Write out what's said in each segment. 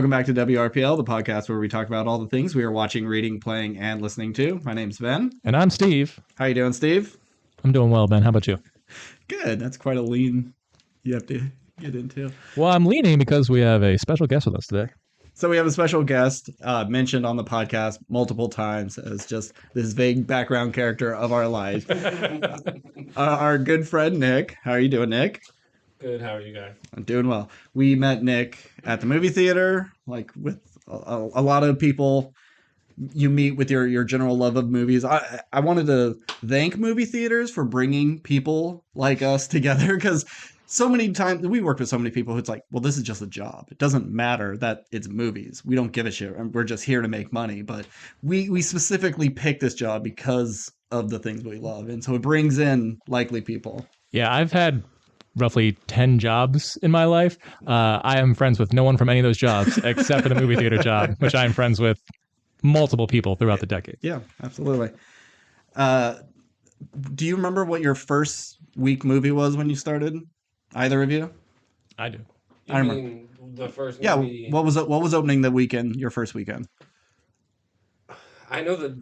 Welcome back to WRPL, the podcast where we talk about all the things we are watching, reading, playing, and listening to. My name's Ben. And I'm Steve. How you doing, Steve? I'm doing well, Ben. How about you? Good. That's quite a lean you have to get into. Well, I'm leaning because we have a special guest with us today. So we have a special guest mentioned on the podcast multiple times as just this vague background character of our life. Our good friend, Nick. How are you doing, Nick? Good. How are you guys? I'm doing well. We met Nick at the movie theater, like with a lot of people you meet with your general love of movies. I wanted to thank movie theaters for bringing people like us together, because so many times we work with so many people who it's like, well, this is just a job. It doesn't matter that it's movies. We don't give a shit. We're just here to make money. But we specifically picked this job because of the things we love. And so it brings in likely people. Yeah, I've had roughly 10 jobs in my life. I am friends with no one from any of those jobs except for the movie theater job, which I am friends with multiple people throughout the decade. Yeah, absolutely. Do you remember what your first week movie was when you started? Either of you? I do. You I mean remember. the first Yeah, movie? what was opening the weekend, your first weekend? I know the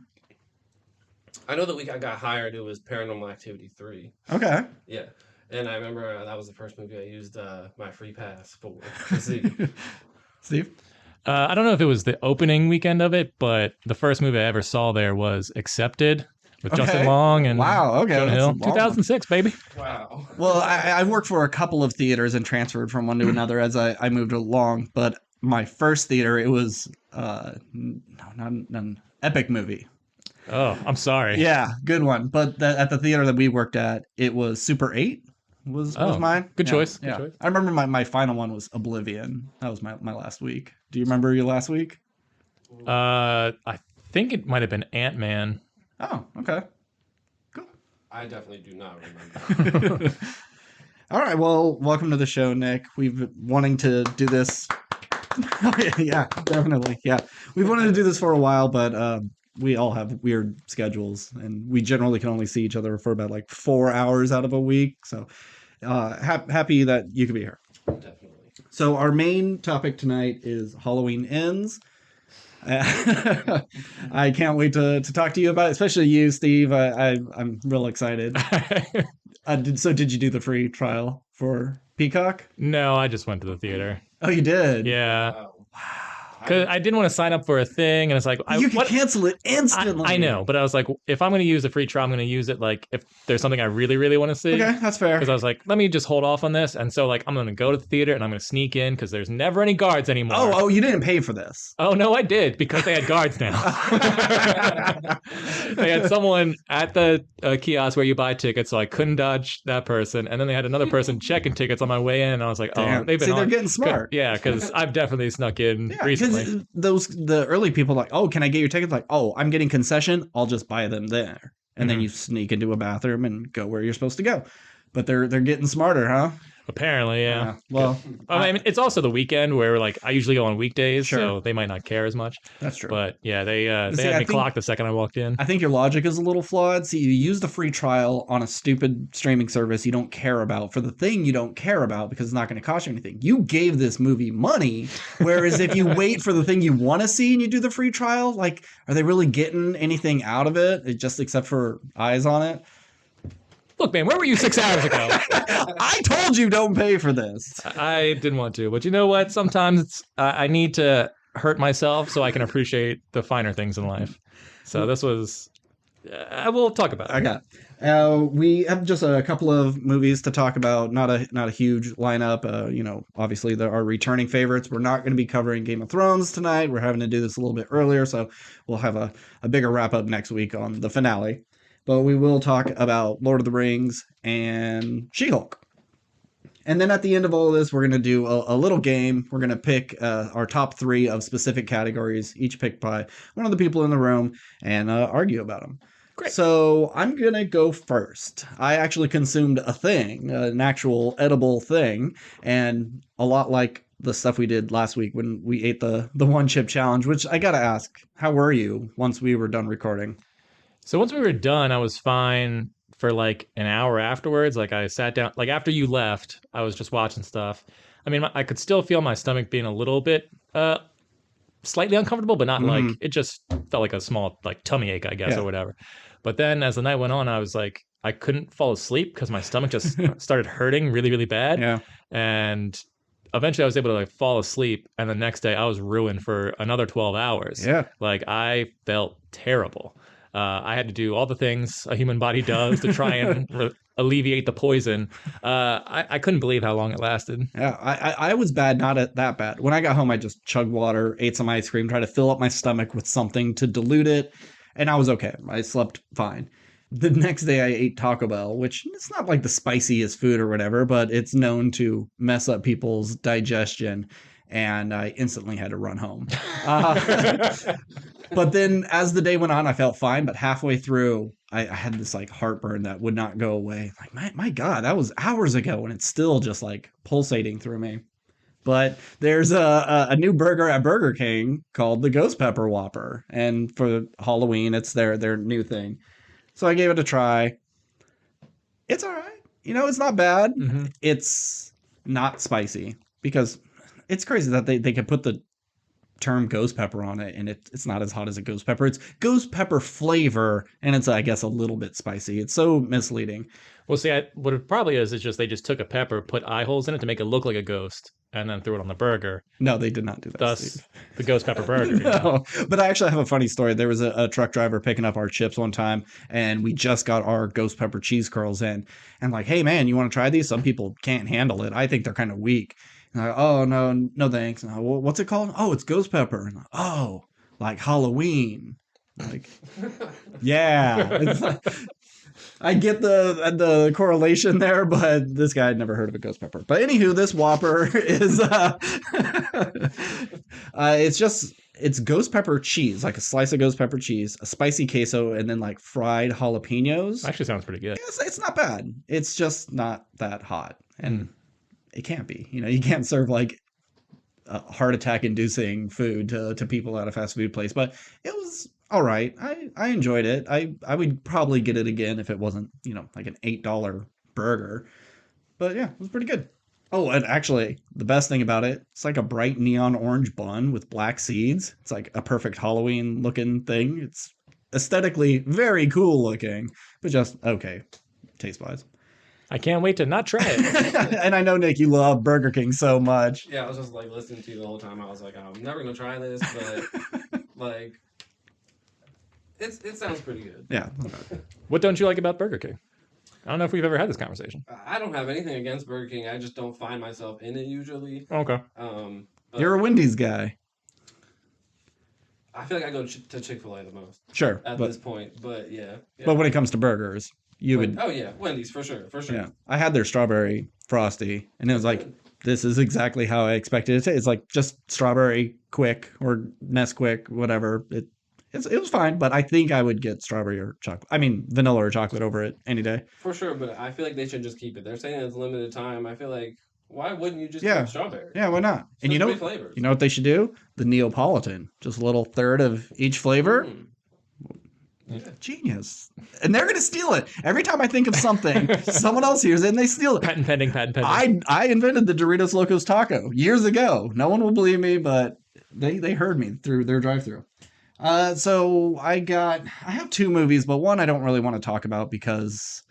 week I got hired, it was Paranormal Activity 3. Okay. Yeah. And I remember that was the first movie I used my free pass for to see. Steve? I don't know if it was the opening weekend of it, but the first movie I ever saw there was Accepted with Justin Long and Wow, okay, Jonah that's a Hill. long one. 2006, baby. Wow. Well, I worked for a couple of theaters and transferred from one to another as I moved along. But my first theater, it was not an Epic Movie. Oh, I'm sorry. Yeah, good one. But at the theater that we worked at, it was Super 8 was mine. Good Yeah, choice. Good Yeah. choice. I remember my final one was Oblivion. That was my last week. Do you remember your last week? I think it might have been Ant-Man. Oh, okay. I definitely do not remember. All right. Well, welcome to the show, Nick. We've been wanting to do this. Yeah, definitely. Yeah. We've wanted to do this for a while, but we all have weird schedules and we generally can only see each other for about like 4 hours out of a week. So happy that you could be here. Definitely. So our main topic tonight is Halloween Ends. I can't wait to talk to you about it, especially you, Steve. I'm real excited. Did you do the free trial for Peacock? No, I just went to the theater. Oh, you did? Yeah. Wow. Because I didn't want to sign up for a thing, and it's like You can cancel it instantly. I know, but I was like, if I'm going to use a free trial, I'm going to use it like if there's something I really, really want to see. Okay, that's fair. Because I was like, let me just hold off on this, and so like I'm going to go to the theater and I'm going to sneak in because there's never any guards anymore. Oh, you didn't pay for this. Oh no, I did because they had guards now. They had someone at the kiosk where you buy tickets, so I couldn't dodge that person, and then they had another person checking tickets on my way in, and I was like, Damn. oh, they've been See, on. they're getting smart. Yeah, because I've definitely snuck in Yeah, recently. because the early people like, oh, can I get your tickets? Like, oh, I'm getting concession. I'll just buy them there, and then you sneak into a bathroom and go where you're supposed to go. But they're getting smarter, huh? Apparently, yeah. Well, I mean, it's also the weekend where like I usually go on weekdays, Sure. so they might not care as much. that's true. But yeah, they See, had I me think- clocked the second I walked in. I think your logic is a little flawed. See, you use the free trial on a stupid streaming service you don't care about for the thing you don't care about because it's not going to cost you anything. You gave this movie money, whereas if you wait for the thing you want to see and you do the free trial, like, are they really getting anything out of it? Just except for eyes on it? Look, man, where were you 6 hours ago? I told you don't pay for this. I didn't want to, but you know what? Sometimes I need to hurt myself so I can appreciate the finer things in life. So this was. We'll talk about it. Okay. We have just a couple of movies to talk about. Not a huge lineup. Obviously there are returning favorites. We're not going to be covering Game of Thrones tonight. We're having to do this a little bit earlier, so we'll have a bigger wrap up next week on the finale. But we will talk about Lord of the Rings and She-Hulk. And then at the end of all of this, we're going to do a little game. We're going to pick our top 3 of specific categories, each picked by one of the people in the room, and argue about them. Great. So I'm going to go first. I actually consumed a thing, an actual edible thing, and a lot like the stuff we did last week when we ate the one chip challenge, which I got to ask, how were you once we were done recording? So once we were done, I was fine for like an hour afterwards. Like I sat down, like after you left, I was just watching stuff. I mean, I could still feel my stomach being a little bit Slightly uncomfortable, but not like Mhm. it just felt like a small like tummy ache, I guess, Yeah. or whatever. But then as the night went on, I was like, I couldn't fall asleep because my stomach just started hurting really, really bad. Yeah. And eventually I was able to like fall asleep. And the next day I was ruined for another 12 hours. Yeah. Like I felt terrible. I had to do all the things a human body does to try and alleviate the poison. I couldn't believe how long it lasted. Yeah, I was bad, not that bad. When I got home, I just chugged water, ate some ice cream, tried to fill up my stomach with something to dilute it, and I was okay. I slept fine. The next day, I ate Taco Bell, which it's not like the spiciest food or whatever, but it's known to mess up people's digestion, and I instantly had to run home. Uh, but then as the day went on, I felt fine. But halfway through, I had this like heartburn that would not go away. Like, my God, that was hours ago and it's still just like pulsating through me. But there's a new burger at Burger King called the Ghost Pepper Whopper. And for Halloween, it's their new thing. So I gave it a try. It's all right. It's not bad. Mm-hmm. It's not spicy because it's crazy that they could put the term ghost pepper on it and it's not as hot as a ghost pepper. It's ghost pepper flavor and it's, I guess, a little bit spicy. It's so misleading. Well, see, what it probably is just they just took a pepper, put eye holes in it to make it look like a ghost, and then threw it on the burger. No, they did not do that. Thus, Steve. the ghost pepper burger. No, but I actually have a funny story. There was a truck driver picking up our chips one time, and we just got our ghost pepper cheese curls in. And like, hey man, you want to try these? Some people can't handle it. I think they're kind of weak. And I'm like, oh no thanks. And well, what's it called? Oh, it's ghost pepper. And like, oh, like Halloween. Like, yeah. It's like, I get the correlation there, but this guy had never heard of a ghost pepper. But anywho, this Whopper is it's ghost pepper cheese, like a slice of ghost pepper cheese, a spicy queso, and then like fried jalapenos. Actually, sounds pretty good. It's not bad. It's just not that hot, and it can't be. You can't serve like a heart attack inducing food to people at a fast food place, but it was all right. I enjoyed it. I would probably get it again if it wasn't, like an $8 burger. But yeah, it was pretty good. Oh, and actually, the best thing about it, it's like a bright neon orange bun with black seeds. It's like a perfect Halloween looking thing. It's aesthetically very cool looking, but just okay, taste wise. I can't wait to not try it. And I know, Nick, you love Burger King so much. Yeah, I was just like listening to you the whole time. I was like, I'm never gonna try this, but like, it sounds pretty good. Yeah. What don't you like about Burger King? I don't know if we've ever had this conversation. I don't have anything against Burger King. I just don't find myself in it usually. Okay. But You're a Wendy's guy. I feel like I go to Chick-fil-A the most Sure. at this point. But yeah. But when it comes to burgers, you would. Oh yeah, Wendy's for sure. Yeah. I had their strawberry frosty, and it was like, this is exactly how I expected it to. It's like just strawberry quick or Nesquik, whatever. It was fine, but I think I would get strawberry or chocolate. I mean, vanilla or chocolate over it any day. For sure, but I feel like they should just keep it. They're saying it's limited time. I feel like, why wouldn't you just keep strawberry? Yeah, why not? And Such great flavors. you know what they should do? The Neapolitan, just a little third of each flavor. Yeah. Genius. And they're gonna steal it every time I think of something. Someone else hears it and they steal it. Patent pending. I invented the Doritos Locos Taco years ago. No one will believe me, but they heard me through their drive-thru. So I have two movies, but one I don't really want to talk about because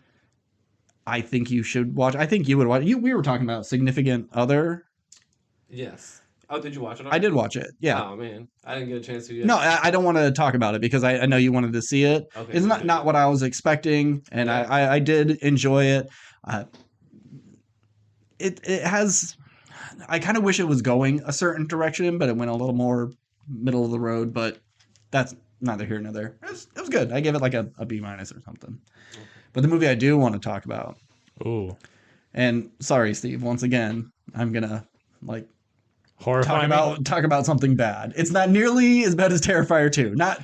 I think you should watch. I think you would watch. We were talking about Significant Other. Yes. Oh, did you watch it? I did watch it. Yeah. Oh man, I didn't get a chance to yet. No, I don't want to talk about it because I know you wanted to see it. Okay, it's not what I was expecting, and Yeah. I did enjoy it. It has. I kind of wish it was going a certain direction, but it went a little more middle of the road. But that's neither here nor there. It was good. I gave it like a B- or something. Okay. But the movie I do want to talk about. Ooh. And sorry, Steve. Once again, I'm gonna like. Horrifying. Talk about something bad. It's not nearly as bad as Terrifier 2. Not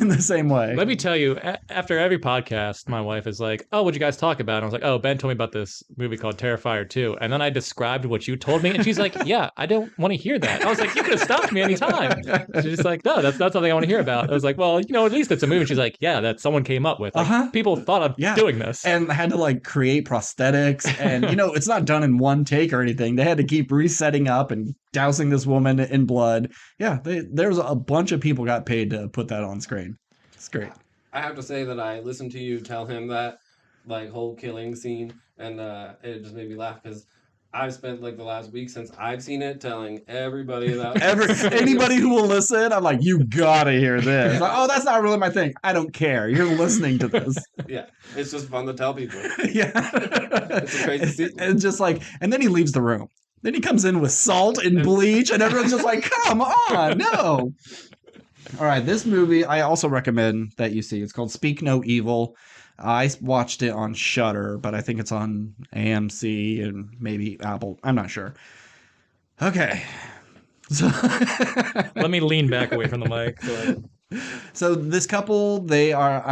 in the same way. Let me tell you, after every podcast, my wife is like, "Oh, what'd you guys talk about?" And I was like, "Oh, Ben told me about this movie called Terrifier 2." And then I described what you told me, and she's like, "Yeah, I don't want to hear that." I was like, "You could have stopped me anytime." She's just like, "No, that's not something I want to hear about." I was like, "Well, at least it's a movie." And she's like, "Yeah, that someone came up with. Like, people thought of doing this." And had to like create prosthetics, and it's not done in one take or anything. They had to keep resetting up and dousing this woman in blood. Yeah, there's a bunch of people got paid to put that on screen. It's great. I have to say that I listened to you tell him that like whole killing scene, and it just made me laugh because I've spent like the last week since I've seen it telling everybody about Anybody who will listen, I'm like, you gotta hear this. Yeah. Like, oh, that's not really my thing. I don't care. You're listening to this. Yeah, it's just fun to tell people. Yeah. It's a crazy scene. And just like, and then he leaves the room. Then he comes in with salt and bleach, and everyone's just like, come on, no. All right, this movie I also recommend that you see. It's called Speak No Evil. I watched it on Shudder, but I think it's on AMC and maybe Apple. I'm not sure. Okay. So Let me lean back away from the mic. So this couple, they are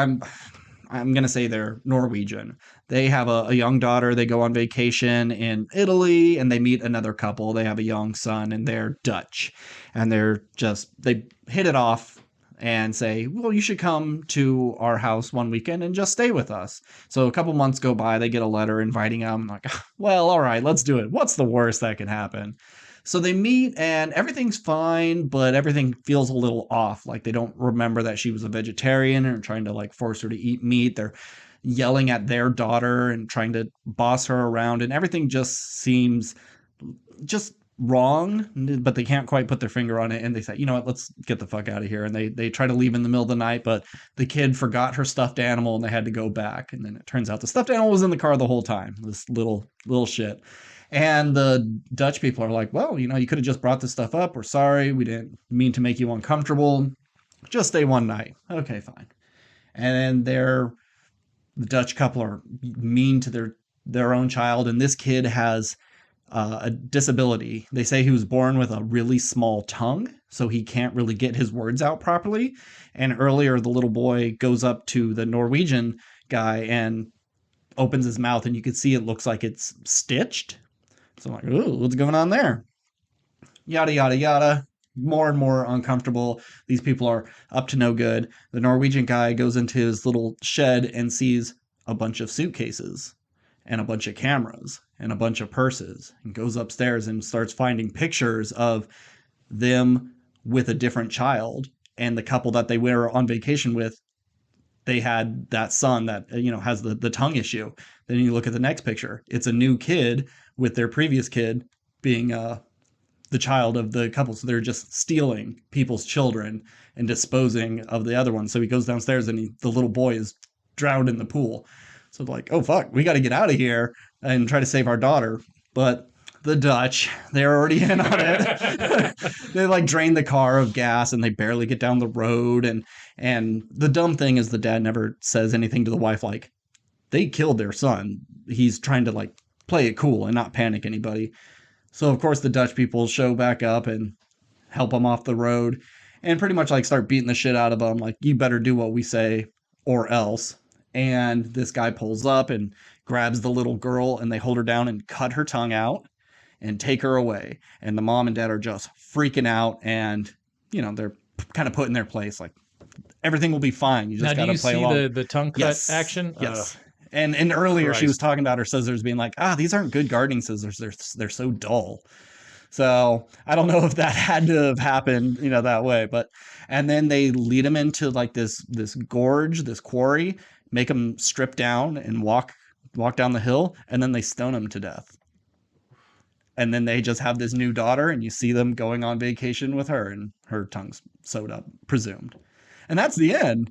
I'm gonna say they're Norwegian. They have a young daughter. They go on vacation in Italy, and they meet another couple. They have a young son, and they're Dutch, and they hit it off and say, well, you should come to our house one weekend and just stay with us. So a couple months go by. They get a letter inviting them. I'm like, well, all right, let's do it. What's the worst that can happen? So they meet and everything's fine, but everything feels a little off. Like they don't remember that she was a vegetarian and are trying to like force her to eat meat. They're yelling at their daughter and trying to boss her around, and everything just seems just wrong, but they can't quite put their finger on it. And they say, you know what, let's get the fuck out of here. And they try to leave in the middle of the night, but the kid forgot her stuffed animal and they had to go back. And then it turns out the stuffed animal was in the car the whole time. This little shit. And the Dutch people are like, well, you could have just brought this stuff up. We're sorry. We didn't mean to make you uncomfortable. Just stay one night. Okay, fine. And then the Dutch couple are mean to their own child. And this kid has a disability. They say he was born with a really small tongue, so he can't really get his words out properly. And earlier, the little boy goes up to the Norwegian guy and opens his mouth, and you can see it looks like it's stitched. So I'm like, ooh, what's going on there? Yada, yada, yada. More and more uncomfortable. These people are up to no good. The Norwegian guy goes into his little shed and sees a bunch of suitcases and a bunch of cameras and a bunch of purses, and goes upstairs and starts finding pictures of them with a different child. And the couple that they were on vacation with, they had that son that, has the tongue issue. Then you look at the next picture. It's a new kid with their previous kid being the child of the couple. So they're just stealing people's children and disposing of the other one. So he goes downstairs and the little boy is drowned in the pool. So like, oh, fuck, we got to get out of here and try to save our daughter. But the Dutch, they're already in on it. They like drain the car of gas and they barely get down the road. And the dumb thing is the dad never says anything to the wife like, they killed their son. He's trying to like play it cool and not panic anybody. So of course the Dutch people show back up and help them off the road and pretty much like start beating the shit out of them. Like, you better do what we say or else. And this guy pulls up and grabs the little girl and they hold her down and cut her tongue out and take her away. And the mom and dad are just freaking out, and they're kind of put in their place like everything will be fine. You just got to play along. Do you see the tongue cut action? Yes. And earlier she was talking about her scissors being like, these aren't good gardening scissors. They're so dull. So I don't know if that had to have happened, that way. And then they lead him into like this gorge, this quarry, make him strip down and walk down the hill, and then they stone him to death. And then they just have this new daughter, and you see them going on vacation with her, and her tongue's sewed up, presumed. And that's the end.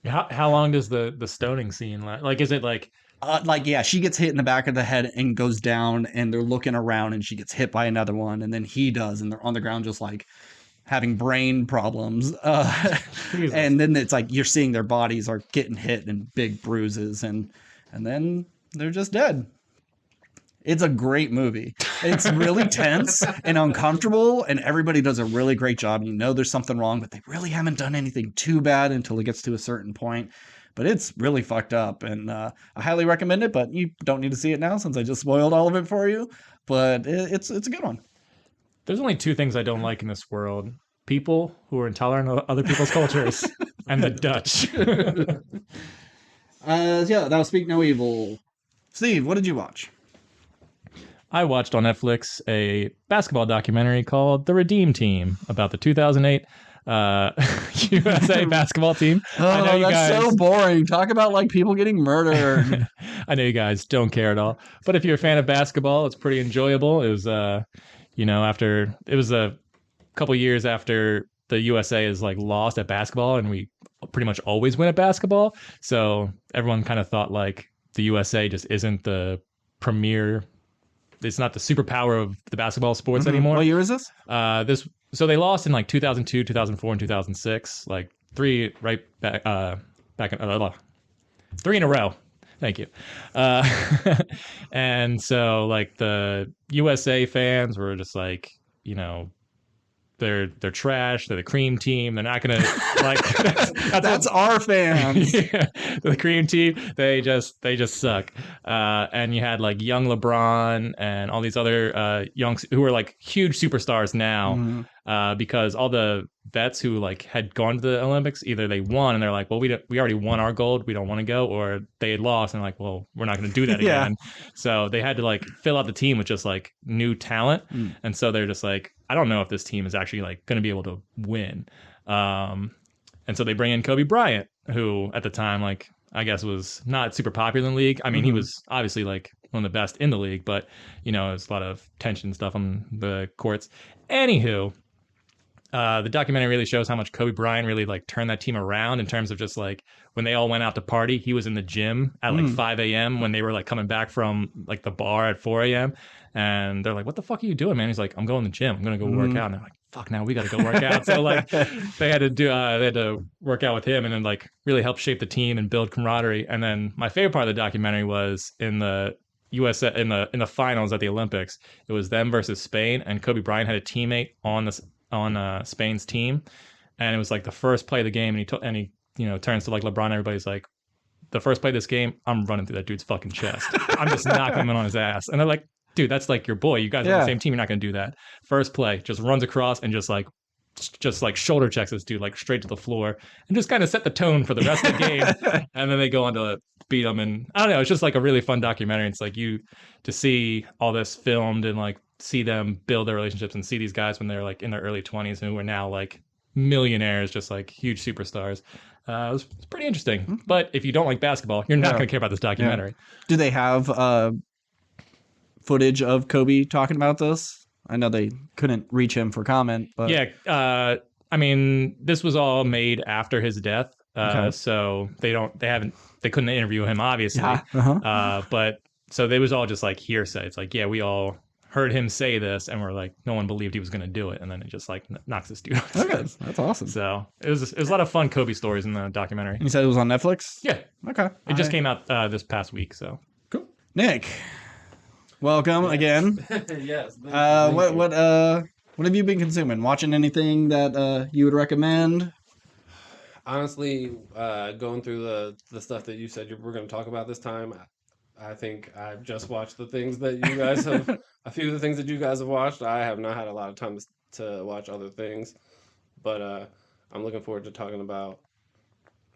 How long does the stoning scene last? Like, is it like... she gets hit in the back of the head and goes down, and they're looking around, and she gets hit by another one, and then he does, and they're on the ground just like having brain problems. And then it's like you're seeing their bodies are getting hit and big bruises, and then they're just dead. It's a great movie. It's really tense and uncomfortable, and everybody does a really great job. There's something wrong, but they really haven't done anything too bad until it gets to a certain point. But it's really fucked up, and I highly recommend it, but you don't need to see it now since I just spoiled all of it for you. But it's a good one. There's only two things I don't like in this world: people who are intolerant of other people's cultures, and the Dutch. That was Speak No Evil. Steve, what did you watch? I watched on Netflix a basketball documentary called The Redeem Team about the 2008 USA basketball team. I know Oh, you that's guys. so boring. Talk about like people getting murdered. I know you guys don't care at all, but if you're a fan of basketball, it's pretty enjoyable. It was, after it was a couple years after the USA is like lost at basketball, and we pretty much always win at basketball. So everyone kind of thought like the USA just isn't the premier. It's not the superpower of the basketball sports anymore. What year is this? So they lost in like 2002, 2004, and 2006, like three right back in 3 in a row. Thank you. And so like the USA fans were just like, they're trash. They're the cream team. They're not gonna like. That's our fans. Yeah, the cream team. They just suck. And you had like young LeBron and all these other young who were like huge superstars now, because all the vets who like had gone to the Olympics, either they won and they're like, well, we already won our gold, we don't want to go, or they had lost and like, well, we're not going to do that Yeah. again. So they had to like fill out the team with just like new talent, and so they're just like, I don't know if this team is actually like going to be able to win. And so they bring in Kobe Bryant, who at the time, like, I guess was not super popular in the league. I mean, he was obviously like one of the best in the league, but there's a lot of tension and stuff on the courts. Anywho, the documentary really shows how much Kobe Bryant really like turned that team around in terms of just like when they all went out to party, he was in the gym at like 5 a.m. when they were like coming back from like the bar at 4 a.m. And they're like, what the fuck are you doing, man? He's like, I'm going to the gym. I'm going to go work out. And they're like, fuck, now we got to go work out. So like they had to work out with him and then like really help shape the team and build camaraderie. And then my favorite part of the documentary was in the USA in the finals at the Olympics. It was them versus Spain, and Kobe Bryant had a teammate on Spain's team, and it was like the first play of the game, and he turns to like LeBron and everybody's like, the first play of this game, I'm running through that dude's fucking chest. I'm just knocking him on his ass. And they're like, dude, that's like your boy. You guys are on the same team. You're not going to do that. First play, just runs across and just like shoulder checks this dude like straight to the floor and just kind of set the tone for the rest of the game. And then they go on to beat him. And I don't know, it's just like a really fun documentary. It's like to see all this filmed and like see them build their relationships and see these guys when they're like in their early 20s who are now like millionaires, just like huge superstars. It's pretty interesting. But if you don't like basketball, you're not going to care about this documentary. Do they have footage of Kobe talking about this? I know they couldn't reach him for comment, but I mean, this was all made after his death, so they couldn't interview him, obviously. But so they was all just like hearsay. It's like, yeah, we all heard him say this, and we're like, no one believed he was going to do it, and then it just like knocks this dude off. Okay, that's awesome. So it was a lot of fun Kobe stories in the documentary. And you said it was on Netflix? Yeah. Okay. It just came out this past week, so cool. Nick, welcome again. Yes. What have you been consuming? Watching anything that you would recommend? Honestly, going through the stuff that you said we're going to talk about this time, I think I've just watched the things that you guys have. A few of the things that you guys have watched. I have not had a lot of time to watch other things, but I'm looking forward to talking about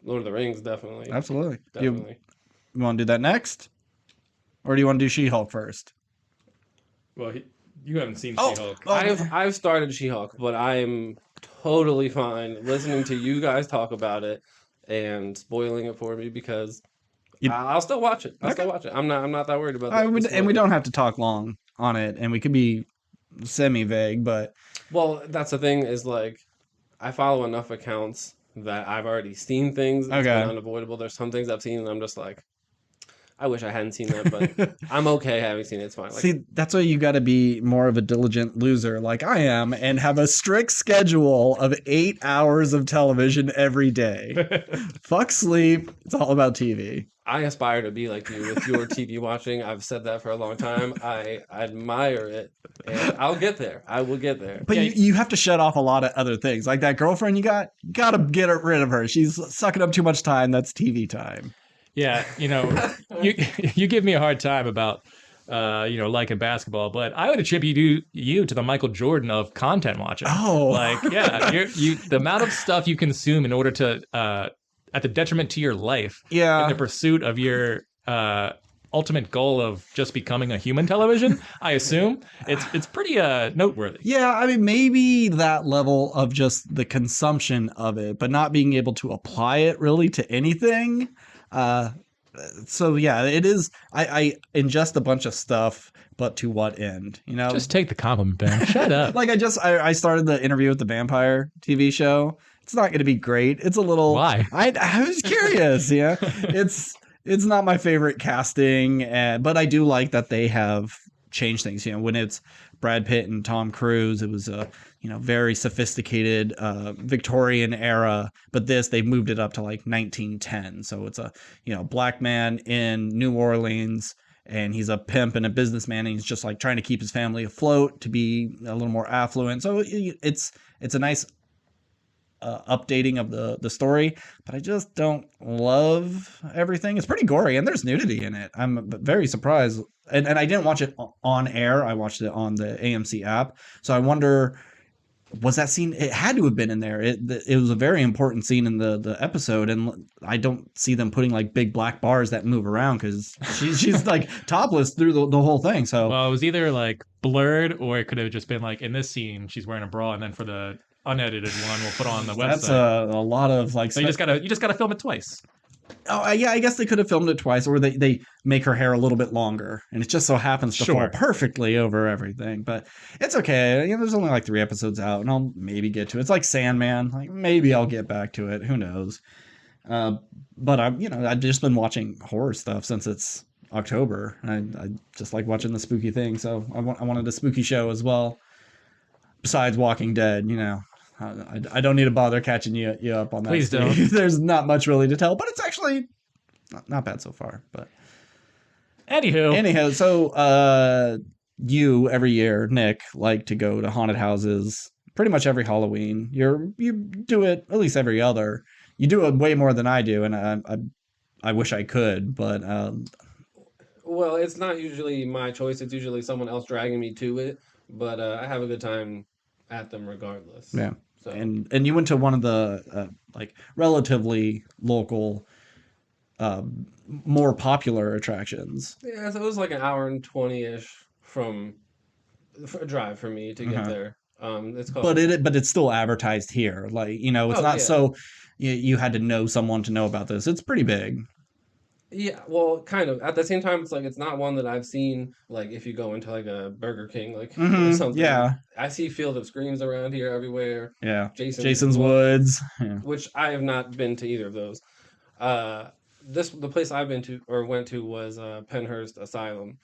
Lord of the Rings. Definitely. Absolutely. Definitely. You want to do that next, or do you want to do She-Hulk first? well, you haven't seen She-Hulk. I've started She-Hulk, but I'm totally fine listening to you guys talk about it and spoiling it for me because I'll still watch it. I'll still watch it. I'm not that worried about that. And we don't have to talk long on it, and we could be semi-vague, but well, that's the thing is like I follow enough accounts that I've already seen things. It's been unavoidable. There's some things I've seen and I'm just like, I wish I hadn't seen that, but I'm okay having seen it. It's fine. Like, see, that's why you got to be more of a diligent loser like I am and have a strict schedule of 8 hours of television every day. Fuck sleep. It's all about TV. I aspire to be like you with your TV watching. I've said that for a long time. I admire it, and I'll get there. I will get there. But you have to shut off a lot of other things. Like that girlfriend you got to get rid of her. She's sucking up too much time. That's TV time. Yeah, you give me a hard time about liking basketball, but I would attribute you to the Michael Jordan of content watching. Oh, like yeah, the amount of stuff you consume in order to at the detriment to your life, in the pursuit of your ultimate goal of just becoming a human television, I assume. It's pretty noteworthy. Yeah, I mean, maybe that level of just the consumption of it, but not being able to apply it really to anything. Uh, so yeah, it is. I ingest a bunch of stuff, but to what end? You know, Just take the compliment, Ben. Shut up. like I started the Interview with the Vampire TV show. It's not going to be great. It's a little. Why? I was curious. Yeah, it's not my favorite casting, but I do like that they have changed things. You know, when it's Brad Pitt and Tom Cruise, it was a very sophisticated Victorian era, but they moved it up to like 1910. So it's a black man in New Orleans, and he's a pimp and a businessman, and he's just like trying to keep his family afloat to be a little more affluent. So it's a nice updating of the story, but I just don't love everything. It's pretty gory, and there's nudity in it. I'm very surprised, and I didn't watch it on air. I watched it on the AMC app, so I wonder, was that scene? It had to have been in there. It was a very important scene in the episode, and I don't see them putting like big black bars that move around because she's like topless through the whole thing. So Well, it was either like blurred, or it could have just been like in this scene she's wearing a bra, and then for the unedited one we'll put on the website. that's a lot of like. So you just gotta film it twice. Oh yeah, I guess they could have filmed it twice, or they make her hair a little bit longer, and it just so happens to fall perfectly over everything. But it's okay. There's only like 3 episodes out, and I'll maybe get to it. It's like Sandman. Like maybe I'll get back to it. Who knows? But I've just been watching horror stuff since it's October. I just like watching the spooky thing, so I wanted a spooky show as well. Besides Walking Dead, I don't need to bother catching you up on that. Please don't. There's not much really to tell, but it's actually not bad so far. But anyhow, so you every year, Nick, like to go to haunted houses pretty much every Halloween. You do it at least every other. You do it way more than I do, and I wish I could, but well, it's not usually my choice. It's usually someone else dragging me to it. But I have a good time at them regardless. Yeah. So. And you went to one of the like relatively local, more popular attractions. Yeah, so it was like an hour and 20-ish from a drive for me to get there. It's called. But it's still advertised here. Like it's not so you had to know someone to know about this. It's pretty big. Yeah, well, kind of. At the same time, it's like it's not one that I've seen. Like if you go into like a Burger King, like or something. Yeah, I see Field of Screams around here everywhere. Yeah, Jason's Woods, which I have not been to either of those. The place I've been to or went to was Penhurst Asylum.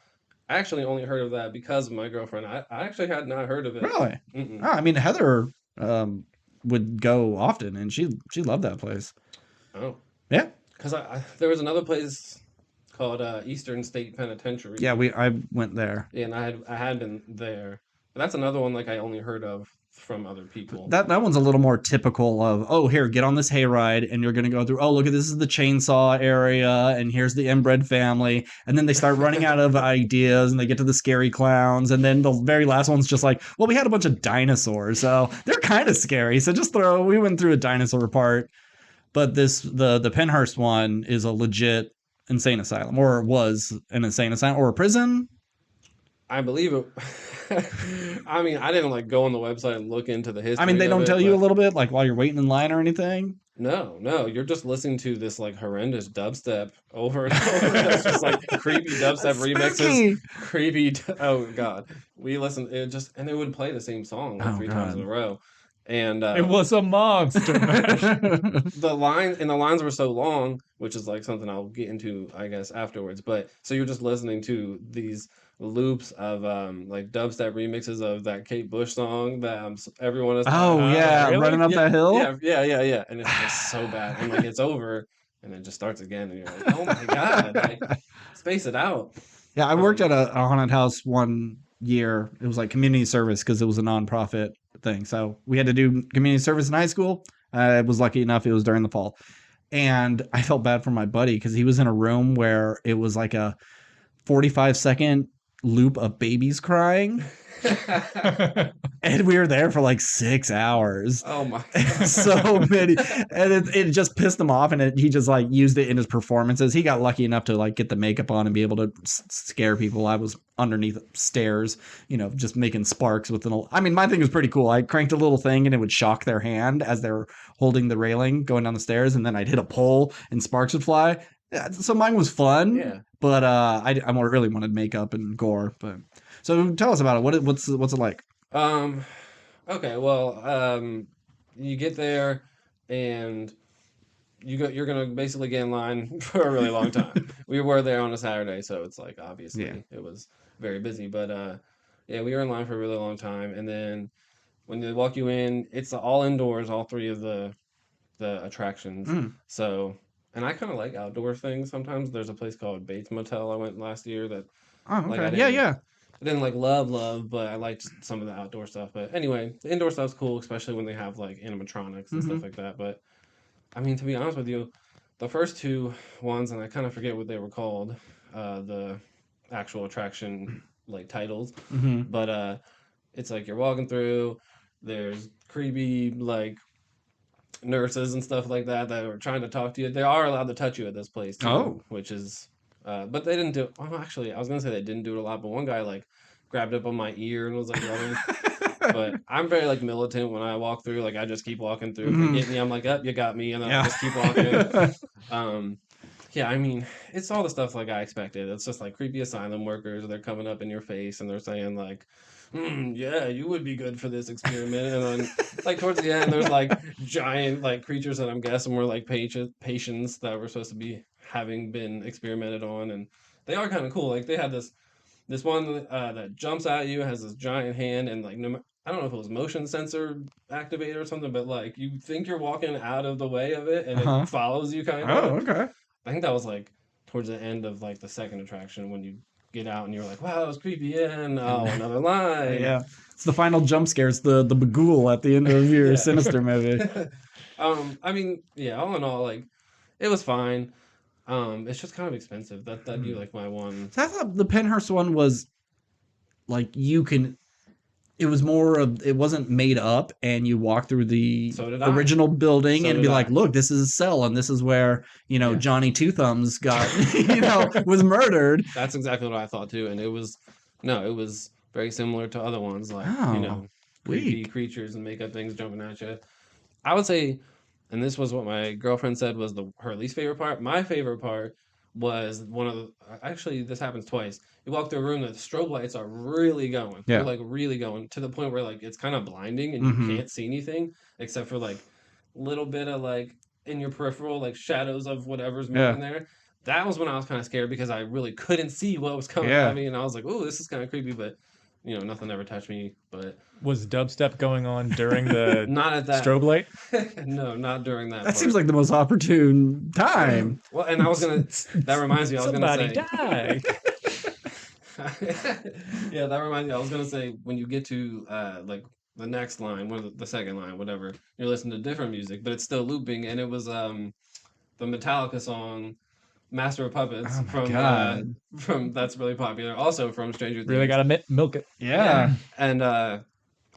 I actually only heard of that because of my girlfriend. I actually had not heard of it. Really? Oh, I mean, Heather would go often, and she loved that place. Oh, yeah. Because there was another place called Eastern State Penitentiary. Yeah, I went there. Yeah, and I had been there. But that's another one like I only heard of from other people. That one's a little more typical of, here, get on this hayride, and you're going to go through, look, this is the chainsaw area, and here's the inbred family. And then they start running out of ideas, and they get to the scary clowns. And then the very last one's just like, well, we had a bunch of dinosaurs, so they're kind of scary. So we went through a dinosaur part. But the Penhurst one is a legit insane asylum, or was an insane asylum, or a prison. I believe it. I mean, I didn't go on the website and look into the history. I mean, they don't tell you a little bit, like while you're waiting in line or anything. No, you're just listening to this horrendous dubstep over and over. It's just creepy dubstep remixes. Creepy. Oh God, we listened. And it would play the same song 3 times in a row. And it was a monster mash. The lines were so long, which is something I'll get into, I guess, afterwards. But so you're just listening to these loops of dubstep remixes of that Kate Bush song that everyone is. Oh yeah, really? Running up that hill. Yeah, and it's just so bad. And it's over, and it just starts again, and you're like, oh my God, space it out. Yeah, I worked at a haunted house one year. It was community service because it was a nonprofit thing. So we had to do community service in high school. I was lucky enough it was during the fall. And I felt bad for my buddy because he was in a room where it was a 45-second loop of babies crying. And we were there for like 6 hours. Oh my god. So many. And it just pissed him off, and he just like used it in his performances. He got lucky enough to like get the makeup on and be able to scare people. I was underneath stairs, just making sparks with I mean, my thing was pretty cool. I cranked a little thing and it would shock their hand as they're holding the railing going down the stairs, and then I'd hit a pole and sparks would fly. Yeah, so mine was fun. Yeah. But I more really wanted makeup and gore. But so tell us about it. What's it like? Okay, well, you get there and you're gonna basically get in line for a really long time. We were there on a Saturday, so it's like obviously it was very busy. But yeah, we were in line for a really long time, and then when they walk you in, it's all indoors, all three of the attractions. Mm. So, and I kind of like outdoor things sometimes. There's a place called Bates Motel I went last year that Oh, like okay. Yeah. I didn't like love, but I liked some of the outdoor stuff. But anyway, the indoor stuff's cool, especially when they have like animatronics and stuff like that. But I mean, to be honest with you, the first two ones, and I kind of forget what they were called, the actual attraction like titles, Mm-hmm. but it's like you're walking through. There's creepy like nurses and stuff like that are trying to talk to you. They are allowed to touch you at this place too, Oh. which is, but they didn't do. Well, actually, I was gonna say they didn't do it a lot, but one guy like grabbed up on my ear and was like rubbing. But I'm very like militant when I walk through. Like I just keep walking through. If they get me, I'm like, "Up, you got me," and then I just keep walking. Yeah, I mean, it's all the stuff like I expected. It's just like creepy asylum workers. They're coming up in your face and they're saying like, yeah, you would be good for this experiment. And then like towards the end, there's like giant like creatures that I'm guessing were like patients that were supposed to be having been experimented on, and they are kind of cool. Like they had this one that jumps at you, has this giant hand, and like I don't know if it was motion sensor activated or something, but like you think you're walking out of the way of it, and it follows you kind of. Oh, okay. I think that was like towards the end of like the second attraction when you get out and you're like, wow, that was creepy. And oh, another line. Yeah, it's the final jump scare. It's the Bagul at the end of your Sinister movie. I mean, yeah, all in all, like it was fine. It's just kind of expensive. That'd be like my one. So I thought the Penhurst one was like it was more of, it wasn't made up, and you walk through the original building and be like, look, this is a cell, and this is where Johnny Two Thumbs got was murdered. That's exactly what I thought too, and it was very similar to other ones, like creepy creatures and makeup things jumping at you. I would say, and this was what my girlfriend said was her least favorite part. My favorite part was actually this happens twice. You walk through a room that the strobe lights are really going. Yeah. They're like really going to the point where like it's kind of blinding and you can't see anything except for like little bit of like in your peripheral like shadows of whatever's moving there. That was when I was kind of scared because I really couldn't see what was coming at me, and I was like, "Oh, this is kind of creepy," but nothing ever touched me. But was dubstep going on during the not at that strobe light? No, not during that. That seems like the most opportune time. Well, and I was gonna. That reminds me. I was Somebody gonna say. die. Yeah, that reminds me. I was gonna say when you get to like the next line, the second line, whatever, you're listening to different music, but it's still looping, and it was the Metallica song Master of Puppets from that's really popular, also from Stranger Things. Really gotta milk it. Yeah. And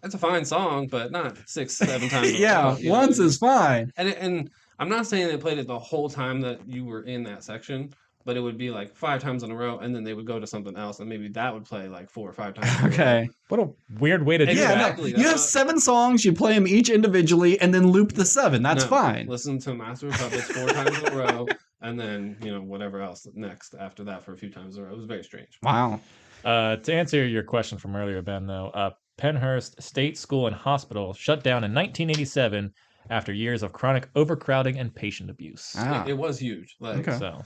it's a fine song, but not 6-7 times. Yeah, once is fine. And I'm not saying they played it the whole time that you were in that section, but it would be like 5 times in a row, and then they would go to something else, and maybe that would play like 4 or 5 times. Okay. What a weird way to do that. Exactly. You have 7 songs, you play them each individually, and then loop the 7. That's fine. Listen to Master of Puppets 4 times in a row, and then, whatever else next after that for a few times in a row. It was very strange. Wow. To answer your question from earlier, Ben, though, Penhurst State School and Hospital shut down in 1987 after years of chronic overcrowding and patient abuse. It was huge. Like, so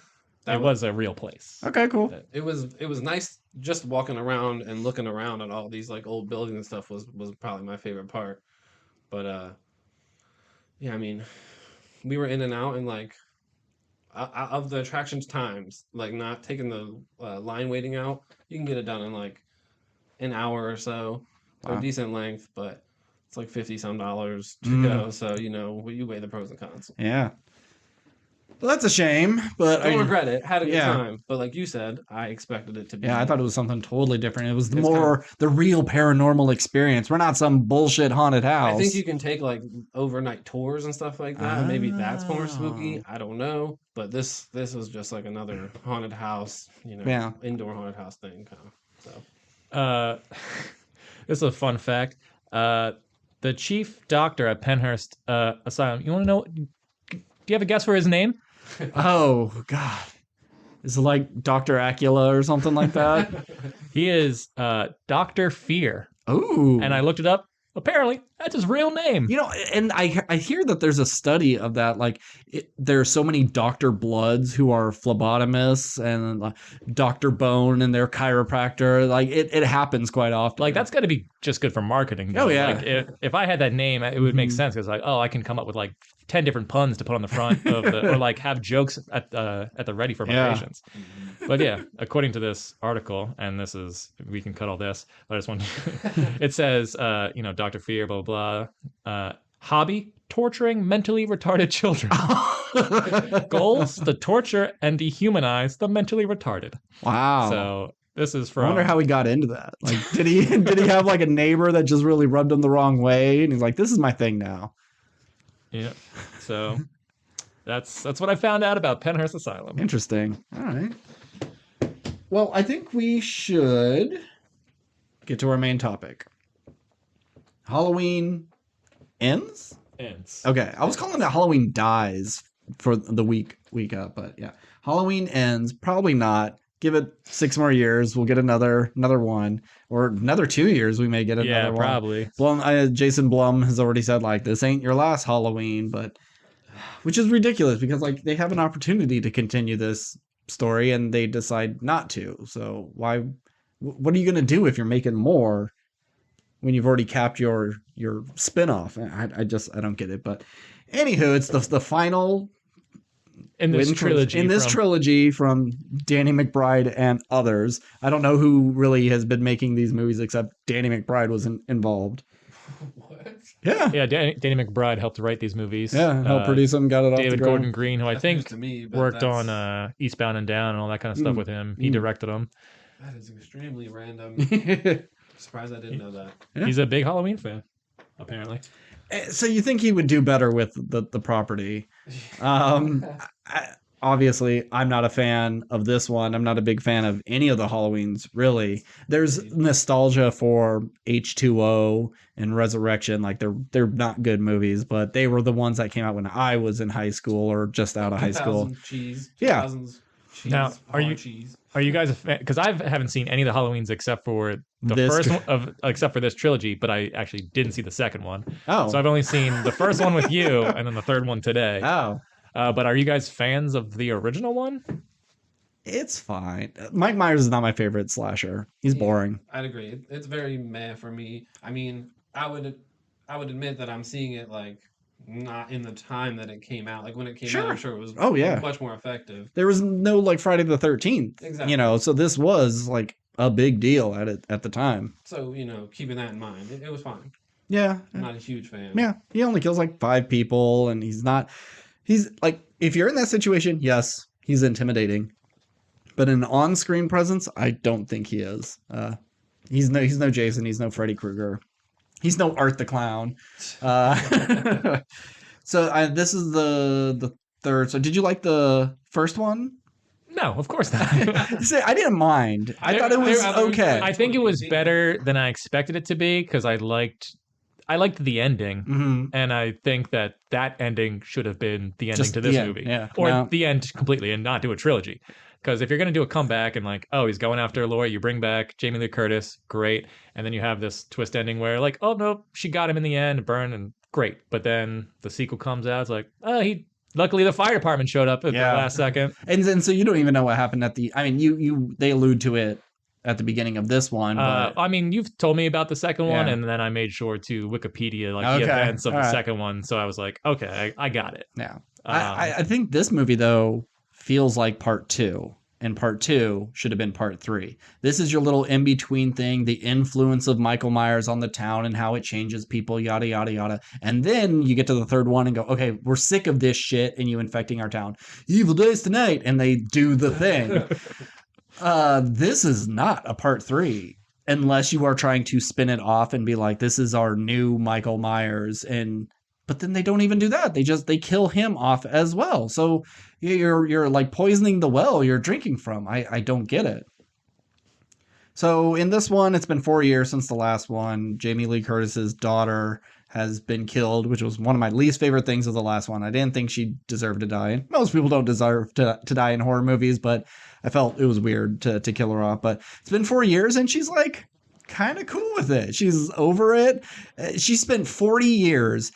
it was a real place. Okay, cool. It was nice just walking around and looking around at all these like old buildings and stuff was probably my favorite part. But yeah, I mean, we were in and out and like of the attractions times, like not taking the line waiting out, you can get it done in like an hour or so. They're decent length, but it's like $50 some to go. So you weigh the pros and cons. Yeah. Well, that's a shame, but Don't regret it. Had a good yeah. time. But like you said, I expected it to be. Yeah, I thought it was something totally different. It was It's the real paranormal experience. We're not some bullshit haunted house. I think you can take like overnight tours and stuff like that. And maybe that's more spooky. I don't know. But this was just like another haunted house, Yeah. indoor haunted house thing kind of. So This is a fun fact. The chief doctor at Penhurst Asylum. You want to know? Do you have a guess for his name? Oh God, is it like Dr. Acula or something like that? He is Dr. Fear. Ooh, And I looked it up. Apparently, that's his real name. And I hear that there's a study of that. Like, there are so many Dr. Bloods who are phlebotomists and Dr. Bone and their chiropractor. Like, it happens quite often. Like, that's got to be just good for marketing. Though. Oh, yeah. Like, if I had that name, it would make sense because, like, oh, I can come up with like 10 different puns to put on the front of the, or like have jokes at the ready for my patients. But yeah, according to this article, and we can cut all this, but I just want it says, Dr. Fear, blah, blah, blah. Hobby, torturing mentally retarded children. Goals, to torture and dehumanize the mentally retarded. Wow. So this is from... I wonder how he got into that. Like, did he have like a neighbor that just really rubbed him the wrong way? And he's like, this is my thing now. Yeah. So that's what I found out about Penhurst Asylum. Interesting. All right. Well, I think we should get to our main topic. Halloween ends? Ends. Okay. I was calling it Halloween dies for the week up, but yeah. Halloween ends. Probably not. Give it 6 more years. We'll get another one. Or another 2 years, we may get another one. Yeah, probably. Blum, Jason Blum has already said, like, this ain't your last Halloween, but... Which is ridiculous, because, like, they have an opportunity to continue this story, and they decide not to. So why... What are you going to do if you're making more when you've already capped your spin-off? I don't get it. But anywho, it's the final... In this trilogy from Danny McBride and others. I don't know who really has been making these movies except Danny McBride was involved. What? Yeah. Yeah, Danny McBride helped write these movies. Yeah, helped produce them, got it off the David ground. Gordon Green, who I think worked on Eastbound and Down and all that kind of stuff with him. He directed them. That is extremely random. Surprised I didn't know that. Yeah. He's a big Halloween fan, apparently. So you think he would do better with the property? Obviously, I'm not a fan of this one. I'm not a big fan of any of the Halloweens, really. There's nostalgia for H2O and Resurrection. Like, they're not good movies, but they were the ones that came out when I was in high school or just out of high school. Cheese. Yeah. Cheese, now, are you guys a fan? Because I haven't seen any of the Halloweens except for first one except for this trilogy, but I actually didn't see the second one. Oh. So I've only seen the first one with you and then the third one today. Oh. But are you guys fans of the original one? It's fine. Mike Myers is not my favorite slasher. He's boring. I'd agree. It's very meh for me. I mean, I would admit that I'm seeing it like not in the time that it came out. Like when it came out, I'm sure it was much more effective. There was no like Friday the 13th. Exactly. So this was like a big deal at the time. So, keeping that in mind, it was fine. Yeah. I'm not a huge fan. Yeah. He only kills like 5 people, and he's like, if you're in that situation, yes, he's intimidating. But an on-screen presence, I don't think he is. He's no Jason. He's no Freddy Krueger. He's no Art the Clown. So this is the third. So did you like the first one? No, of course not. See, I didn't mind. I thought it was okay. I think it was better than I expected it to be because I liked the ending, and I think that ending should have been the ending to this movie, the end completely, and not do a trilogy. Because if you're going to do a comeback and like, oh, he's going after Laurie, you bring back Jamie Lee Curtis, great, and then you have this twist ending where like, oh no, she got him in the end, burned, and great. But then the sequel comes out, it's like, oh, luckily the fire department showed up at the last second, and then so you don't even know what happened at the. I mean, they allude to it at the beginning of this one. But... I mean, you've told me about the second one, and then I made sure to Wikipedia the events of the second one. So I was like, okay, I got it. Yeah. I think this movie, though, feels like part 2. and part 2 should have been part 3. This is your little in-between thing, the influence of Michael Myers on the town and how it changes people, yada, yada, yada. And then you get to the third one and go, okay, we're sick of this shit and you infecting our town. Evil days tonight. And they do the thing. This is not a part 3. Unless you are trying to spin it off and be like, this is our new Michael Myers. But then they don't even do that. They kill him off as well. So you're like poisoning the well you're drinking from. I don't get it. So in this one, it's been 4 years since the last one. Jamie Lee Curtis's daughter has been killed, which was one of my least favorite things of the last one. I didn't think she deserved to die. Most people don't deserve to die in horror movies, but I felt it was weird to kill her off. But it's been 4 years and she's like kind of cool with it. She's over it. She spent 40 years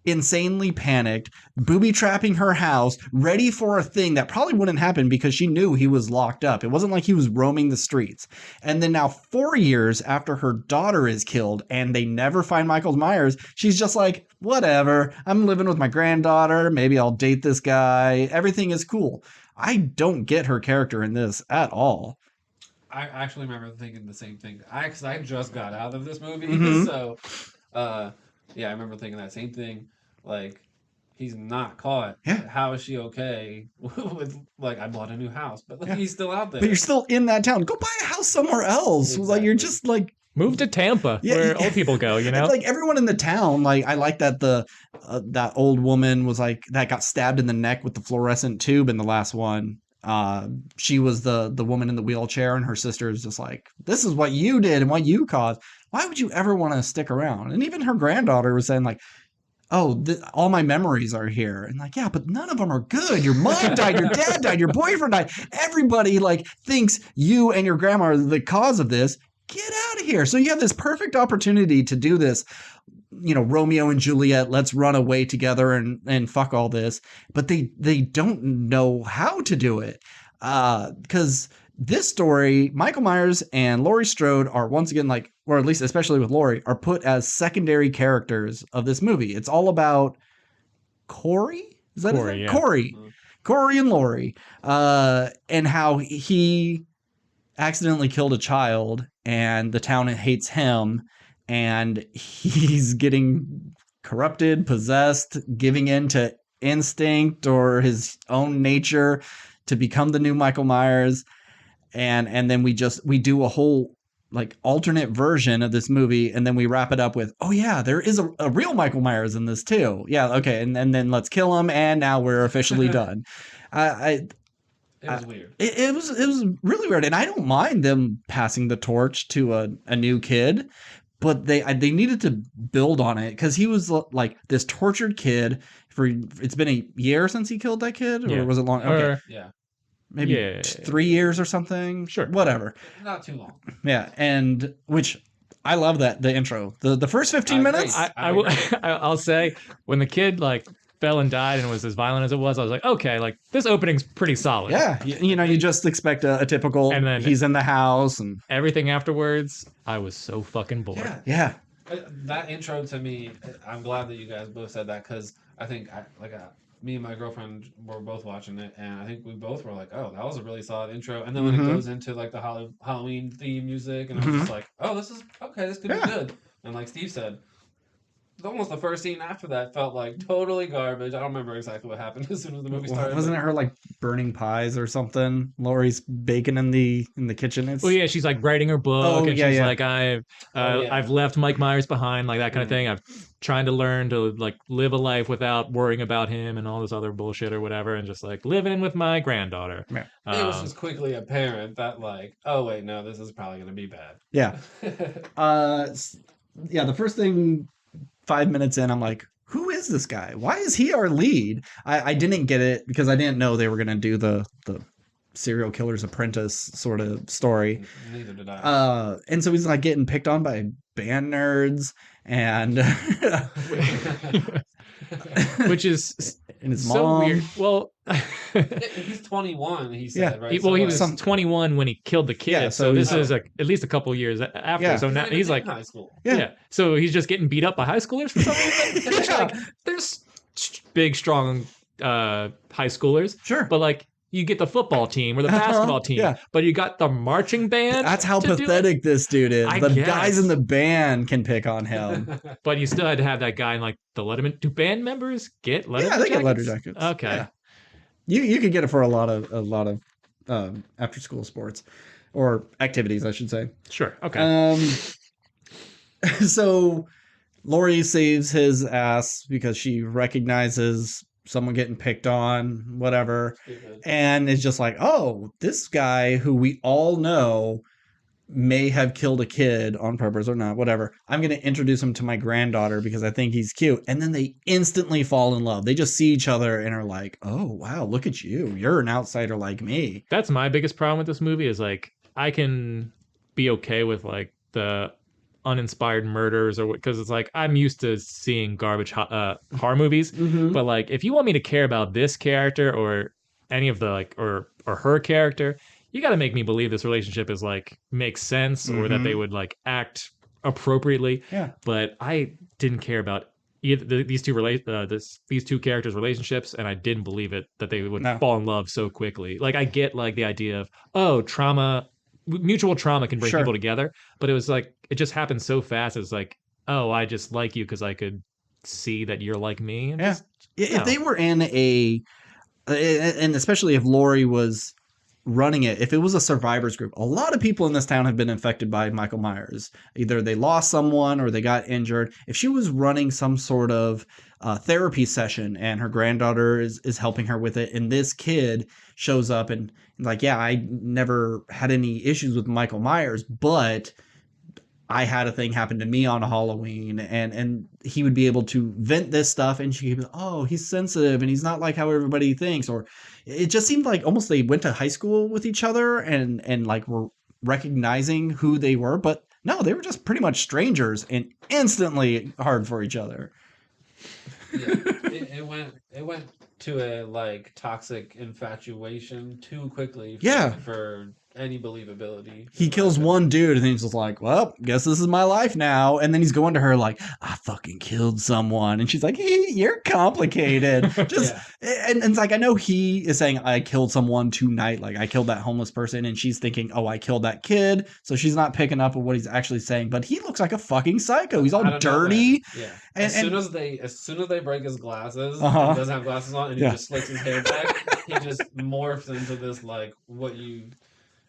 insanely panicked, booby trapping her house, ready for a thing that probably wouldn't happen because she knew he was locked up. It wasn't like he was roaming the streets. And then now 4 years after her daughter is killed and they never find Michael Myers, she's just like, whatever, I'm living with my granddaughter. Maybe I'll date this guy. Everything is cool. I don't get her character in this at all. I actually remember thinking the same thing. Because I just got out of this movie, Mhm. so yeah, I remember thinking that same thing. Like, he's not caught. Yeah. How is she okay with, like, I bought a new house, but like, Yeah. he's still out there. But you're still in that town. Go buy a house somewhere else. Like, you're Exactly. just like, Move to Tampa, Yeah, where yeah. old people go, you know? it's like everyone in the town. Like, I like that that old woman was like, that got stabbed in the neck with the fluorescent tube in the last one. She was the woman in the wheelchair, and her sister is just like, this is what you did and what you caused. Why would you ever want to stick around? And even her granddaughter was saying like, oh, all my memories are here. And like, yeah, but none of them are good. Your mom died, your dad died, your boyfriend died. Everybody like thinks you and your grandma are the cause of this. Get out of here. So you have this perfect opportunity to do this, Romeo and Juliet, let's run away together and fuck all this. But they don't know how to do it. Because this story, Michael Myers and Laurie Strode are once again like, or at least especially with Laurie, are put as secondary characters of this movie. It's all about Corey? Is that Corey, his name? yeah. Corey. Mhm. Corey and Laurie. And how he accidentally killed a child and the town hates him and he's getting corrupted, possessed, giving in to instinct or his own nature to become the new Michael Myers. And then we do a whole like alternate version of this movie, and then we wrap it up with, oh yeah, there is a real Michael Myers in this too. Yeah, okay, and then let's kill him, and now we're officially done. It was weird. It was really weird, and I don't mind them passing the torch to a new kid, but they needed to build on it because he was like this tortured kid. It's been a year since he killed that kid, or Yeah. was it long? Okay, Or, Yeah, maybe yeah. 3 years or something. Sure. Whatever. not too long. Yeah, and which I love the intro. The first 15 I minutes. agree. I will, I'll say, when the kid like fell and died and was as violent as it was, I was like, okay, like this opening's pretty solid. Yeah, you just expect a typical. And then- he's in the house and Everything afterwards, I was so fucking bored. yeah. That intro to me, I'm glad that you guys both said that because I think me and my girlfriend were both watching it, and I think we both were like, "Oh, that was a really solid intro." And then when Mhm. it goes into like the Halloween theme music, and I was just like, "Oh, this is okay. This could Yeah. be good." And like Steve said, almost the first scene after that felt like totally garbage. I don't remember exactly what happened as soon as the movie started. Wasn't it her like burning pies or something? Laurie's baking in the kitchen. It's Well, yeah, she's like writing her book, Oh, and yeah, she's yeah. like, yeah. I've left Mike Myers behind, like that kind of Mhm. thing. I'm trying to learn to like live a life without worrying about him and all this other bullshit or whatever, and just like living with my granddaughter. Yeah. It was Um, just quickly apparent that like, oh wait, no, this is probably gonna be bad. yeah. Yeah. The first thing 5 minutes in, I'm like, who is this guy? Why is he our lead? I didn't get it because I didn't know they were gonna do the serial killer's apprentice sort of story. Neither did I. And so he's like getting picked on by band nerds and which is and his so mom. weird. Well, He's 21. He said, Yeah. right? he So, was like, 21 when he killed the kid. Yeah, so so this he's- is like at least a couple years after. Yeah. So now even he's in like, high school. Yeah. So he's just getting beat up by high schoolers for some reason. Which, Yeah. like, there's big, strong high schoolers, Sure. but like you get the football team or the basketball team, yeah. but you got the marching band. That's how to do it? pathetic this dude is. I The guess. guys in the band can pick on him. But you still had to have that guy in like the Letterman. Do band members get Letterman Yeah, they jackets? get letter jackets. Okay. Yeah. You could get it for a lot of after school sports or activities, I should say. Sure. Okay. So Lori saves his ass because she recognizes someone getting picked on, whatever, and is just like, oh, this guy who we all know may have killed a kid on purpose or not, whatever. I'm going to introduce him to my granddaughter because I think he's cute. And then they instantly fall in love. They just see each other and are like, oh, wow, look at you. You're an outsider like me. That's my biggest problem with this movie is like, I can be okay with like the uninspired murders or because it's like I'm used to seeing garbage horror movies, but like if you want me to care about this character or any of the like or her character, you got to make me believe this relationship is like makes sense or that they would like act appropriately. Yeah. But I didn't care about either these two characters' relationships, and I didn't believe it that they would fall in love so quickly. Like I get like the idea of trauma. Mutual trauma can bring people together, but it was like it just happened so fast. It's like, oh, I just like you because I could see that you're like me. And if they were in and especially if Lori was running it, if it was a survivors group, a lot of people in this town have been infected by Michael Myers. Either they lost someone or they got injured. If she was running some sort of therapy session and her granddaughter is helping her with it, and this kid shows up and like, yeah, I never had any issues with Michael Myers, but I had a thing happen to me on Halloween, and he would be able to vent this stuff, and she could be like, oh, he's sensitive and he's not like how everybody thinks. Or it just seemed like almost they went to high school with each other and like were recognizing who they were, but no, they were just pretty much strangers and instantly hard for each other. Yeah, it went to a like toxic infatuation too quickly for any believability. He kills one dude and then he's just like, well, guess this is my life now. And then he's going to her like, I fucking killed someone. And she's like, hey, you're complicated. Just and it's like, I know he is saying I killed someone tonight. Like I killed that homeless person. And she's thinking, oh, I killed that kid. So she's not picking up on what he's actually saying. But he looks like a fucking psycho. He's all dirty. Yeah. As soon as they break his glasses, and he doesn't have glasses on, and he just slicks his hair back, he just morphs into this like what you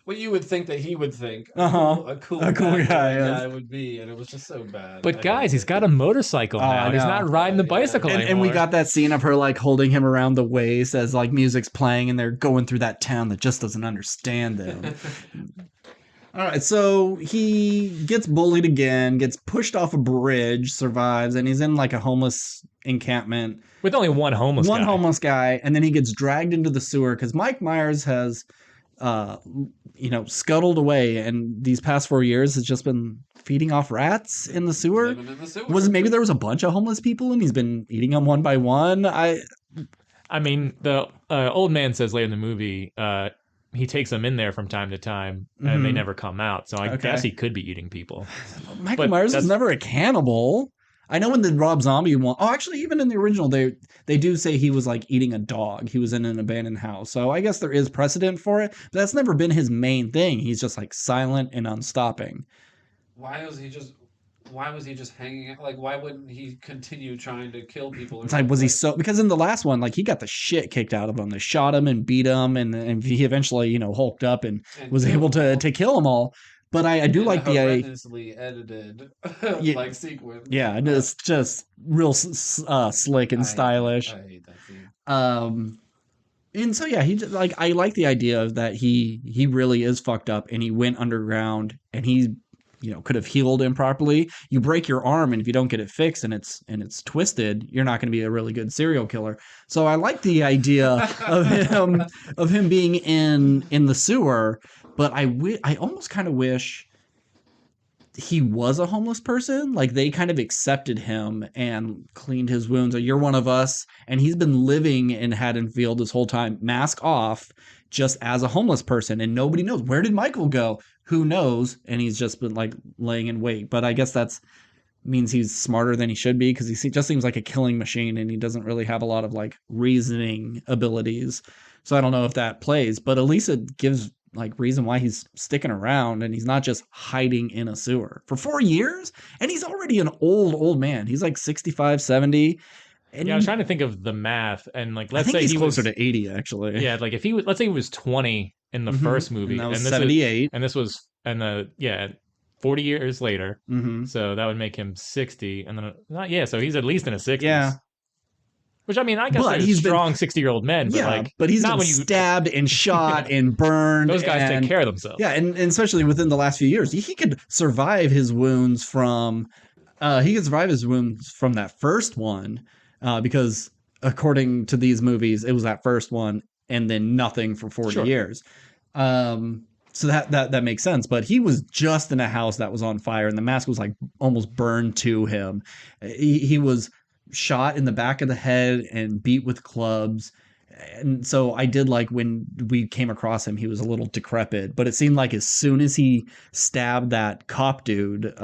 would think that he would think a cool guy would be, and it was just so bad. But guys, he's got a motorcycle now. He's not riding the bicycle anymore. And we got that scene of her like holding him around the waist as like music's playing, and they're going through that town that just doesn't understand them. All right, so he gets bullied again, gets pushed off a bridge, survives, and he's in like a homeless encampment with only one homeless guy, and then he gets dragged into the sewer because Mike Myers has scuttled away, and these past 4 years has just been feeding off rats in the sewer. Was it maybe there was a bunch of homeless people and he's been eating them one by one? I mean, the old man says later in the movie he takes them in there from time to time and they never come out, so I guess he could be eating people. Michael Myers was never a cannibal. I know in the Rob Zombie one, actually, even in the original, they do say he was like eating a dog. He was in an abandoned house. So I guess there is precedent for it, but that's never been his main thing. He's just like silent and unstopping. Why was he just hanging out? Like, why wouldn't he continue trying to kill people? It's like, was he so? Because in the last one, like he got the shit kicked out of him. They shot him and beat him, and he eventually, hulked up and was able to kill them all. But I do like the horrendously edited like sequence. Yeah, and it's just real slick and stylish. I hate that scene. And so he just, like, I like the idea of that he really is fucked up and he went underground and he could have healed improperly. You break your arm, and if you don't get it fixed and it's twisted, you're not going to be a really good serial killer. So I like the idea of him being in the sewer. But I almost kind of wish he was a homeless person. Like they kind of accepted him and cleaned his wounds. You're one of us. And he's been living in Haddonfield this whole time, mask off, just as a homeless person. And nobody knows. Where did Michael go? Who knows? And he's just been like laying in wait. But I guess means he's smarter than he should be, because he just seems like a killing machine and he doesn't really have a lot of like reasoning abilities. So I don't know if that plays, but at least it gives like reason why he's sticking around and he's not just hiding in a sewer for 4 years. And he's already an old man. He's like 65, 70. And Yeah, I was trying to think of the math, and like, I let's think say he's he closer was, to 80 actually. yeah, like if he was, let's say he was 20 in the first movie, And that was and this 78. and this was, and yeah, 40 years later, so that would make him 60, and then not, yeah, so he's at least in his 60s. Yeah. Which, I mean, I guess But there's he's been- strong 60-year-old men, but Yeah, like, but he's not been when you stabbed and shot and burned. those guys and, take care of themselves. Yeah, and especially within the last few years, he could survive his wounds from. He could survive his wounds from that first one, because according to these movies, it was that first one and then nothing for 40 Sure. years. So that makes sense. But he was just in a house that was on fire, and the mask was like almost burned to him. He was shot in the back of the head and beat with clubs. And so I did like when we came across him, he was a little decrepit, but it seemed like as soon as he stabbed that cop dude,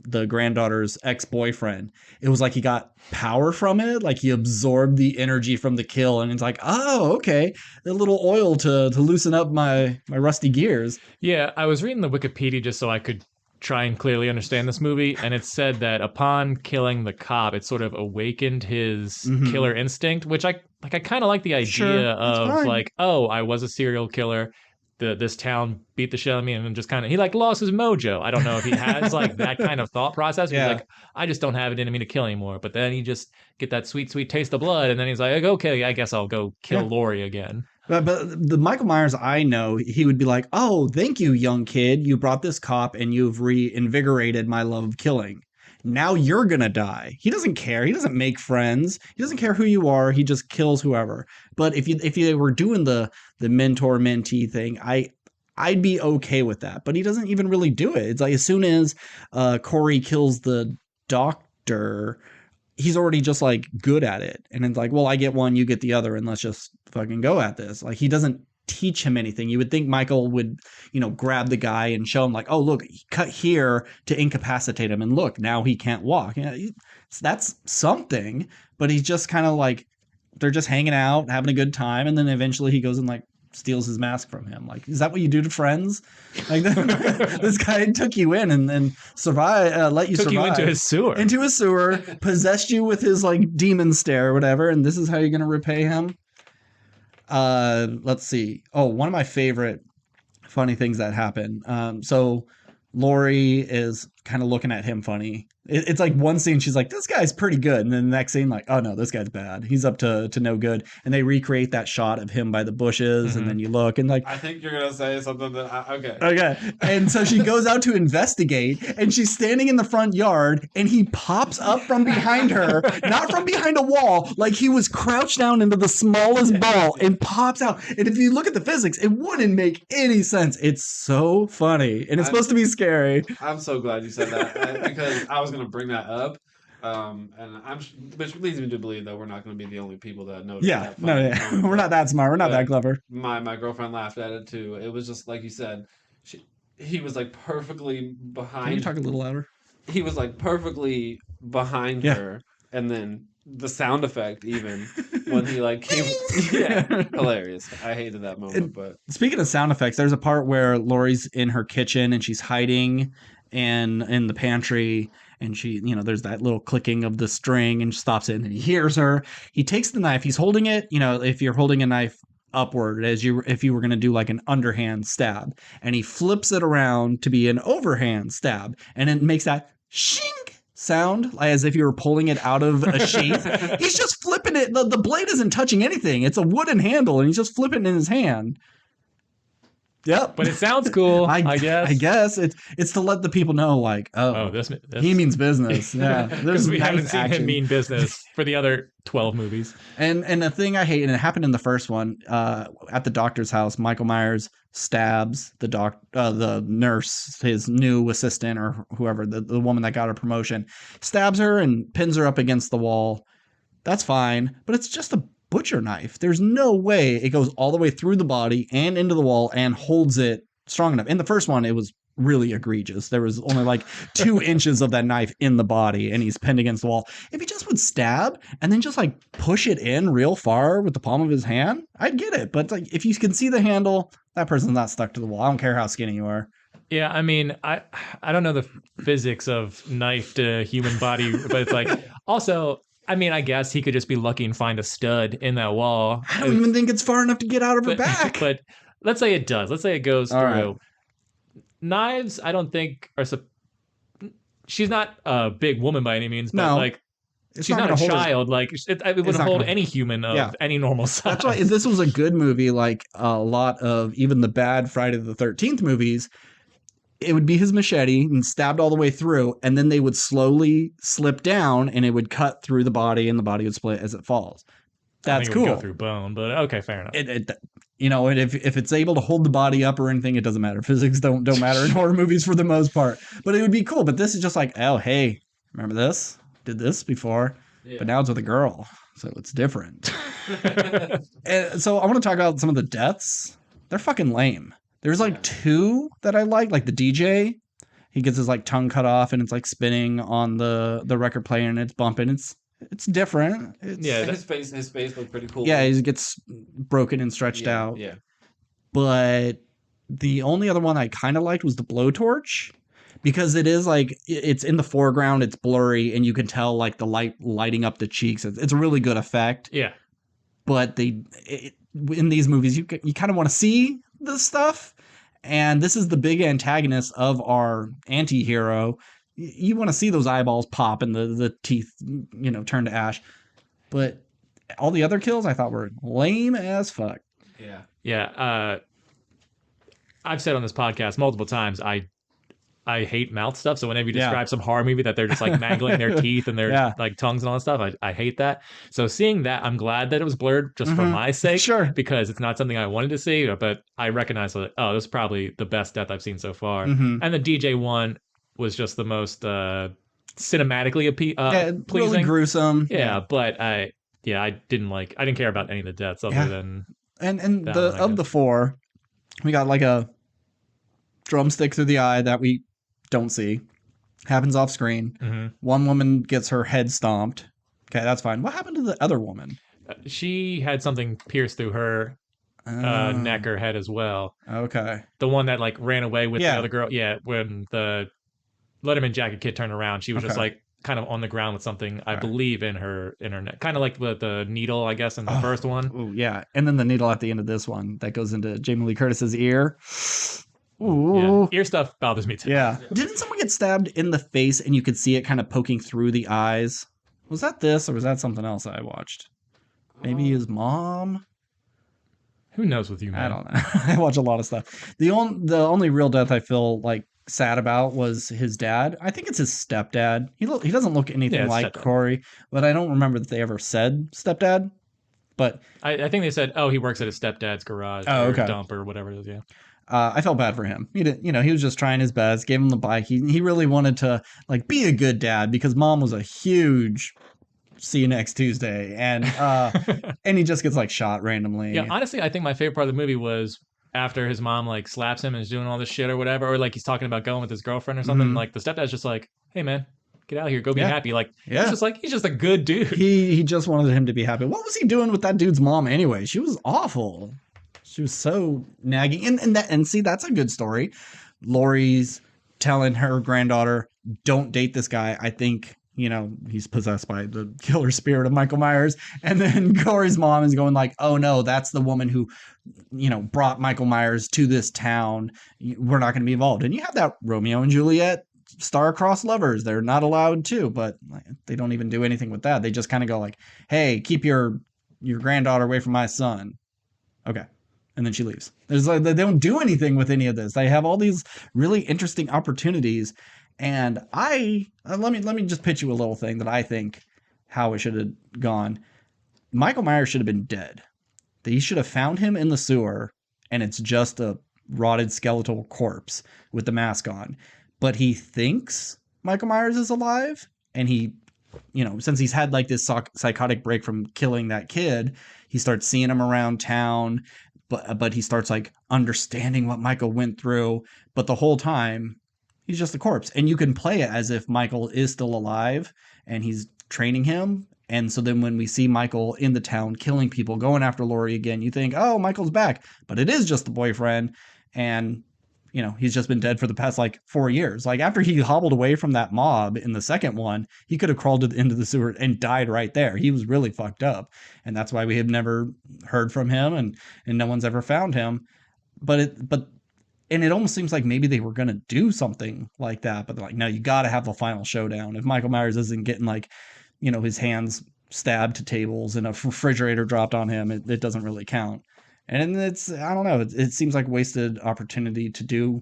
the granddaughter's ex-boyfriend, it was like he got power from it. Like he absorbed the energy from the kill. And it's like, oh, okay. A little oil to loosen up my rusty gears. Yeah, I was reading the Wikipedia just so I could try and clearly understand this movie, and it said that upon killing the cop, it sort of awakened his killer instinct, which I kind of like the idea of like, oh, I was a serial killer. This town beat the shit out of me, and then just kind of he like lost his mojo. I don't know if he has like that kind of thought process. Yeah. He's like, I just don't have it in me to kill anymore. But then he just get that sweet taste of blood, and then he's like, okay, I guess I'll go kill Laurie again. But the Michael Myers I know, he would be like, oh, thank you, young kid. You brought this cop and you've reinvigorated my love of killing. Now you're going to die. He doesn't care. He doesn't make friends. He doesn't care who you are. He just kills whoever. But if you were doing the mentor-mentee thing, I'd be okay with that. But he doesn't even really do it. It's like as soon as Corey kills the doctor, he's already just like good at it. And it's like, well, I get one, you get the other, and let's just fucking go at this. Like he doesn't teach him anything. You would think Michael would, grab the guy and show him like, oh, look, cut here to incapacitate him. And look, now he can't walk. That's something, but he's just kind of like, they're just hanging out, having a good time. And then eventually he goes and like steals his mask from him. Like, is that what you do to friends? Like this guy took you in and survive, let you Took survive. you into his sewer. Possessed you with his like demon stare or whatever. And this is how you're going to repay him. Let's see. Oh, one of my favorite funny things that happen. So Laurie is kind of looking at him funny. It's like one scene, she's like, this guy's pretty good. And then the next scene, like, oh no, this guy's bad. He's up to no good. And they recreate that shot of him by the bushes. And then you look and like, I think you're going to say something that, okay. Okay. And so she goes out to investigate and she's standing in the front yard and he pops up from behind her, not from behind a wall, like he was crouched down into the smallest ball and pops out. And if you look at the physics, it wouldn't make any sense. It's so funny and it's supposed to be scary. I'm so glad you said that because I was going to bring that up. Which leads me to believe that we're not going to be the only people that notice. Yeah. That No, yeah. We're not that smart. We're not that clever. My girlfriend laughed at it too. It was just like you said. He was like perfectly behind. Can you talk a little louder? He was like perfectly behind her, and then the sound effect even when he like came. Yeah, hilarious. I hated that moment. But speaking of sound effects, there's a part where Laurie's in her kitchen and she's hiding in the pantry. And she, there's that little clicking of the string and she stops it and he hears her. He takes the knife. He's holding it, if you're holding a knife upward if you were going to do like an underhand stab. And he flips it around to be an overhand stab. And it makes that shink sound as if you were pulling it out of a sheath. He's just flipping it. The blade isn't touching anything. It's a wooden handle and he's just flipping it in his hand. Yep. But it sounds cool, I guess. I guess it's to let the people know, like, this he means business. Yeah. Because we haven't seen him mean business for the other 12 movies. And the thing I hate, and it happened in the first one, at the doctor's house, Michael Myers stabs the nurse, his new assistant or whoever, the woman that got her promotion, stabs her and pins her up against the wall. That's fine, but it's just a butcher knife. There's no way it goes all the way through the body and into the wall and holds it strong enough. In the first one, it was really egregious. There was only like 2 inches of that knife in the body, and he's pinned against the wall. If he just would stab and then just like push it in real far with the palm of his hand, I'd get it. But like, if you can see the handle, that person's not stuck to the wall. I don't care how skinny you are. Yeah, I mean, I don't know the physics of knife to human body, but it's like also, I mean, I guess he could just be lucky and find a stud in that wall. I don't even think it's far enough to get out of her back. But let's say it does. Let's say it goes All through. right. Knives, I don't think are. She's not a big woman by any means, but No. like It's she's not a gonna hold child. Like it It's wouldn't not hold gonna- any human of Yeah. any normal size. That's why if this was a good movie, like a lot of even the bad Friday the 13th movies, it would be his machete and stabbed all the way through, and then they would slowly slip down and it would cut through the body and the body would split as it falls. I That's think it would cool. go through bone, but okay, fair enough. And if it's able to hold the body up or anything, it doesn't matter. Physics don't matter in horror movies for the most part. But it would be cool. But this is just like, oh, hey, remember this? Did this before, but now it's with a girl, so it's different. And so I want to talk about some of the deaths. They're fucking lame. There's like 2 that I like the DJ. He gets his like tongue cut off and it's like spinning on the record player and it's bumping. It's different. His face looked pretty cool. Yeah, he gets broken and stretched out. Yeah. But the only other one I kind of liked was the blowtorch, because it is like it's in the foreground, it's blurry, and you can tell like the light lighting up the cheeks. It's a really good effect. Yeah. But in these movies, you kind of want to see this stuff, and this is the big antagonist of our anti-hero. You want to see those eyeballs pop and the teeth, turn to ash. But all the other kills I thought were lame as fuck. Yeah. Yeah. I've said on this podcast multiple times, I hate mouth stuff. So whenever you describe some horror movie that they're just like mangling their teeth and their like tongues and all that stuff, I hate that. So seeing that, I'm glad that it was blurred just for my sake. Sure. Because it's not something I wanted to see, but I recognize that, this is probably the best death I've seen so far. And the DJ one was just the most cinematically pleasing. Really gruesome. Yeah, but I didn't care about any of the deaths other than and the 4, we got like a drumstick through the eye that we don't see. Happens off screen. Mm-hmm. One woman gets her head stomped. Okay, that's fine. What happened to the other woman? She had something pierced through her neck or head as well. Okay. The one that like ran away with the other girl. Yeah, when the Letterman jacket kid turned around, she was just like kind of on the ground with something, I believe, in her neck. Kind of like the needle, I guess, in the first one. Ooh, yeah. And then the needle at the end of this one that goes into Jamie Lee Curtis's ear. Ooh. Yeah. Ear stuff bothers me too. Yeah. Didn't someone get stabbed in the face and you could see it kind of poking through the eyes? Was that this or was that something else I watched? Maybe his mom? Who knows with you, man? I don't know. I watch a lot of stuff. The only real death I feel like sad about was his dad. I think it's his stepdad. He doesn't look anything like stepdad. Corey, but I don't remember that they ever said stepdad. But I think they said, he works at his stepdad's garage or dump or whatever it is. Yeah. I felt bad for him. He was just trying his best, gave him the bike. He really wanted to like be a good dad because mom was a huge see you next Tuesday. And and he just gets like shot randomly. Yeah, honestly, I think my favorite part of the movie was after his mom like slaps him and is doing all this shit or whatever, or like he's talking about going with his girlfriend or something. Like the stepdad's just like, hey man, get out of here, go be happy. Like he's just a good dude. He just wanted him to be happy. What was he doing with that dude's mom anyway? She was awful. She was so nagging. And see, that's a good story. Lori's telling her granddaughter, don't date this guy. I think, he's possessed by the killer spirit of Michael Myers. And then Corey's mom is going like, oh no, that's the woman who, brought Michael Myers to this town. We're not going to be involved. And you have that Romeo and Juliet star-crossed lovers. They're not allowed to, but they don't even do anything with that. They just kind of go like, hey, keep your granddaughter away from my son. Okay. And then she leaves. They don't do anything with any of this. They have all these really interesting opportunities. And let me just pitch you a little thing that I think how it should have gone. Michael Myers should have been dead. They should have found him in the sewer, and it's just a rotted skeletal corpse with the mask on. But he thinks Michael Myers is alive, and he, since he's had like this psychotic break from killing that kid, he starts seeing him around town. but he starts like understanding what Michael went through. But the whole time, he's just a corpse. And you can play it as if Michael is still alive and he's training him. And so then when we see Michael in the town killing people, going after Laurie again, you think, oh, Michael's back. But it is just the boyfriend. And, you know, he's just been dead for the past like 4 years. Like after he hobbled away from that mob in the second one, he could have crawled into the sewer and died right there. He was really fucked up. And that's why we have never heard from him and no one's ever found him. And it almost seems like maybe they were going to do something like that, but they're like, no, you got to have a final showdown. If Michael Myers isn't getting like, you know, his hands stabbed to tables and a refrigerator dropped on him, it doesn't really count. And it's, I don't know, it seems like wasted opportunity to do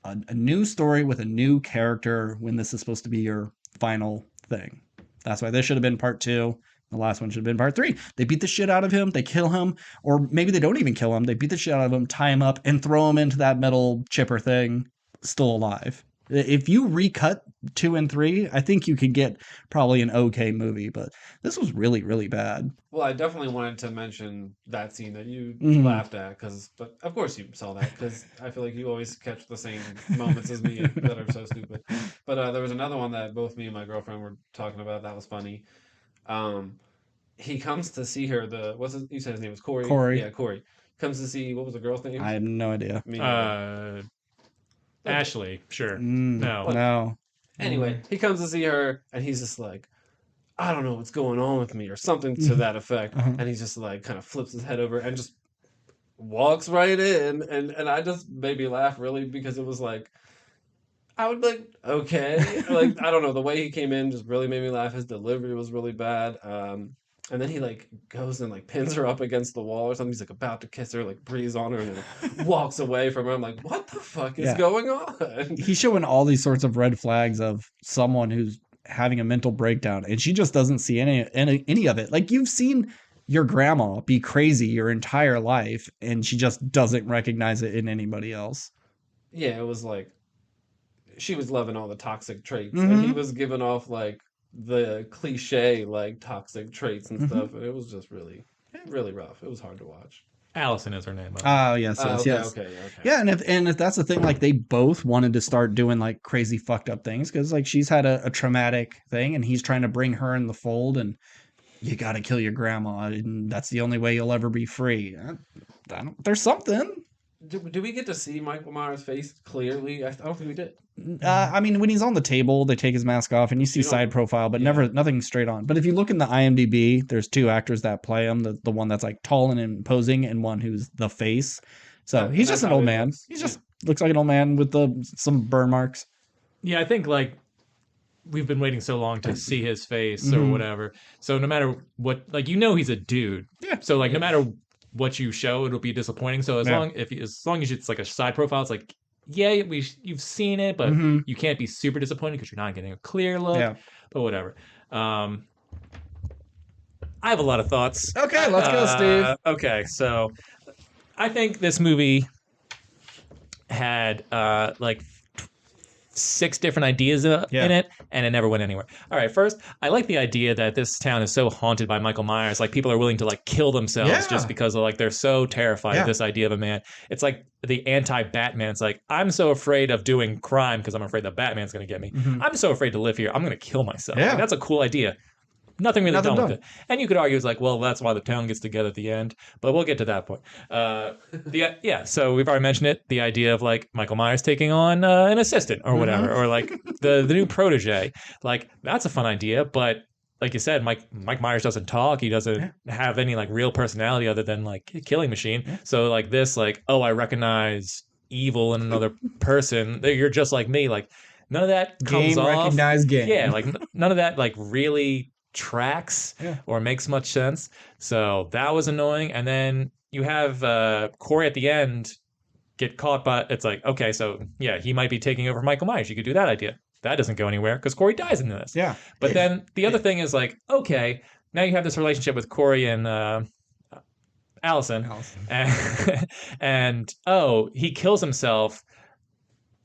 a new story with a new character when this is supposed to be your final thing. That's why this should have been part 2. The last one should have been part 3. They beat the shit out of him. They kill him. Or maybe they don't even kill him. They beat the shit out of him, tie him up, and throw him into that metal chipper thing, still alive. If you recut 2 and 3, I think you could get probably an okay movie. But this was really, really bad. Well, I definitely wanted to mention that scene that you laughed at, but of course you saw that, because I feel like you always catch the same moments as me that are so stupid. But there was another one that both me and my girlfriend were talking about that was funny. He comes to see her. You said his name was Corey? Corey. Yeah, Corey. Comes to see, what was the girl's name? I have no idea. Ashley, sure. No. Anyway, he comes to see her, and he's just like, I don't know what's going on with me, or something to that effect. And he's just like, kind of flips his head over and just walks right in. And I just made me laugh, really, because it was like, I would like, okay. Like, I don't know, the way he came in just really made me laugh. His delivery was really bad. And then he like goes and like pins her up against the wall or something. He's like about to kiss her, like breathes on her, and then walks away from her. I'm like, what the fuck is going on? He's showing all these sorts of red flags of someone who's having a mental breakdown, and she just doesn't see any of it. Like, you've seen your grandma be crazy your entire life, and she just doesn't recognize it in anybody else. Yeah, it was like she was loving all the toxic traits, and he was giving off like the cliche like toxic traits and stuff, and it was just really, really rough. It was hard to watch. Allison is her name. Oh, yes. Okay. Yeah, and if that's the thing, like, they both wanted to start doing like crazy fucked up things, because like she's had a traumatic thing, and he's trying to bring her in the fold, and you got to kill your grandma, and that's the only way you'll ever be free. There's something. Do we get to see Michael Myers' face clearly? I don't think we did. I mean, when he's on the table, they take his mask off, and you see side profile, but nothing straight on. But if you look in the IMDb, there's 2 actors that play him. The one that's like tall and imposing, and one who's the face. So he's just an old man. He just looks like an old man with some burn marks. Yeah, I think like we've been waiting so long to see his face or whatever. So no matter what, like, he's a dude. Yeah. So like no matter what you show, it'll be disappointing. So as long as it's like a side profile, it's like, yeah, you've seen it, but you can't be super disappointed because you're not getting a clear look. Yeah. But whatever. I have a lot of thoughts. Okay, let's go, Steve. Okay, so I think this movie had like 6 different ideas in it, and it never went anywhere. All right, first, I like the idea that this town is so haunted by Michael Myers, like people are willing to like kill themselves just because of, like, they're so terrified of this idea of a man. It's like the anti-Batman. It's like, I'm so afraid of doing crime because I'm afraid the Batman's going to get me. I'm so afraid to live here, I'm going to kill myself. Like, that's a cool idea. Nothing really done with it. And you could argue it's like, well, that's why the town gets together at the end. But we'll get to that point. So we've already mentioned it. The idea of like Michael Myers taking on an assistant or whatever, or like the new protege. Like, that's a fun idea. But like you said, Mike Myers doesn't talk. He doesn't have any like real personality other than like a killing machine. So like this, like, oh, I recognize evil in another person. You're just like me. Like, none of that comes off. Recognized game. Yeah, like none of that like really tracks or makes much sense. So that was annoying. And then you have Corey at the end get caught by, it's like, okay, so yeah, he might be taking over Michael Myers. You could do that idea. That doesn't go anywhere because Corey dies in this. Yeah. But then the other thing is like, okay, now you have this relationship with Corey and Allison. And oh, he kills himself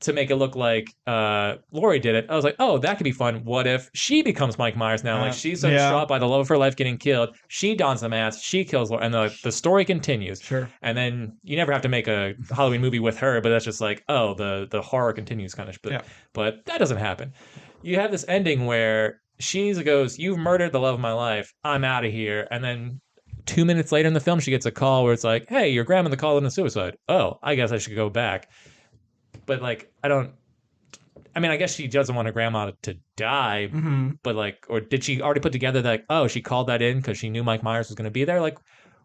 to make it look like Lori did it. I was like, oh, that could be fun. What if she becomes Mike Myers now? Like she's so distraught by the love of her life getting killed. She dons the mask. She kills Lori, and the story continues. Sure. And then you never have to make a Halloween movie with her, but that's just like, oh, the horror continues kind of. But that doesn't happen. You have this ending where she goes, "You've murdered the love of my life. I'm out of here." And then 2 minutes later in the film, she gets a call where it's like, "Hey, your grandmother called in a suicide. Oh, I guess I should go back." But like, I guess she doesn't want her grandma to die, but like, or did she already put together that, oh, she called that in because she knew Mike Myers was going to be there? Like,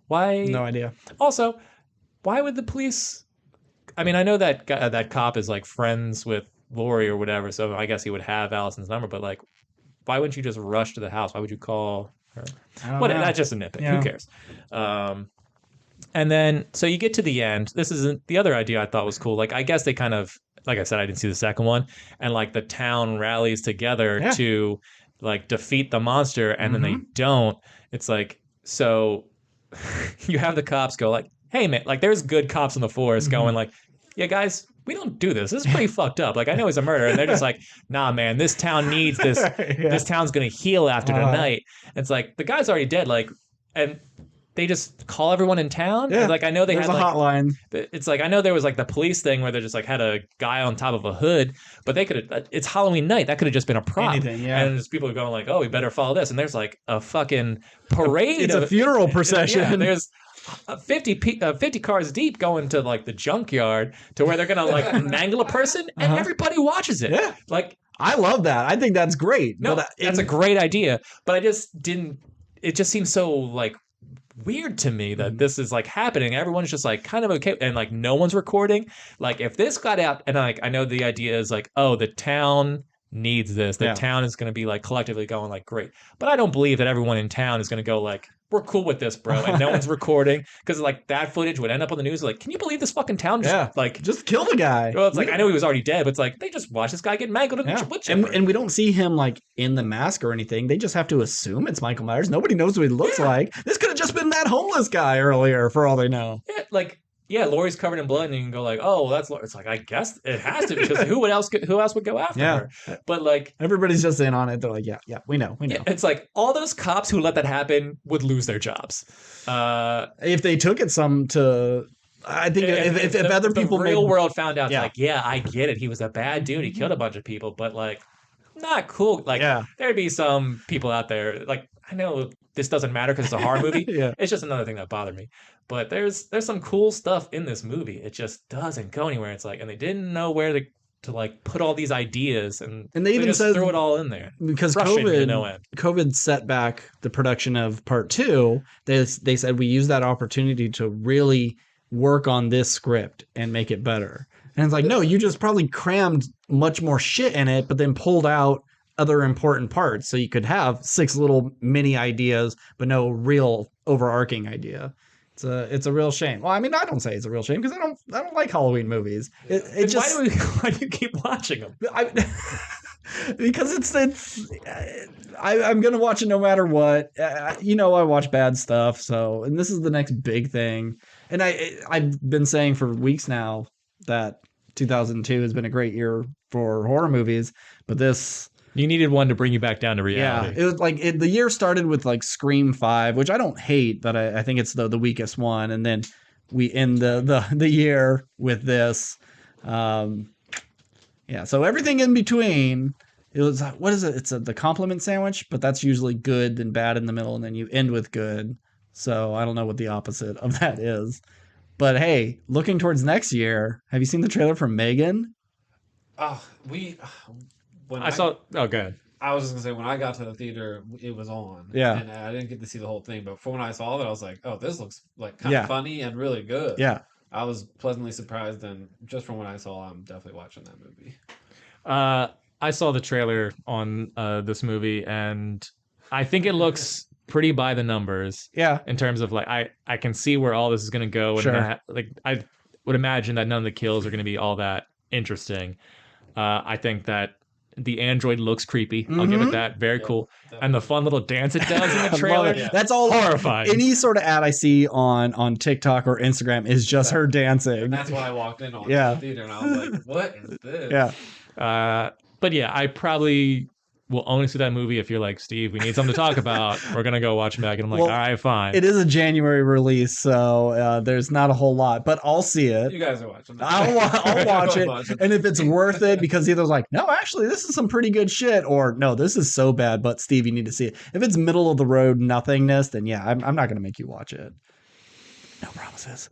why? No idea. Also, why would the police? I mean, I know that that cop is like friends with Lori or whatever, so I guess he would have Allison's number, but like, why wouldn't you just rush to the house? Why would you call her? That's just a nitpick. Yeah. Who cares? And then, so you get to the end. This isn't the other idea I thought was cool. Like, I guess they kind of, like I said, I didn't see the second one. And like the town rallies together to like defeat the monster. And then they don't. It's like, so you have the cops go like, hey, man, like there's good cops in the force going like, yeah, guys, we don't do this. This is pretty fucked up. Like, I know he's a murderer. And they're just like, nah, man, this town needs this. This town's going to heal after tonight. It's like, the guy's already dead. Like, and they just call everyone in town. Yeah. Like, I know there's a hotline. It's like, I know there was like the police thing where they just like had a guy on top of a hood, but they could have, it's Halloween night. That could have just been a prop. Anything, yeah. And just people are going like, oh, we better follow this. And there's like a fucking parade. It's a funeral procession. Yeah, there's 50 cars deep going to like the junkyard to where they're going to like mangle a person and everybody watches it. Yeah. Like, I love that. I think that's great. No, that's a great idea. But I just didn't, it just seems so like weird to me that this is like happening. Everyone's just like kind of okay, and like no one's recording. Like if this got out, and like I know the idea is like, oh, the town needs this. The town is going to be like collectively going like, great. But I don't believe that everyone in town is going to go like, we're cool with this, bro, and no one's recording, because like that footage would end up on the news. Like, can you believe this fucking town just kill the guy? Well, it's like I know he was already dead, but it's like they just watch this guy get mangled and we don't see him like in the mask or anything. They just have to assume it's Michael Myers. Nobody knows what he looks like. This could have just been that homeless guy earlier, for all they know. Yeah, like. Yeah, Lori's covered in blood, and you can go like, "Oh, well, that's Lori." It's like, I guess it has to, because who else would go after her? But like, everybody's just in on it. They're like, "Yeah, we know." Yeah, it's like all those cops who let that happen would lose their jobs if they took it I think if other people, the real world found out, like, yeah, I get it. He was a bad dude. He killed a bunch of people, but like, not cool. Like, there'd be some people out there. Like, I know this doesn't matter because it's a horror movie. It's just another thing that bothered me. But there's some cool stuff in this movie. It just doesn't go anywhere. It's like, and they didn't know where to like put all these ideas, and they even just said, threw it all in there because COVID set back the production of part 2. They said we use that opportunity to really work on this script and make it better. And it's like, no, you just probably crammed much more shit in it, but then pulled out other important parts, so you could have 6 little mini ideas, but no real overarching idea. It's a real shame. Well, I mean, I don't say it's a real shame because I don't like Halloween movies. It just why do you keep watching them? Because I'm gonna watch it no matter what. I watch bad stuff, and this is the next big thing. And I've been saying for weeks now that 2002 has been a great year for horror movies, but this. You needed one to bring you back down to reality. Yeah, it was like the year started with like Scream 5, which I don't hate, but I think it's the weakest one, and then we end the year with this. So everything in between, it was what is it? It's the compliment sandwich, but that's usually good, then bad in the middle, and then you end with good. So I don't know what the opposite of that is. But hey, looking towards next year, have you seen the trailer for Megan? Oh, good. I was just gonna say, when I got to the theater, it was on. Yeah. And I didn't get to see the whole thing, but when I saw that, I was like, oh, this looks like kind of funny and really good. Yeah. I was pleasantly surprised, and just from what I saw, I'm definitely watching that movie. I saw the trailer on this movie, and I think it looks pretty by the numbers. Yeah. In terms of like, I can see where all this is gonna go, and I would imagine that none of the kills are gonna be all that interesting. I think that The android looks creepy. I'll give it that. Very cool. And the fun little dance it does in I the love trailer. it. Yeah. That's all. Horrifying. Any sort of ad I see on TikTok or Instagram is just her dancing. And that's why I walked in on Yeah. the theater and I was like, what is this? Yeah. But yeah, I probably will only see that movie if you're like, Steve, we need something to talk about. We're going to go watch it back. And I'm like, Well, all right, fine. It is a January release, so there's not a whole lot, but I'll see it. You guys are watching that. I'll watch it. And if it's worth it, because either like, no, actually, this is some pretty good shit, or no, this is so bad, but Steve, you need to see it. If it's middle of the road nothingness, then yeah, I'm not going to make you watch it. No promises.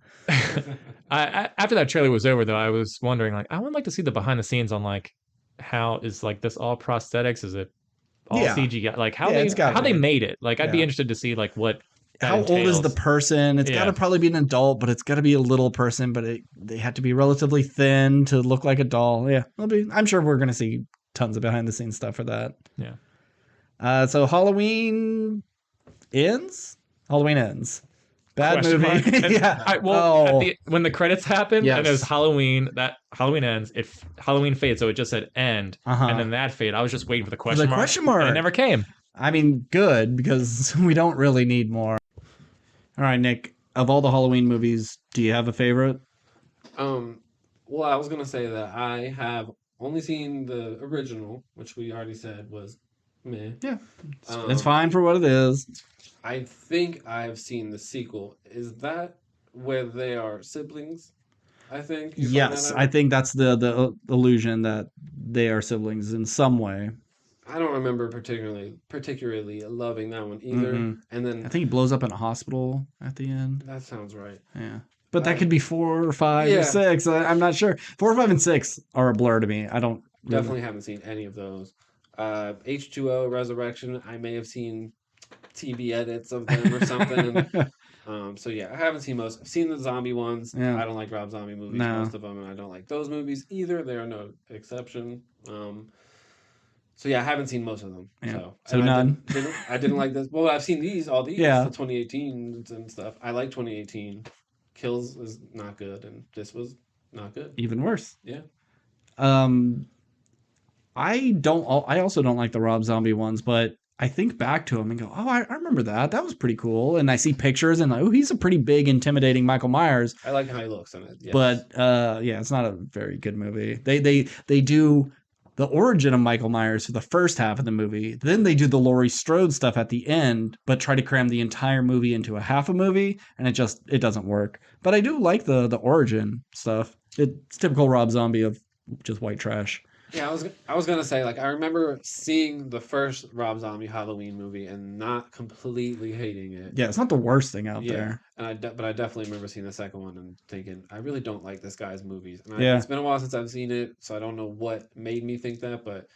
I after that trailer was over, though, I was wondering, like, I would like to see the behind the scenes on, like, how is, like, this all prosthetics? Is it all Yeah. CGI? Like, how Yeah, it's gotta they be. made it? Like, I'd be Yeah. interested to see, like, what that How old is entails. the person? It's got to Yeah. probably be an adult, but it's got to be a little person, but they have to be relatively thin to look like a doll. Yeah, I'm sure we're going to see tons of behind the scenes stuff for that. Yeah. So Halloween ends? Halloween ends. Bad Question mark. movie. And Yeah. well, when the credits happen Yes. and there's Halloween, that Halloween ends. Halloween fades, so it just said end, Uh-huh. and then that fade. I was just waiting for the question mark. question mark. And it never came. I mean, good, because we don't really need more. All right, Nick, of all the Halloween movies, do you have a favorite? Well, I was gonna say that I have only seen the original, which we already said was meh. Yeah. It's fine for what it is. I think I've seen the sequel. Is that where they are siblings? I think. You find Yes, that out? I think that's the illusion that they are siblings in some way. I don't remember particularly loving that one either. Mhm. And then I think he blows up in a hospital at the end. that sounds right. Yeah. But that could be 4 or 5 or Yeah. 6. I'm not sure. 4, 5, and 6 are a blur to me. I don't really- Definitely haven't seen any of those. H2O Resurrection. I may have seen TV edits of them or something. So yeah, I haven't seen most. I've seen the zombie ones. Yeah. I don't like Rob Zombie movies, No. most of them, and I don't like those movies either. They are no exception. So yeah, I haven't seen most of them. Yeah. So So none. I didn't like this. Well, I've seen all these, Yeah. the 2018 and stuff. I like 2018. Kills is not good, and this was not good. Even worse. Yeah. I also don't like the Rob Zombie ones, but I think back to them and go, oh, I remember that. That was pretty cool. And I see pictures and like, oh, he's a pretty big, intimidating Michael Myers. I like how he looks in it. Yes. But yeah, it's not a very good movie. They do the origin of Michael Myers for the first half of the movie. Then they do the Laurie Strode stuff at the end, but try to cram the entire movie into a half a movie, and it doesn't work. But I do like the origin stuff. It's typical Rob Zombie of just white trash. Yeah, I was gonna say, like, I remember seeing the first Rob Zombie Halloween movie and not completely hating it. Yeah, it's not the worst thing out there. And but I definitely remember seeing the second one and thinking, I really don't like this guy's movies. And Yeah. it's been a while since I've seen it, so I don't know what made me think that, but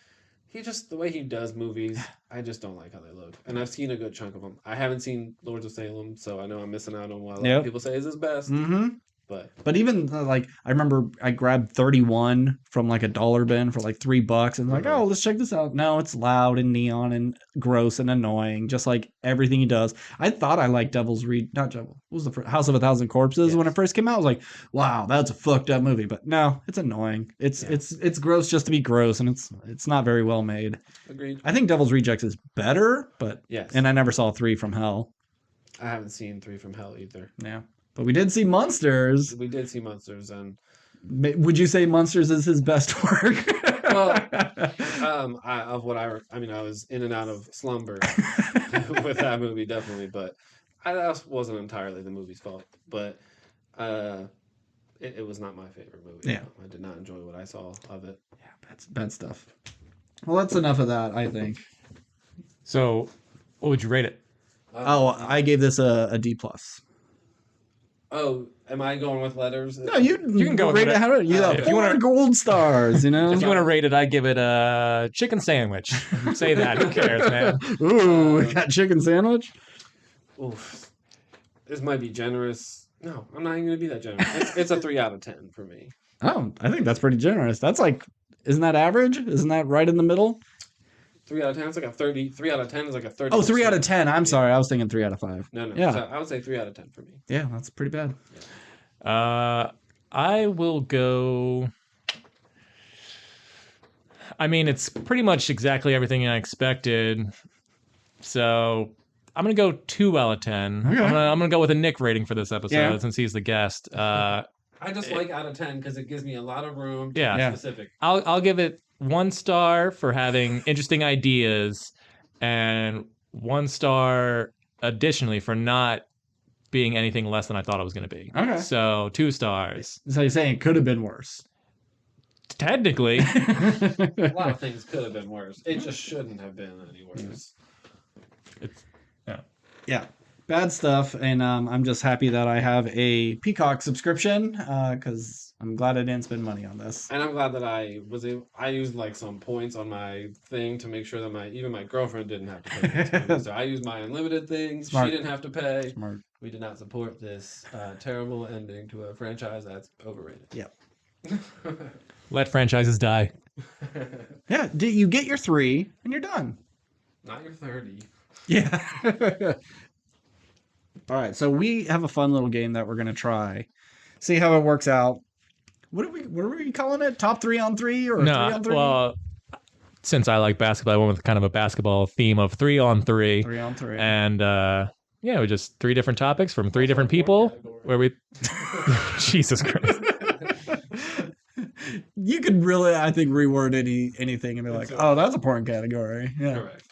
the way he does movies, I just don't like how they look. And I've seen a good chunk of them. I haven't seen Lords of Salem, so I know I'm missing out on what a lot Yep. of people say is his best. Mm-hmm. But even like I remember I grabbed 31 from like a dollar bin for like $3 and like, oh, let's check this out. No, it's loud and neon and gross and annoying, just like everything he does. I thought I liked what was the first, House of a Thousand Corpses when it first came out. I was like, wow, that's a fucked up movie. But no, it's annoying. It's gross just to be gross, and it's not very well made. agreed. I think Devil's Rejects is better, but Yes. and I never saw 3 from Hell. I haven't seen 3 from Hell either. Yeah. But we did see Monsters. We did see Monsters, and Would you say Monsters is his best work? well, I was in and out of slumber with that movie, definitely, but that wasn't entirely the movie's fault. But it was not my favorite movie. Yeah. I did not enjoy what I saw of it. Yeah, bad stuff. Well, that's enough of that, I think. So, what would you rate it? I gave this a D+. Oh, am I going with letters? No, you can go with rate it. whatever. You have If you 4 wanna- gold stars, you know? If you want to rate it, I'd give it a chicken sandwich. Say that. Who cares, man? Ooh, we got chicken sandwich? Oof. This might be generous. No, I'm not even going to be that generous. It's a 3 out of 10 for me. Oh, I think that's pretty generous. That's like, isn't that average? Isn't that right in the middle? 3 out of 10 is like a 30. 3 out of 10 is like a 30. Oh, 3 out of 10. I'm sorry. I was thinking 3 out of 5. No. Yeah. So I would say 3 out of 10 for me. Yeah, that's pretty bad. I will go. I mean, it's pretty much exactly everything I expected. So I'm gonna go 2 out of 10. Okay. I'm gonna go with a Nick rating for this episode Yeah. since he's the guest. I just like out of 10 because it gives me a lot of room to Yeah. be Yeah. specific. I'll give it 1 star for having interesting ideas, and 1 star additionally for not being anything less than I thought it was gonna be. Okay. So 2 stars. So you're saying it could have been worse. Technically. A lot of things could have been worse. It just shouldn't have been any worse. Yeah, bad stuff. And I'm just happy that I have a Peacock subscription because I'm glad I didn't spend money on this. And I'm glad that I used like some points on my thing to make sure that even my girlfriend didn't have to pay. So I used my unlimited thing. Smart. She didn't have to pay. Smart. We did not support this terrible ending to a franchise that's overrated. Yep. Let franchises die. Yeah, you get your 3 and you're done. Not your 30. Yeah. All right, so we have a fun little game that we're gonna try. See how it works out. What are we calling it? Top 3 on 3 or 3 on 3? Well, since I like basketball, I went with kind of a basketball theme of 3 on 3. 3 on 3. And yeah, we just 3 different topics from 3 different people where we Jesus Christ. You could really, I think, reword anything and be like, oh, that's a porn category. Yeah. Correct.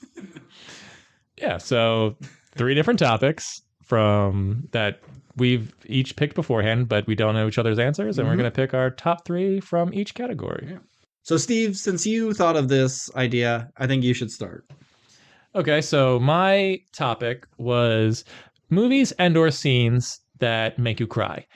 Yeah, so 3 different topics from that we've each picked beforehand, but we don't know each other's answers, and we're going to pick our top 3 from each category. Yeah. So, Steve, since you thought of this idea, I think you should start. Okay, so my topic was movies and/or scenes that make you cry.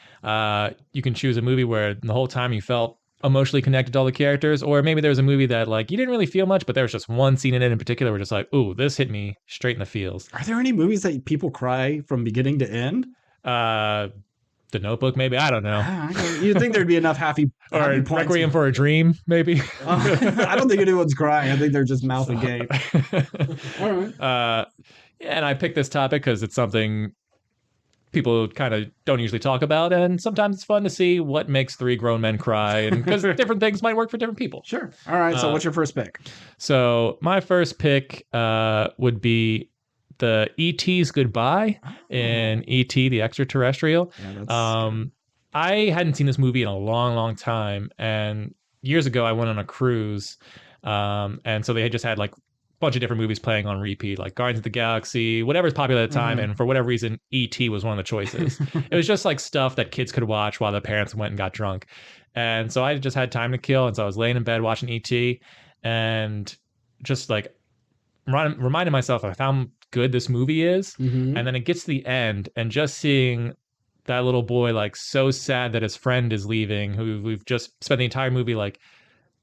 You can choose a movie where the whole time you felt emotionally connected to all the characters, or maybe there was a movie that like you didn't really feel much, but there was just one scene in it in particular where just like, ooh, this hit me straight in the feels. Are there any movies that people cry from beginning to end? The Notebook, maybe, I don't know. You'd think there'd be enough happy Or points. Requiem for a Dream, maybe. I don't think anyone's crying. I think they're just mouth agape. All right. Yeah, and I picked this topic because it's something people kind of don't usually talk about, and sometimes it's fun to see what makes 3 grown men cry, and because different things might work for different people. Sure. All right. So, what's your first pick? So my first pick would be the E.T.'s Goodbye in E.T. the Extraterrestrial. Yeah, I hadn't seen this movie in a long, long time, and years ago I went on a cruise, and so they had just had like bunch of different movies playing on repeat, like Guardians of the Galaxy, whatever's popular at the time, and for whatever reason, E.T. was one of the choices. It was just like stuff that kids could watch while their parents went and got drunk. And so I just had time to kill, and so I was laying in bed watching E.T. and just like reminding myself of how good this movie is. And then it gets to the end, and just seeing that little boy like so sad that his friend is leaving, who we've just spent the entire movie like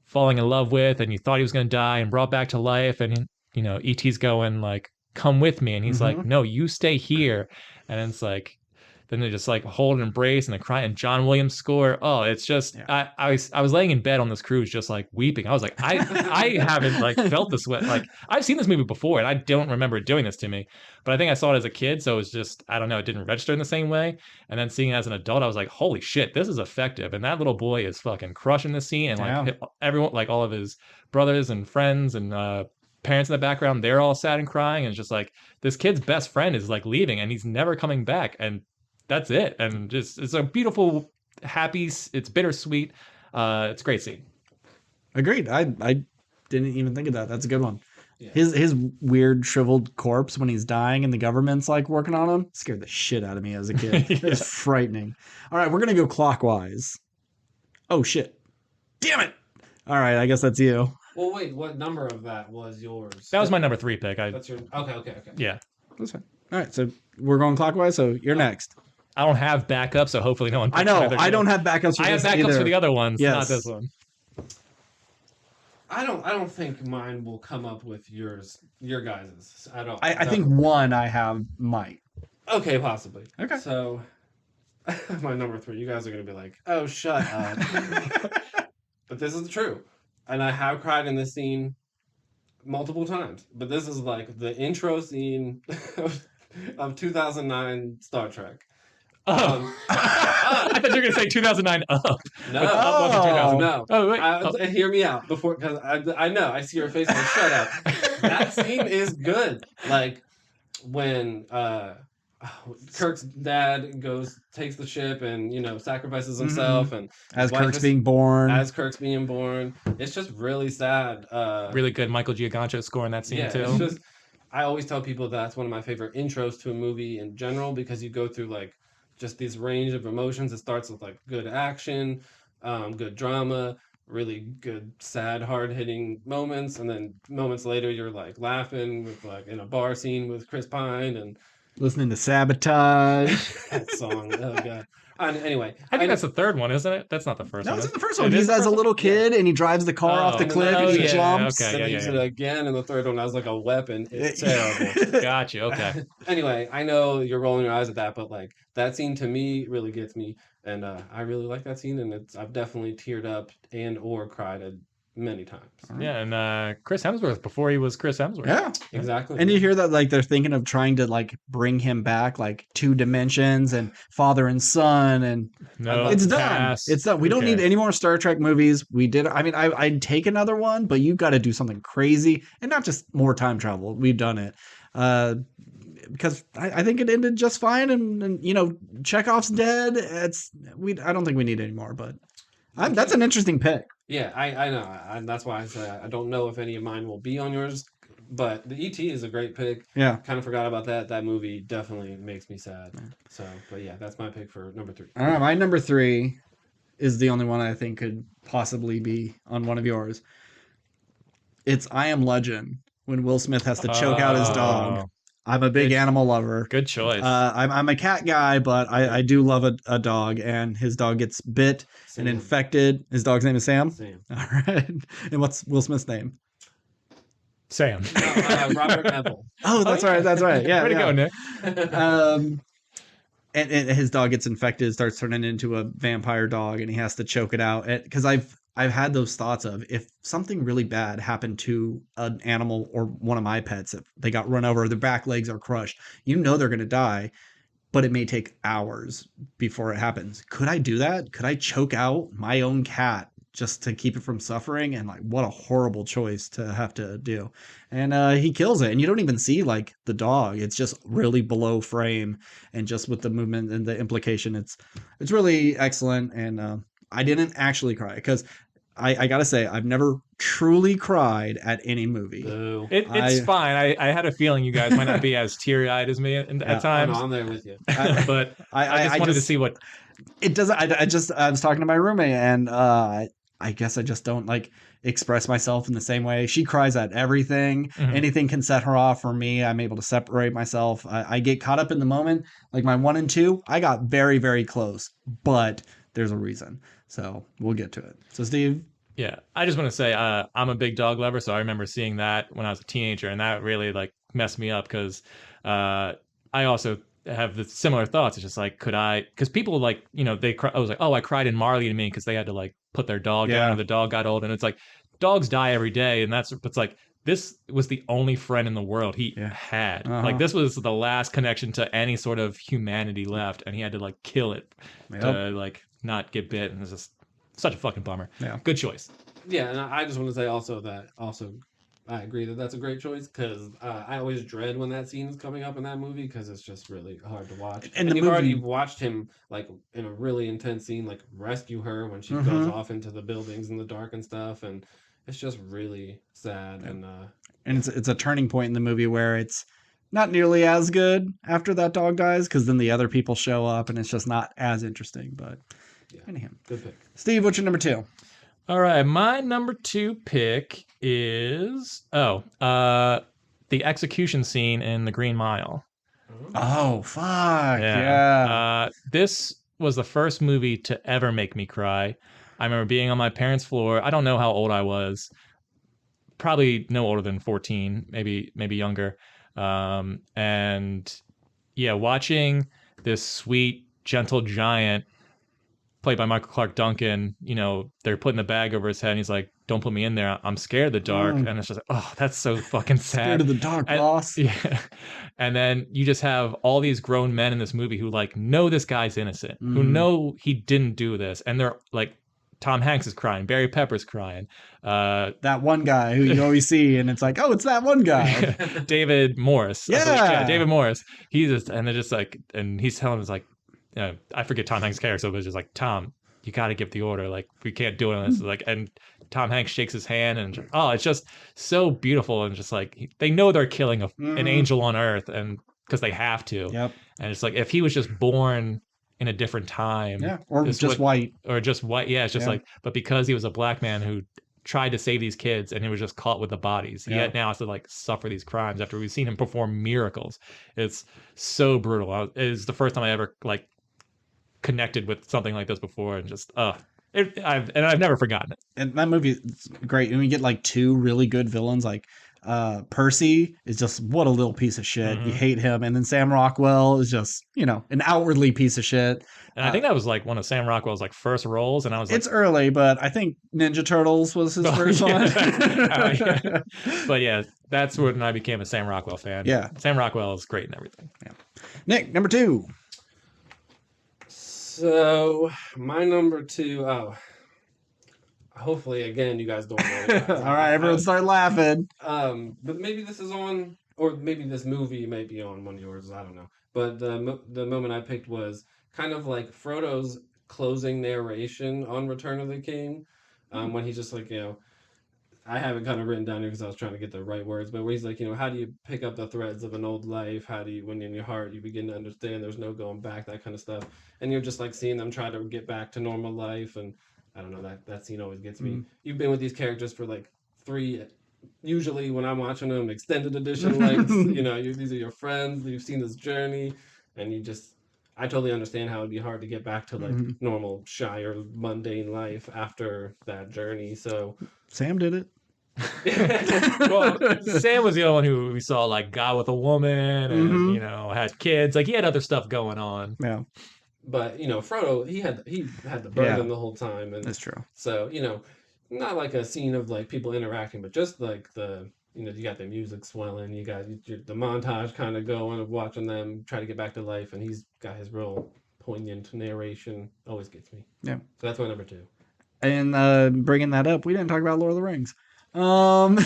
falling in love with, and you thought he was going to die and brought back to life, and you know E.T.'s going like, come with me, and he's like, no, you stay here. And it's like, then they just like hold and embrace and they cry, and John Williams score, oh, it's just I was laying in bed on this cruise just like weeping. I was like, I haven't like felt this way. Like I've seen this movie before and I don't remember it doing this to me, but I think I saw it as a kid, so it was just, I don't know, it didn't register in the same way. And then seeing it as an adult, I was like, holy shit, this is effective. And that little boy is fucking crushing the scene, and like everyone, like all of his brothers and friends and parents in the background, they're all sad and crying, and it's just like this kid's best friend is like leaving and he's never coming back, and that's it. And just it's a beautiful, happy, it's bittersweet, it's a great scene. Agreed. I didn't even think of that. That's a good one. Yeah. His weird shriveled corpse when he's dying and the government's like working on him scared the shit out of me as a kid. It's frightening. All right, we're gonna go clockwise. Oh shit! Damn it! All right, I guess that's you. Well, wait, what number of that was yours? That was my number 3 pick. That's your okay. Yeah. That's fine. All right, so we're going clockwise. So you're next. I don't have backup, so hopefully no one. I know. I don't have backups. For I have this backups either. for the other ones, Yes. not this one. I don't think mine will come up with your guys's. I think one I have might. Okay, possibly. Okay. So my number 3, you guys are gonna be like, oh, shut up. But this is true. And I have cried in this scene multiple times. But this is like the intro scene of 2009 Star Trek. I thought you were gonna say 2009 Up. No. But Up wasn't 2000. No. Oh wait. Hear me out before, because I know I see your face. Like, shut up. That scene is good. Like when Kirk's dad takes the ship and sacrifices himself, and As his wife Kirk's being born. as Kirk's being born. It's just really sad. Really good Michael Giagancho score in that scene too. It's just, I always tell people that's one of my favorite intros to a movie in general, because you go through like just this range of emotions. It starts with like good action, good drama, really good sad hard-hitting moments, and then moments later you're like laughing with like in a bar scene with Chris Pine and Listening to Sabotage. that song. Oh god. Anyway, I think that's the third one, isn't it? That's not the first No, one. it's in the first It one. is He's the as first a one? little kid and he drives the car off the cliff and he jumps. Okay, then he uses it again in the third one as like a weapon. It's terrible. Gotcha. Okay. Anyway, I know you're rolling your eyes at that, but like that scene to me really gets me, and I really like that scene, and I've definitely teared up and or cried many times. Yeah, and Chris Hemsworth before he was Chris Hemsworth. Yeah. Exactly. And you hear that like they're thinking of trying to like bring him back like 2 dimensions and father and son, and No, it's done. pass. It's done. We Who don't need cares? any more Star Trek movies. We did. I mean, I'd take another one, but you've got to do something crazy and not just more time travel. We've done it. Because I think it ended just fine, and Chekhov's dead. I don't think we need any more, but that's an interesting pick. Yeah, I know. That's why I say I don't know if any of mine will be on yours, but the ET is a great pick. Yeah. Kind of forgot about that. That movie definitely makes me sad. So, but yeah, that's my pick for number 3. All right, my number 3 is the only one I think could possibly be on one of yours. It's I Am Legend, when Will Smith has to choke out his dog. I'm a big animal lover. Good choice. I'm a cat guy, but I do love a dog, and his dog gets bit and infected. His dog's name is Sam? Sam. All right. And what's Will Smith's name? Sam. No, Robert Neville. Oh, that's right. That's right. Yeah. Way to yeah. go, Nick. And his dog gets infected, starts turning into a vampire dog, and he has to choke it out. Because I've had those thoughts of, if something really bad happened to an animal or one of my pets, if they got run over, their back legs are crushed, they're going to die, but it may take hours before it happens. Could I do that? Could I choke out my own cat just to keep it from suffering? And like, what a horrible choice to have to do. And he kills it, and you don't even see like the dog. It's just really below frame, and just with the movement and the implication, it's really excellent. And I didn't actually cry, because I gotta say, I've never truly cried at any movie. Boo. It's fine. I had a feeling you guys might not be as teary-eyed as me at Oh, times. no, I'm there with you. But I just wanted to see what... It doesn't. I was talking to my roommate, and I guess I just don't like express myself in the same way. She cries at everything. Mhm. Anything can set her off. For me, I'm able to separate myself. I get caught up in the moment. Like my 1 and 2, I got very, very close, but there's a reason. So we'll get to it. So Steve. Yeah, I just want to say I'm a big dog lover, so I remember seeing that when I was a teenager, and that really like messed me up, because I also have the similar thoughts. It's just like, could I? Because people like, they cry. I was like, oh, I cried in Marley and Me, because they had to like put their dog down, and the dog got old, and it's like dogs die every day, and it's like, this was the only friend in the world he had. Like, this was the last connection to any sort of humanity left, and he had to like kill it to like not get bit, and it's just such a fucking bummer. Yeah. Good choice. Yeah, and I just want to say also I agree that that's a great choice, because I always dread when that scene is coming up in that movie, because it's just really hard to watch. And you've the movie... already watched him like in a really intense scene, like rescue her when she goes off into the buildings in the dark and stuff, and it's just really sad. And it's a turning point in the movie where it's not nearly as good after that dog dies, because then the other people show up, and it's just not as interesting. But anyhow, good pick. Steve, what's your number 2? All right, my number 2 pick is the execution scene in The Green Mile. Oh, fuck. Yeah. This was the first movie to ever make me cry. I remember being on my parents' floor. I don't know how old I was. Probably no older than 14, maybe younger. And yeah, watching this sweet, gentle giant played by Michael Clark Duncan, they're putting the bag over his head and he's like, don't put me in there. I'm scared of the dark. And it's just like, oh, that's so fucking sad. Scared of the dark, and, boss. Yeah. And then you just have all these grown men in this movie who like know this guy's innocent, who know he didn't do this. And they're like, Tom Hanks is crying, Barry Pepper's crying. That one guy who you always see, and it's like, oh, it's that one guy. David Morris. Yeah. David Morris. And they're just like, and he's telling us like, I forget Tom Hanks' character, but it's just like, Tom, you got to give the order. Like, we can't do it unless like, and Tom Hanks shakes his hand and it's just so beautiful. And just like, they know they're killing an angel on earth and because they have to. Yep. And it's like, if he was just born in a different time. Yeah. Or just white. Or just white. Yeah. It's just like, but because he was a black man who tried to save these kids and he was just caught with the bodies. He now has to like suffer these crimes after we've seen him perform miracles. It's so brutal. It was the first time I ever like connected with something like this before, and just I've never forgotten it. And that movie is great. And we get like two really good villains. Like Percy is just what a little piece of shit. You hate him. And then Sam Rockwell is just an outwardly piece of shit. And I think that was like one of Sam Rockwell's like first roles. And I was like, it's early, but I think Ninja Turtles was his first one. But yeah, that's when I became a Sam Rockwell fan. Yeah, Sam Rockwell is great and everything. Yeah. Nick, number 2. So my number 2, hopefully again you guys don't know. All right, everyone start laughing. But maybe this is on, or maybe this movie may be on one of yours. I don't know. But the moment I picked was kind of like Frodo's closing narration on Return of the King, when he's just like, I have it kind of written down here because I was trying to get the right words, but where he's like, how do you pick up the threads of an old life? How do you, when in your heart you begin to understand there's no going back, that kind of stuff. And you're just like seeing them try to get back to normal life. And I don't know, that scene always gets me. You've been with these characters for like 3, usually when I'm watching them, extended edition lengths, these are your friends, you've seen this journey, and I totally understand how it'd be hard to get back to like normal, Shire, mundane life after that journey. So Sam did it. Well, Sam was the only one who we saw like got with a woman and had kids. Like he had other stuff going on. Yeah. But Frodo, he had the burden the whole time, and that's true. So not like a scene of like people interacting, but just like you got the music swelling, you got the montage kind of going of watching them try to get back to life, and he's got his real poignant narration. Always gets me. Yeah. So that's my number 2. And bringing that up, we didn't talk about Lord of the Rings. We'll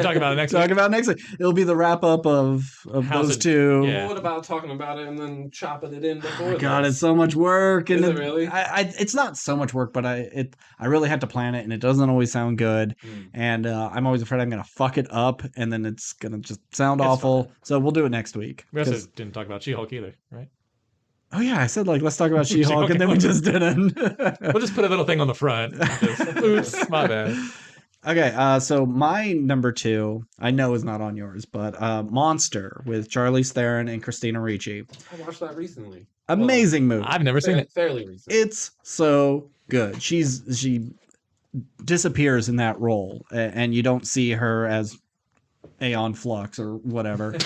talk about it next week. Talk about next week. It'll be the wrap up of those two. Yeah. Well, what about talking about it and then chopping it in before? God, it's so much work. And Is it really? It's not so much work, but I really have to plan it, and it doesn't always sound good. And I'm always afraid I'm gonna fuck it up, and then it's gonna just sound awful. Fine. So we'll do it next week. We also didn't talk about She-Hulk either, right? Oh yeah, I said like let's talk about She-Hulk, and then we just didn't. We'll just put a little thing on the front. Oops, my bad. Okay, so my number 2, I know is not on yours, but Monster with Charlize Theron and Christina Ricci. I watched that recently. Amazing movie. I've never seen it. Fairly recent. It's so good. She disappears in that role, and you don't see her as Aeon Flux or whatever.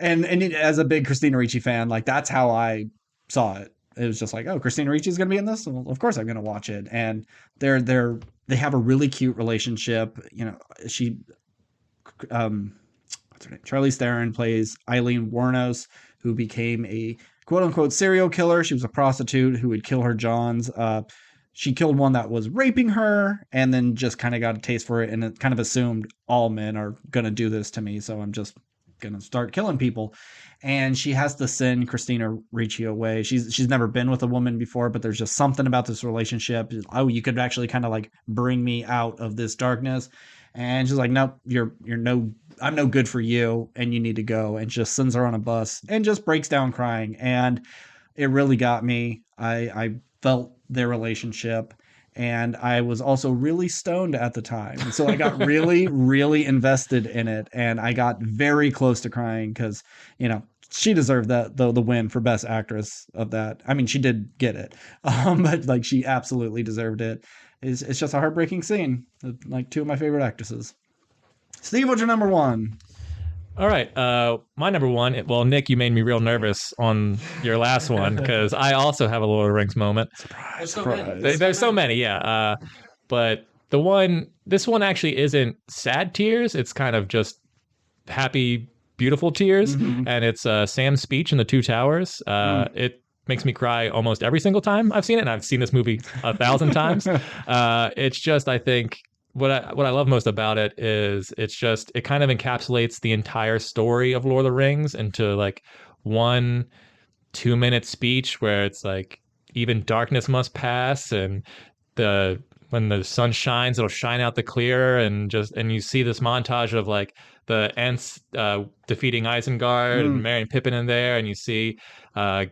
And as a big Christina Ricci fan, like that's how I saw it. It was just like, oh, Christina Ricci's gonna be in this. Well, of course I'm gonna watch it. And they have a really cute relationship. She, what's her name? Charlize Theron plays Eileen Wuornos, who became a quote unquote serial killer. She was a prostitute who would kill her Johns. She killed one that was raping her, and then just kind of got a taste for it, and it kind of assumed all men are gonna do this to me, so I'm just gonna start killing people. And she has to send Christina Ricci away. She's never been with a woman before, but there's just something about this relationship. Oh, you could actually kind of like bring me out of this darkness. And she's like, nope, I'm no good for you, and you need to go. And just sends her on a bus and just breaks down crying. And it really got me. I felt their relationship. And I was also really stoned at the time. And so I got really, really invested in it. And I got very close to crying because, she deserved the win for Best Actress of that. I mean, she did get it. But like she absolutely deserved it. It's just a heartbreaking scene. Like 2 of my favorite actresses. Steve, what's your number 1? All right. My number one. Well, Nick, you made me real nervous on your last one because I also have a Lord of the Rings moment. Surprise, so many. surprise. There's so many, yeah. But this one actually isn't sad tears. It's kind of just happy, beautiful tears, Mhm. and it's Sam's speech in the Two Towers. It makes me cry almost every single time I've seen it, and I've seen this movie 1,000 times. It's just, I think, what I love most about it is it kind of encapsulates the entire story of Lord of the Rings into like one 2-minute speech where it's like even darkness must pass, and the when the sun shines it'll shine out the clear, and you see this montage of like the Ents defeating Isengard and Mm. Merry and Pippin in there, and you see uh,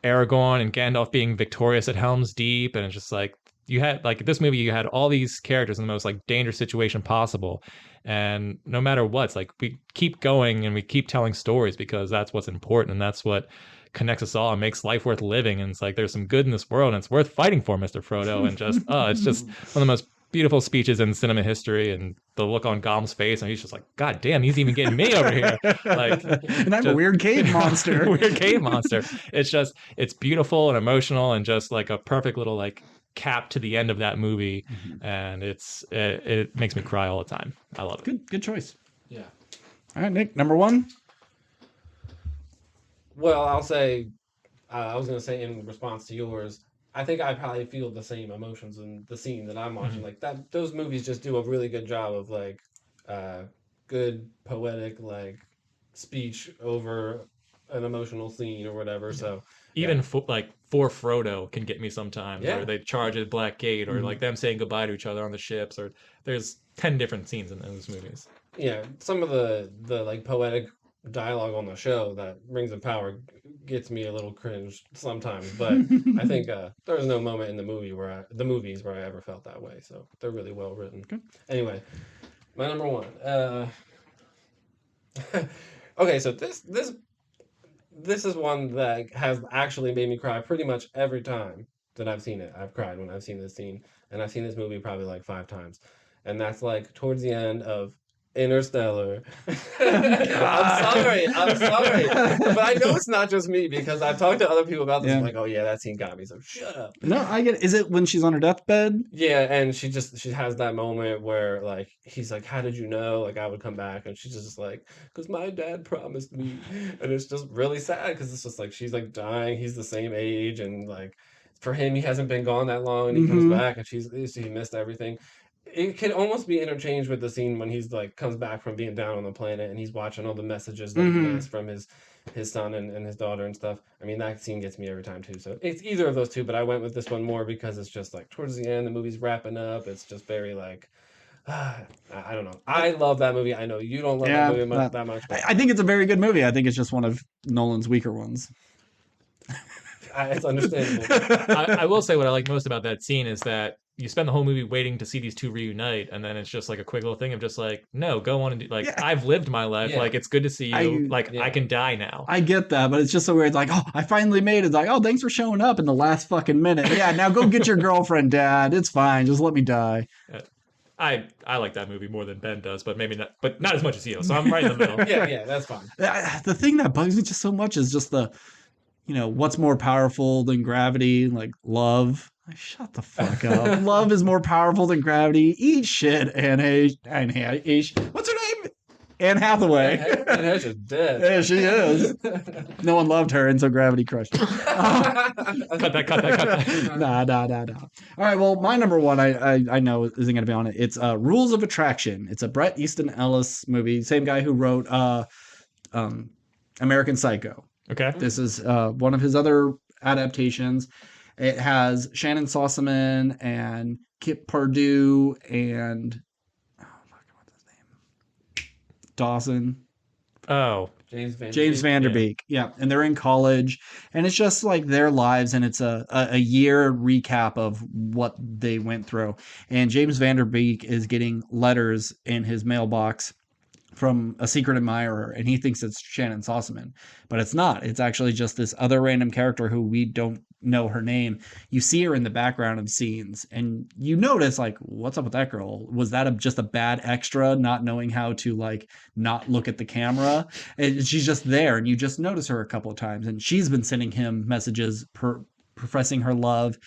Aragorn and Gandalf being victorious at Helm's Deep, and it's just like you had like this movie, you had all these characters in the most like dangerous situation possible, and no matter what, it's like we keep going and we keep telling stories because that's what's important and that's what connects us all and makes life worth living. And it's like there's some good in this world and it's worth fighting for, Mr. Frodo. And just it's just one of the most beautiful speeches in cinema history, and the look on Gollum's face, and he's just like, God damn, he's even getting me over here. Like, And I'm a weird cave monster. weird cave monster. It's beautiful and emotional and just like a perfect little like cap to the end of that movie, and it makes me cry all the time. I love it. Good choice. Yeah. All right, Nick, number one. Well, I'll say, I was gonna say in response to yours, I think I probably feel the same emotions in the scene that I'm watching. Like that, those movies just do a really good job of like, uh, good poetic like speech over an emotional scene or whatever. So Even yeah. like for Frodo can get me sometimes, Yeah. or they charge at Black Gate, or like them saying goodbye to each other on the ships, or there's 10 different scenes in those movies. Yeah, some of the like poetic dialogue on the show that Rings of Power gets me a little cringe sometimes, but I think there's no moment in the movies where I ever felt that way. So they're really well written. Okay. Anyway, my number one. Okay, so this is one that has actually made me cry pretty much every time that I've seen it. I've cried when I've seen this scene, and I've seen this movie probably like 5 times, and that's like towards the end of Interstellar. I'm sorry, but I know it's not just me because I've talked to other people about this. Yeah. Like, oh yeah, that scene got me. So shut up. No, I get it. Is it when she's on her deathbed? Yeah, and she has that moment where like he's like, "How did you know like I would come back?" And she's just like, "Cause my dad promised me," and it's just really sad because it's just like she's like dying. He's the same age, and like for him, he hasn't been gone that long, and he comes back, and he missed everything. It can almost be interchanged with the scene when he's like comes back from being down on the planet and he's watching all the messages that he gets from his son and his daughter and stuff. I mean, that scene gets me every time too. So it's either of those two, but I went with this one more because it's just like towards the end, the movie's wrapping up. It's just very like, I don't know. I love that movie. I know you don't love that movie that much. But I think it's a very good movie. I think it's just one of Nolan's weaker ones. it's understandable. I will say what I like most about that scene is that you spend the whole movie waiting to see these two reunite, and then it's just like a quick little thing of just like, no, go on and do, like, I've lived my life. Yeah. Like, it's good to see you. I can die now. I get that, but it's just so weird. It's like, oh, I finally made it. It's like, oh, thanks for showing up in the last fucking minute. Yeah, now go get your girlfriend, Dad. It's fine. Just let me die. I like that movie more than Ben does, but maybe not, but not as much as you. So I'm right in the middle. Yeah, that's fine. The thing that bugs me just so much is just what's more powerful than gravity? Like love. Like, shut the fuck up. Love is more powerful than gravity. Eat shit, Anne what's her name? Anne Hathaway. Anne Hathaway's dead. Yeah, she is. No one loved her, and so gravity crushed her. Cut that. Nah. All right, well, my number one, I know isn't going to be on it. It's Rules of Attraction. It's a Bret Easton Ellis movie. Same guy who wrote American Psycho. Okay. This is one of his other adaptations. It has Shannon Sossamon and Kip Pardue and what's his name? Dawson. Oh, James Van Der Beek. Yeah, and they're in college, and it's just like their lives, and it's a year recap of what they went through. And James Van Der Beek is getting letters in his mailbox from A Secret Admirer, and he thinks it's Shannon Sossaman, but it's not. It's actually just this other random character who we don't know her name. You see her in the background of scenes, and you notice like, what's up with that girl? Was that just a bad extra, not knowing how to like not look at the camera? And she's just there, and you just notice her a couple of times, and she's been sending him messages professing her love,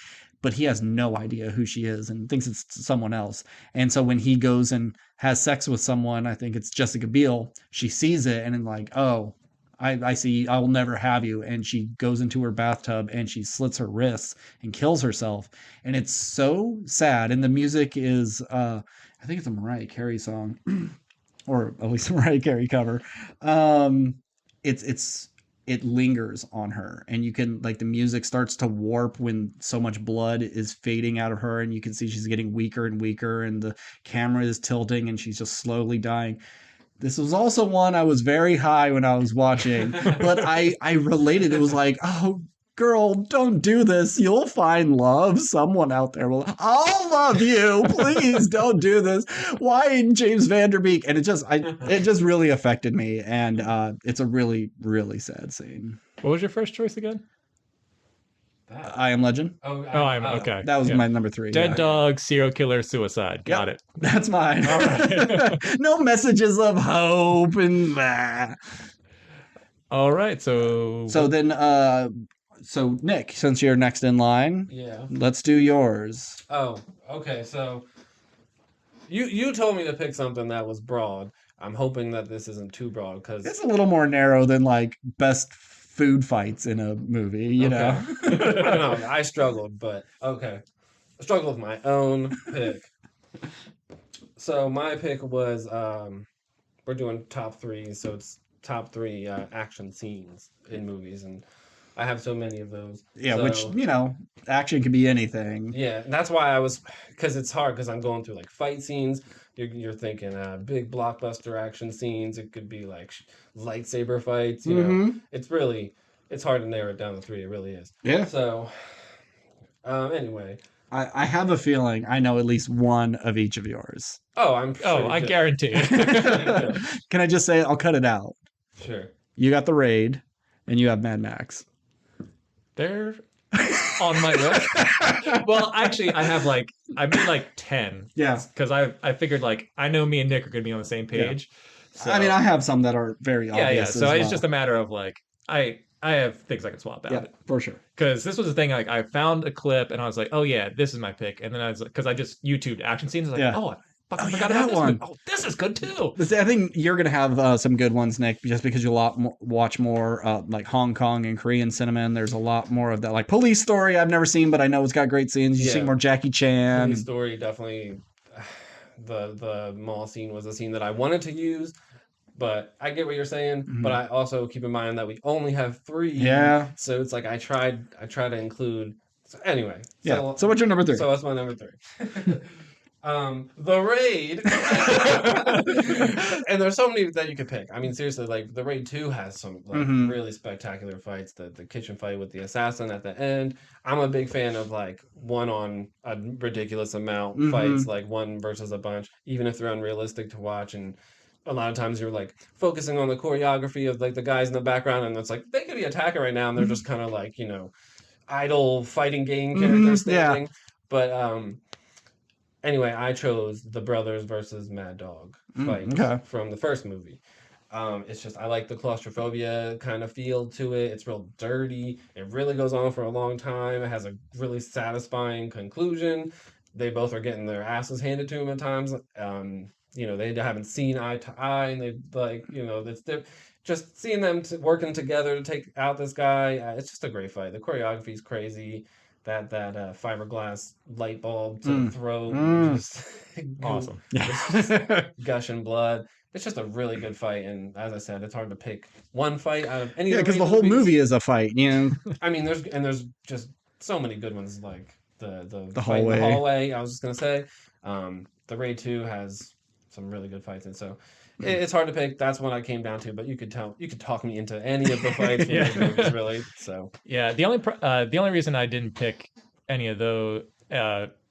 but he has no idea who she is and thinks it's someone else. And so when he goes and has sex with someone, I think it's Jessica Biel, she sees it and then like, oh, I see, I will never have you. And she goes into her bathtub and she slits her wrists and kills herself. And it's so sad. And the music is, I think it's a Mariah Carey song, or at least a Mariah Carey cover. It's it lingers on her, and you can like the music starts to warp when so much blood is fading out of her, and you can see she's getting weaker and weaker, and the camera is tilting and she's just slowly dying. This was also one I was very high when I was watching, but I related. It was like, oh girl, don't do this. You'll find love. Someone out there will. I'll love you. Please don't do this. Why James Van Der Beek? And it just really affected me. And it's a really, really sad scene. What was your first choice again? I Am Legend. I'm okay. That was my number 3. Dead dog, serial killer, suicide. Got it. That's mine. All right. No messages of hope and blah. All right. So then so Nick, since you're next in line, Yeah. let's do yours. Oh, okay. So you told me to pick something that was broad. I'm hoping that this isn't too broad because It's a little more narrow than like best food fights in a movie, you know. I don't know. I struggled, but okay. I struggled with my own pick. So my pick was we're doing top 3, so it's top 3 action scenes in movies, and I have so many of those. Yeah, So, which, you know, action could be anything. yeah, that's why I was, because it's hard, because I'm going through like fight scenes. You're thinking big blockbuster action scenes. It could be like lightsaber fights. You know, it's hard to narrow it down to 3. It really is. Yeah. So, anyway. I have a feeling I know at least one of each of yours. Oh, I'm sure. oh, I guarantee it. Can I just say I'll cut it out? Sure. You got The Raid, and you have Mad Max. They're on my list. Well, actually, I made like 10. Yeah. Because I figured like I know me and Nick are gonna be on the same page. So, I mean, I have some that are very obvious. yeah. So as it's well. just a matter of like I have things I can swap out. Yeah, for sure. Because this was the thing, like I found a clip and I was like, oh yeah, this is my pick. And then I was like, because I just YouTubed action scenes, I was like, Yeah. oh, I fucking Oh, yeah, forgot that about this one. one. Oh, this is good too. I think you're gonna have some good ones, Nick, just because you watch more like Hong Kong and Korean cinema, and there's a lot more of that. Like Police Story, I've never seen, but I know it's got great scenes. You see Yeah. more Jackie Chan. Police Story definitely. The mall scene was a scene that I wanted to use, but I get what you're saying. Mhm. But I also keep in mind that we only have 3. Yeah. So it's like I try to include. So anyway. Yeah. So what's your number 3? So that's my number 3. The Raid. And there's so many that you could pick. I mean, seriously, like The Raid 2 has some like Mhm. really spectacular fights. The kitchen fight with the assassin at the end. I'm a big fan of like one on a ridiculous amount Mhm. fights, like one versus a bunch, even if they're unrealistic to watch. And a lot of times you're like focusing on the choreography of like the guys in the background, and it's like they could be attacking right now, and they're just kind of like, you know, idle fighting game characters yeah. standing. But anyway, I chose the brothers versus Mad Dog fight okay. from the first movie. It's just I like the claustrophobia kind of feel to it. It's real dirty. It really goes on for a long time. It has a really satisfying conclusion. They both are getting their asses handed to them at times. You know, they haven't seen eye to eye, and they like, you know, just seeing them working together to take out this guy. It's just a great fight. The choreography is crazy. That fiberglass light bulb to the throat, just Awesome. it's just gushing blood. It's just a really good fight, and as I said, it's hard to pick one fight out of any. Yeah, of because the the whole movies. movie is a fight, you know. I mean, there's just so many good ones, like the fight hallway. in the hallway. I was just gonna say, the Raid 2 has some really good fights, and so it's hard to pick. That's what I came down to. But you could talk me into any of the fights from those movies, really. So Yeah, the only reason I didn't pick any of those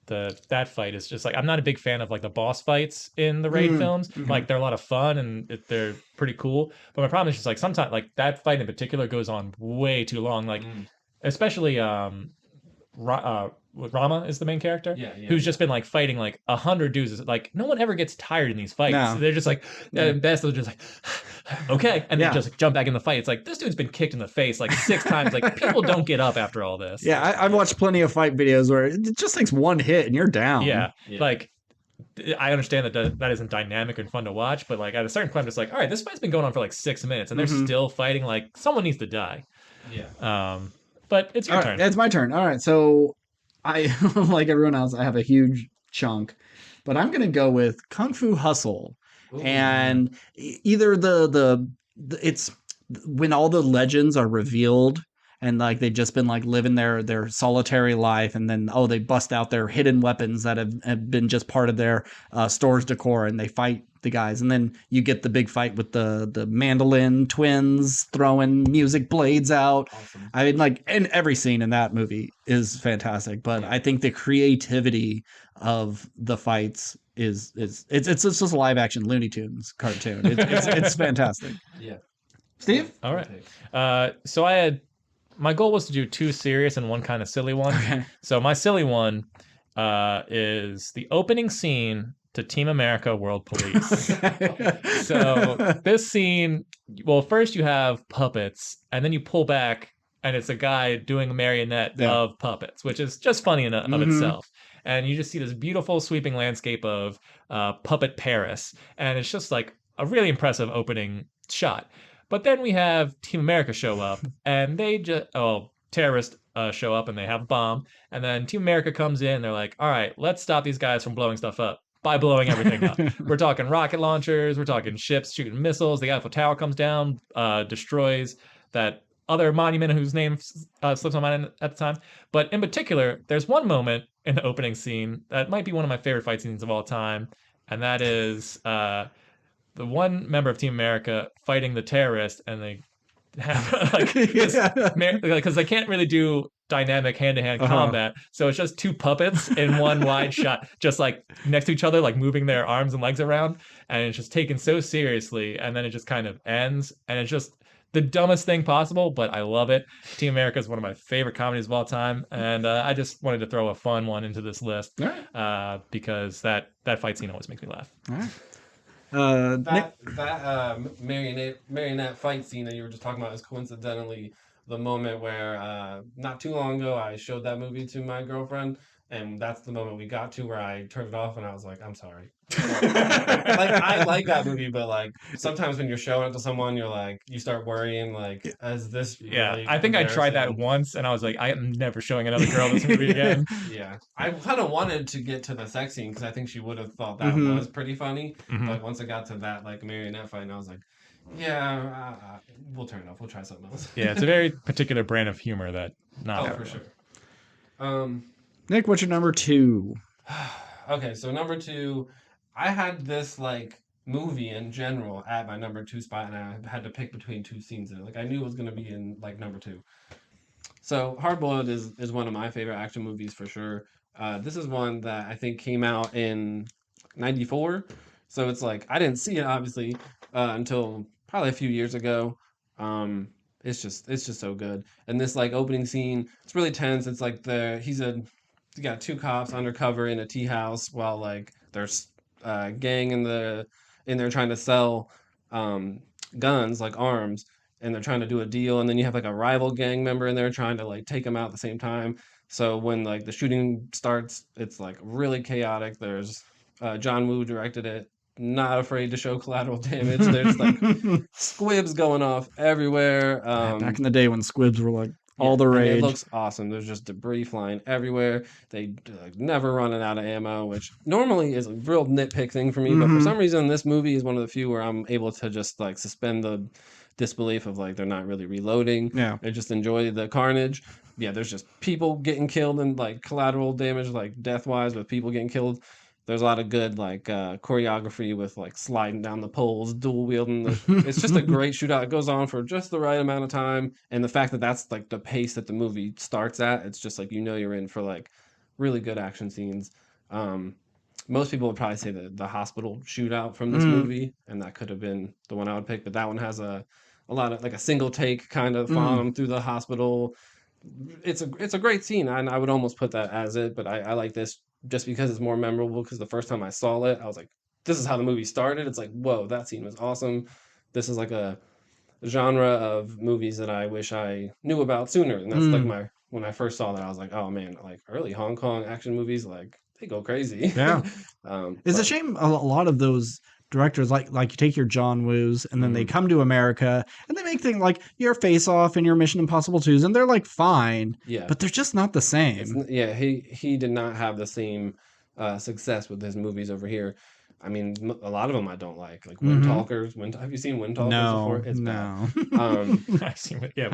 that fight is just like, I'm not a big fan of like the boss fights in the Raid films. Like they're a lot of fun and they're pretty cool. But my problem is just like sometimes like that fight in particular goes on way too long. Like especially Rama is the main character, who's just been like fighting like 100 dudes. Like no one ever gets tired in these fights. No. They're just like best. They're just like okay, and then just like, jump back in the fight. It's like this dude's been kicked in the face like 6 times. Like people don't get up after all this. Yeah, I've watched plenty of fight videos where it just takes one hit and you're down. Yeah. Like I understand that that isn't dynamic and fun to watch, but like at a certain point, I'm just like, all right, this fight's been going on for like 6 minutes, and they're still fighting. Like someone needs to die. Yeah. But it's your turn. It's my turn. All right, so I like everyone else. I have a huge chunk, but I'm gonna go with Kung Fu Hustle, and either the it's when all the legends are revealed and like they've just been like living their solitary life, and then they bust out their hidden weapons that have been just part of their store's decor, and they fight the guys, and then you get the big fight with the mandolin twins throwing music blades out. Awesome. I mean, like, and every scene in that movie is fantastic, but I think the creativity of the fights it's just a live action Looney Tunes cartoon. It's fantastic. Yeah. Steve? All right. So my goal was to do 2 serious and 1 kind of silly one. Okay. So my silly one is the opening scene to Team America World Police. So this scene, well, first you have puppets, and then you pull back, and it's a guy doing a marionette of puppets, which is just funny in of itself. And you just see this beautiful sweeping landscape of puppet Paris, and it's just like a really impressive opening shot. But then we have Team America show up, and they just terrorists show up, and they have a bomb, and then Team America comes in, and they're like, all right, let's stop these guys from blowing stuff up by blowing everything up. We're talking rocket launchers, we're talking ships shooting missiles, the Eiffel Tower comes down, destroys that other monument whose name slips my mind at the time. But in particular, there's one moment in the opening scene that might be one of my favorite fight scenes of all time, and that is the one member of Team America fighting the terrorist, and they have like because they can't really do dynamic hand-to-hand combat, so it's just 2 puppets in one wide shot, just like next to each other, like moving their arms and legs around, and it's just taken so seriously, and then it just kind of ends, and it's just the dumbest thing possible, but I love it. Team America is one of my favorite comedies of all time, and I just wanted to throw a fun one into this list because that fight scene always makes me laugh. All right. That marionette fight scene that you were just talking about is coincidentally the moment where not too long ago I showed that movie to my girlfriend, and that's the moment we got to where I turned it off and I was like, I'm sorry. Like I like that movie, but like sometimes when you're showing it to someone, you're like, you start worrying like, is this really I think I tried that once, and I was like, I am never showing another girl this movie again. Yeah, I kind of wanted to get to the sex scene because I think she would have thought that was pretty funny. But once it got to that like marionette fight, and I was like, yeah, we'll turn it off. We'll try something else. Yeah, it's a very particular brand of humor that not for sure. Nick, what's your number 2? Okay, so number 2, I had this like movie in general at my number 2 spot, and I had to pick between 2 scenes in it. Like I knew it was gonna be in like number 2. So Hard Boiled is one of my favorite action movies for sure. This is one that I think came out in '94, so it's like I didn't see it obviously until probably a few years ago. It's just so good. And this like opening scene, it's really tense. It's like he's got 2 cops undercover in a tea house while like there's gang in there trying to sell guns, like arms, and they're trying to do a deal, and then you have like a rival gang member in there trying to like take them out at the same time. So when like the shooting starts, it's like really chaotic. There's John Woo directed it, not afraid to show collateral damage. There's like squibs going off everywhere. Back in the day when squibs were like all the rage. It looks awesome. There's just debris flying everywhere. They never running out of ammo, which normally is a real nitpick thing for me. But for some reason, this movie is one of the few where I'm able to just like suspend the disbelief of like they're not really reloading. Yeah. I just enjoy the carnage. Yeah, there's just people getting killed and like collateral damage, like death-wise, with people getting killed. There's a lot of good like choreography with like sliding down the poles, dual wielding. It's just a great shootout. It goes on for just the right amount of time, and the fact that that's like the pace that the movie starts at, it's just like you know you're in for like really good action scenes. Most people would probably say the hospital shootout from this movie, and that could have been the one I would pick. But that one has a lot of like a single take kind of following them through the hospital. It's a great scene, and I would almost put that as it. But I like this just because it's more memorable. Because the first time I saw it, I was like, "This is how the movie started." It's like, "Whoa, that scene was awesome." This is like a genre of movies that I wish I knew about sooner. And that's like when I first saw that, I was like, oh man, like early Hong Kong action movies, like they go crazy. Yeah. It's a but shame a lot of those directors like you take your John Woos and then they come to America and they make things like your Face Off and your Mission Impossible 2s and they're like fine, yeah, but they're just not the same. yeah, he did not have the same success with his movies over here. I mean, a lot of them I don't like Wind Talkers. Have you seen Wind Talkers before? It's bad. I've seen it. Yeah,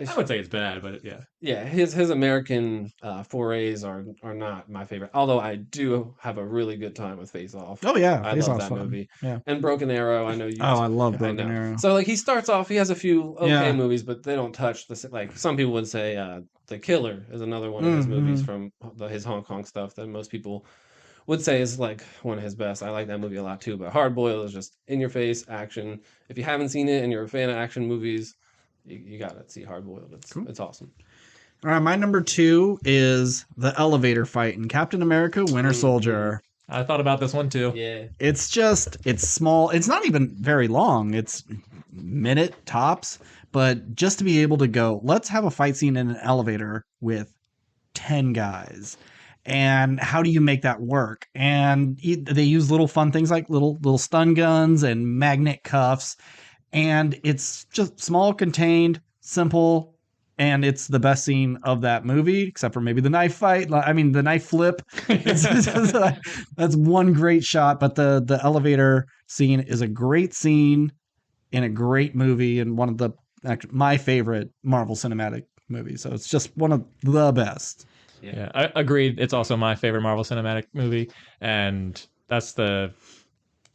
I would say it's bad, but yeah. Yeah, his American forays are not my favorite. Although I do have a really good time with Face Off. Oh yeah, I Face love Off's that fun. movie. Yeah. And Broken Arrow, I know you. Oh, I love I Broken know. Arrow. So like he starts off, he has a few okay Yeah. movies, but they don't touch the like some people would say. The Killer is another one of his movies from his Hong Kong stuff that most people would say is like one of his best. I like that movie a lot too. But Hard Boiled is just in your face action. If you haven't seen it and you're a fan of action movies, you gotta see Hard Boiled. It's awesome. All right, my number 2 is the elevator fight in Captain America: Winter Soldier. I thought about this one too. Yeah. It's small. It's not even very long. It's minute tops, but just to be able to go, let's have a fight scene in an elevator with 10 guys. And how do you make that work? And they use little fun things like little stun guns and magnet cuffs. And it's just small, contained, simple. And it's the best scene of that movie, except for maybe the knife fight. I mean, the knife flip. That's one great shot. But the elevator scene is a great scene in a great movie and one of my favorite Marvel Cinematic movies. So it's just one of the best. Yeah, I agreed. It's also my favorite Marvel Cinematic movie, and that's the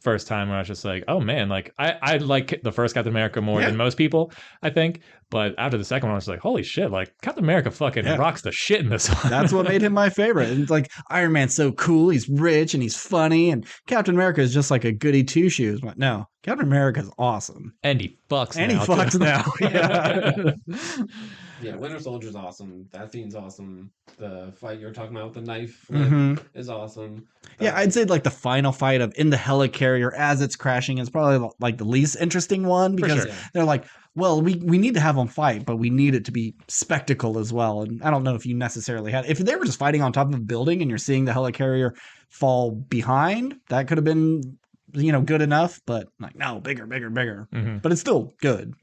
first time where I was just like, oh man, like I like the first Captain America more than most people, I think. But after the second one, I was like, holy shit, like Captain America fucking rocks the shit in this one. That's what made him my favorite. And it's like Iron Man's so cool, he's rich and he's funny, and Captain America is just like a goody two shoes. But no, Captain America's awesome. And he fucks And now, he fucks too. now. Yeah. Yeah, Winter Soldier's awesome. That scene's awesome. The fight you were talking about with the knife flip is awesome. Yeah, I'd say like the final fight of in the helicarrier as it's crashing is probably like the least interesting one because sure. they're like, well, we need to have them fight, but we need it to be spectacle as well. And I don't know if you necessarily had. If they were just fighting on top of a building and you're seeing the helicarrier fall behind, that could have been, good enough. But like, no, bigger. But it's still good.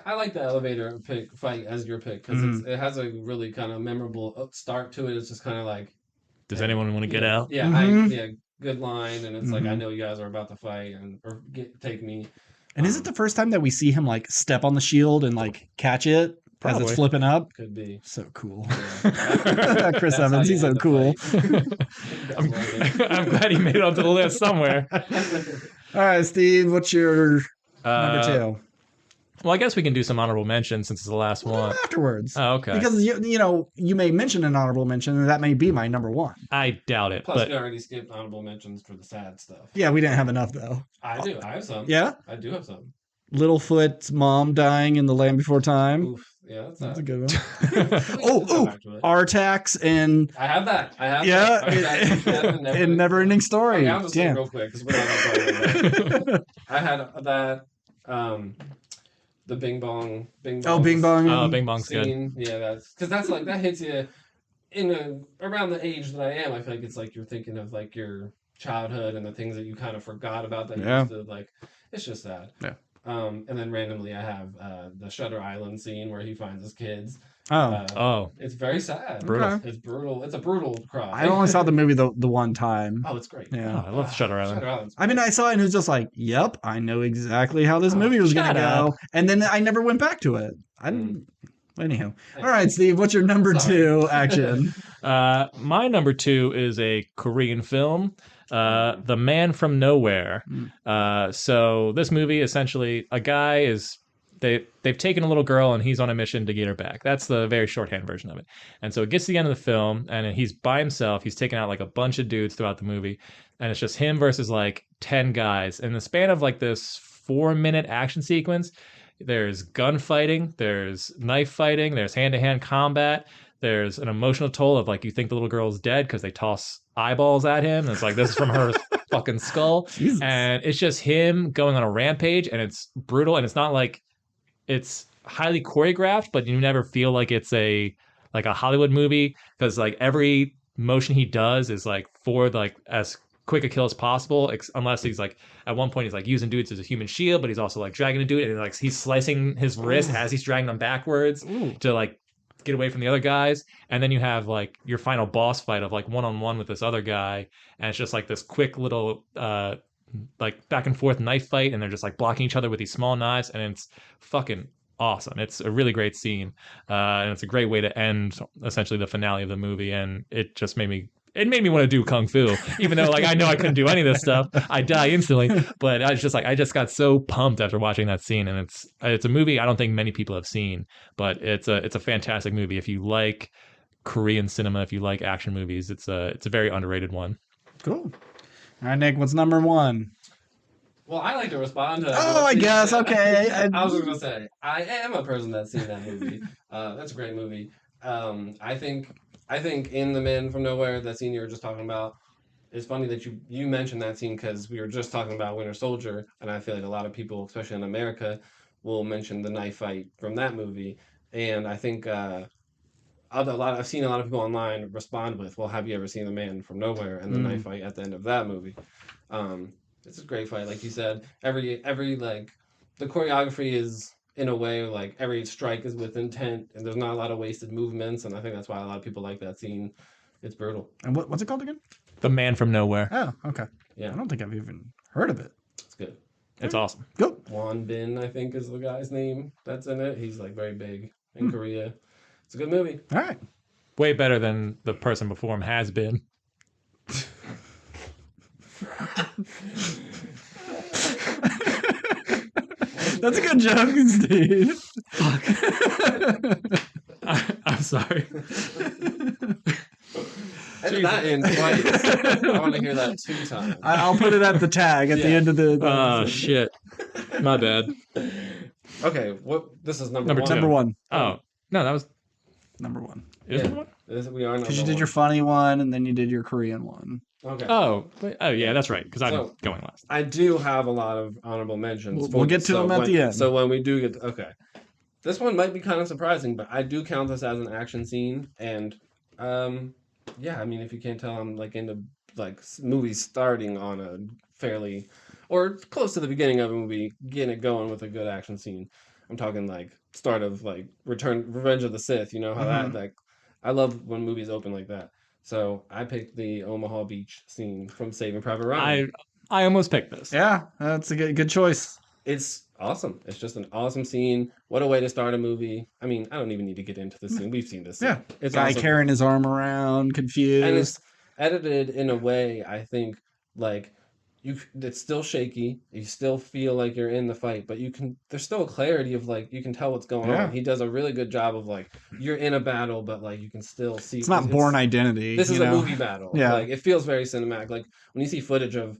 I like the elevator fight as your pick because it has a really kind of memorable start to it. It's just kind of like, does anyone want to get out? Yeah, good line, and it's like I know you guys are about to fight or take me. And is it the first time that we see him like step on the shield and like catch it as it's flipping up? Could be so cool. Yeah. Chris Evans, he's so cool. I'm glad he made it onto the list somewhere. All right, Steve, what's your number 2? Well, I guess we can do some honorable mentions since it's the last one. Afterwards. Oh, okay. Because, you may mention an honorable mention, and that may be my number 1. I doubt it. Plus, we already skipped honorable mentions for the sad stuff. Yeah, we didn't have enough, though. I do. I have some. Yeah? I do have some. Littlefoot's mom dying in The Land Before Time. Oof. Yeah, that's a good one. Artax and... I have that. In Never Ending Story. Okay, I'll just say it real quick, because we're not going to talk about that. I had that... the Bing Bong. Oh, Bing Bong. Oh, Bing Bong's scene. good. Yeah, because that's like that hits you around the age that I am. I feel like it's like you're thinking of like your childhood and the things that you kind of forgot about that you used to like. It's just sad. Yeah. And then randomly I have the Shutter Island scene where he finds his kids. It's very sad. Brutal. It's brutal. It's a brutal cry. I only saw the movie the one time. Oh, it's great. Yeah. Oh, I love Shutter Island. I mean, I saw it and it was just like, yep, I know exactly how this movie was going to go. And then I never went back to it. I didn't. Anyhow. All right, Steve, what's your number 2 action? My number 2 is a Korean film. The Man from Nowhere. So this movie, essentially, a guy is they've taken a little girl and he's on a mission to get her back. That's the very shorthand version of it. And so it gets to the end of the film and he's by himself. He's taken out like a bunch of dudes throughout the movie, and it's just him versus like 10 guys in the span of like this 4-minute action sequence. There's gunfighting, there's knife fighting, there's hand-to-hand combat. There's an emotional toll of like you think the little girl's dead because they toss eyeballs at him. And it's like this is from her fucking skull. Jesus. And it's just him going on a rampage, and it's brutal. And it's not like it's highly choreographed, but you never feel like it's a Hollywood movie because like every motion he does is like for like as quick a kill as possible, unless he's like at one point he's like using dudes as a human shield, but he's also like dragging a dude and like he's slicing his wrist as he's dragging them backwards to like get away from the other guys. And then you have like your final boss fight of like one-on-one with this other guy, and it's just like this quick little like back and forth knife fight, and they're just like blocking each other with these small knives, and it's fucking awesome. It's a really great scene, and it's a great way to end essentially the finale of the movie. And it just made me want to do kung fu, even though like I know I couldn't do any of this stuff. I die instantly, but I just got so pumped after watching that scene. And it's a movie I don't think many people have seen, but it's a fantastic movie if you like Korean cinema, if you like action movies. It's a very underrated one. Cool. All right, Nick, what's number one? Well, I like to respond to. I guess. Okay. I was going to say I am a person that's seen that movie. That's a great movie. I think in The Man from Nowhere, that scene you were just talking about, it's funny that you mentioned that scene because we were just talking about Winter Soldier, and I feel like a lot of people, especially in America, will mention the knife fight from that movie. And I think I've seen a lot of people online respond with, well, have you ever seen The Man from Nowhere and the knife fight at the end of that movie? It's a great fight, like you said. Every like the choreography is in a way like every strike is with intent, and there's not a lot of wasted movements, and I think that's why a lot of people like that scene. It's brutal. And what's it called again? The Man from Nowhere. Oh, okay. Yeah, I don't think I've even heard of it. it's good. It's awesome. Go. Won Bin, I think, is the guy's name that's in it. He's like very big in Korea. It's a good movie. All right. Way better than the person before him has been. That's a good joke, Steve. I'm sorry. Edit that in twice. I want to hear that 2 times. I'll put it at the tag at the end of the. Oh shit! My bad. Okay, this is number 1. two. Number one. Oh no, that was Number one. is Yeah. it one? We are Because you number did your funny one and then you did your Korean one. 1. Okay. Oh yeah, that's right. Because I'm So- going last. I do have a lot of honorable mentions. We'll get to them at the end. So when we do get okay, this one might be kind of surprising, but I do count this as an action scene, and yeah, I mean, if you can't tell, I'm like into like movies starting on a fairly or close to the beginning of a movie, getting it going with a good action scene. I'm talking like start of like Revenge of the Sith. You know how that like I love when movies open like that. So I picked the Omaha Beach scene from Saving Private Ryan. I almost picked this. Yeah, that's a good choice. It's awesome. It's just an awesome scene. What a way to start a movie. I mean, I don't even need to get into this scene. We've seen this scene. Yeah. It's Guy awesome. carrying his arm around, confused. And it's edited in a way, I think, like it's still shaky. You still feel like you're in the fight, but there's still a clarity of like you can tell what's going on. He does a really good job of like you're in a battle, but like you can still see it's not Born Identity. This is a movie battle. Yeah. Like it feels very cinematic. Like when you see footage of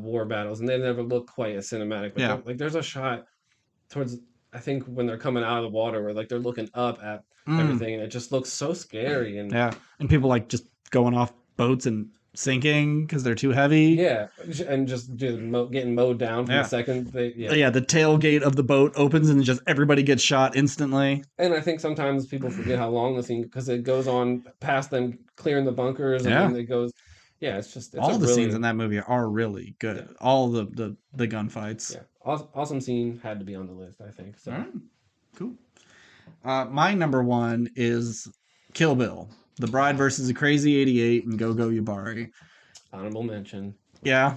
war battles, and they never look quite as cinematic. But like there's a shot towards I think when they're coming out of the water where like they're looking up at everything, and it just looks so scary. And and people like just going off boats and sinking because they're too heavy. And just getting mowed down for a second. The tailgate of the boat opens and just everybody gets shot instantly. And I think sometimes people forget how long the scene because it goes on past them clearing the bunkers, and then it goes. Yeah, it's all the scenes in that movie are really good. Yeah. All the gunfights. Yeah, awesome scene, had to be on the list, I think. So. All right. Cool. My number one is Kill Bill, The Bride versus the Crazy 88, and Go Go Yubari. Honorable mention. Yeah.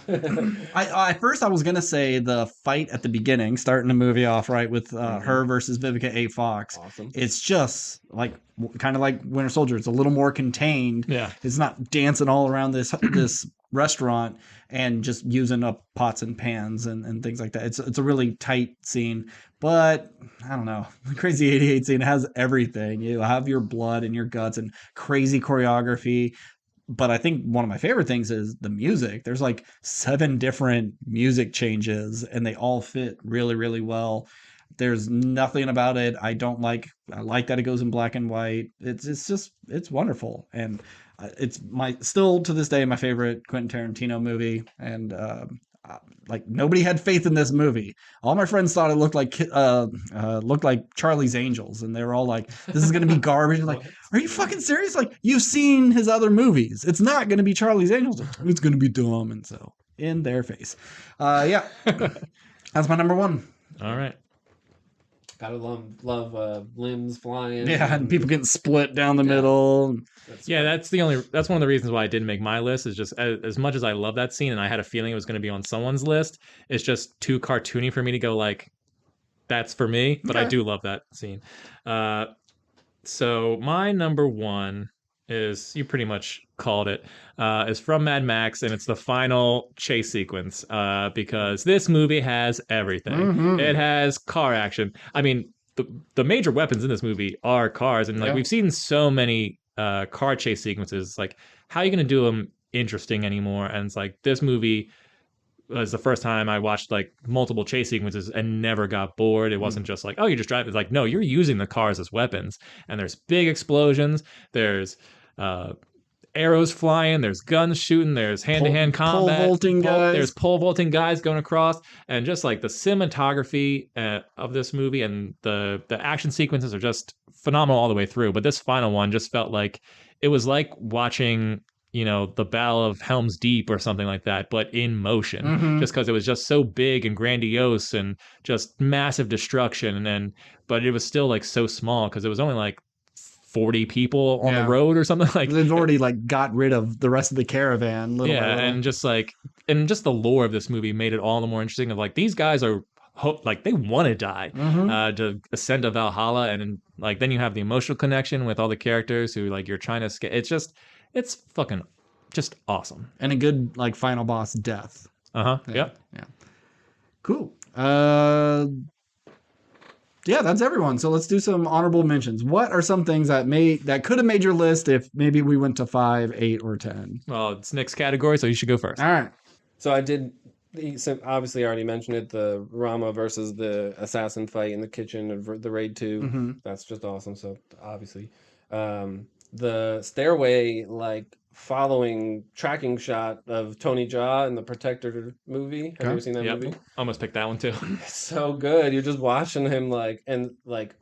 At first I was going to say the fight at the beginning, starting the movie off right with her versus Vivica A. Fox. Awesome. It's just like kind of like Winter Soldier. It's a little more contained. Yeah. It's not dancing all around this restaurant and just using up pots and pans and things like that. It's a really tight scene, but I don't know. The Crazy 88 scene has everything. You have your blood and your guts and crazy choreography. But I think one of my favorite things is the music. There's like 7 different music changes and they all fit really, really well. There's nothing about it I don't like. I like that it goes in black and white. It's just it's wonderful, and it's my still to this day my favorite Quentin Tarantino movie. And like nobody had faith in this movie. All my friends thought it looked like Charlie's Angels, and they were all like, "This is gonna be garbage." Like, are you fucking serious? Like, you've seen his other movies. It's not gonna be Charlie's Angels. It's gonna be dumb, and so in their face. Yeah, that's my number one. All right. Gotta love limbs flying. Yeah, and people getting split down the middle. Yeah, that's one of the reasons why I didn't make my list. Is just as much as I love that scene, and I had a feeling it was going to be on someone's list. It's just too cartoony for me to go like, that's for me. But I do love that scene. So my number one is, you pretty much called it, is from Mad Max, and it's the final chase sequence, because this movie has everything. Mhm. It has car action. I mean, the major weapons in this movie are cars, and like we've seen so many car chase sequences. Like, how are you going to do them interesting anymore? And it's like, this movie was the first time I watched like multiple chase sequences and never got bored. It wasn't just like, oh, you just drive. It's like, no, you're using the cars as weapons, and there's big explosions. There's arrows flying. There's guns shooting. There's hand-to-hand combat. Pole vaulting guys. There's pole vaulting guys going across, and just like the cinematography of this movie and the action sequences are just phenomenal all the way through. But this final one just felt like it was like watching, you know, the Battle of Helm's Deep or something like that, but in motion, just because it was just so big and grandiose and just massive destruction. But it was still like so small because it was only like 40 people on the road or something like. They've already like got rid of the rest of the caravan. Little by little. And just the lore of this movie made it all the more interesting. Of like, these guys are like, they want to die to ascend to Valhalla, and like then you have the emotional connection with all the characters who like you're trying to escape. It's fucking just awesome. And a good like final boss death. Yep. Yeah. Cool. Yeah, that's everyone. So let's do some honorable mentions. What are some things that could have made your list if maybe we went to 5, 8, or 10? Well, it's Nick's category, so you should go first. All right. So I did. Obviously, I already mentioned it. The Rama versus the assassin fight in the kitchen of the Raid 2. That's just awesome. So obviously, the stairway following tracking shot of Tony Jaa in the Protector movie. Have you ever seen that movie? Almost picked that one too. It's so good. You're just watching him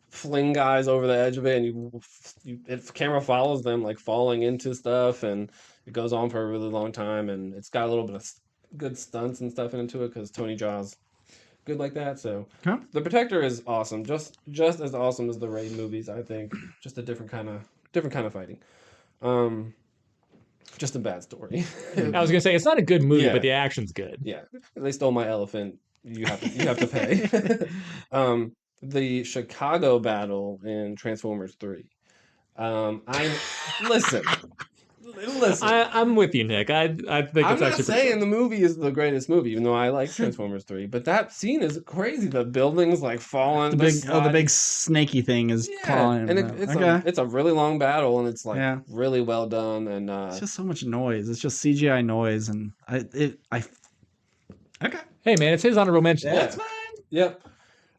fling guys over the edge of it, and the camera follows them falling into stuff, and it goes on for a really long time, and it's got a little bit of good stunts and stuff into it because Tony Jaa's good like that. So The Protector is awesome, just as awesome as the Raid movies. I think just a different kind of fighting. Just a bad story. I was gonna say it's not a good movie, but the action's good. Yeah, they stole my elephant. You have to pay. The Chicago battle in Transformers 3. Listen. I'm with you, Nick. I think I'm not saying the movie is the greatest movie, even though I like Transformers 3. But that scene is crazy. The buildings falling. The big snaky thing is falling. And it's a really long battle, and it's really well done. And it's just so much noise. It's just CGI noise, and okay. Hey man, it's his honorable mention. That's fine. Yep.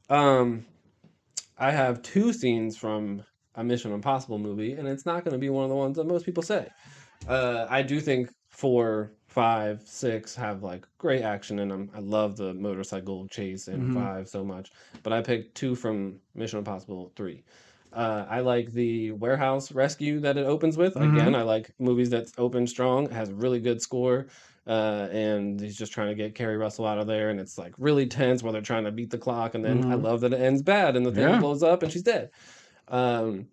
I have 2 scenes from a Mission Impossible movie, and it's not going to be one of the ones that most people say. I do think 4, 5, 6 have great action in them. I love the motorcycle chase in 5 so much, but I picked 2 from Mission Impossible 3. I like the warehouse rescue that it opens with. Again, I like movies that open strong. It has a really good score, and he's just trying to get Kerry Russell out of there, and it's really tense while they're trying to beat the clock. And then I love that it ends bad and the thing blows up and she's dead. And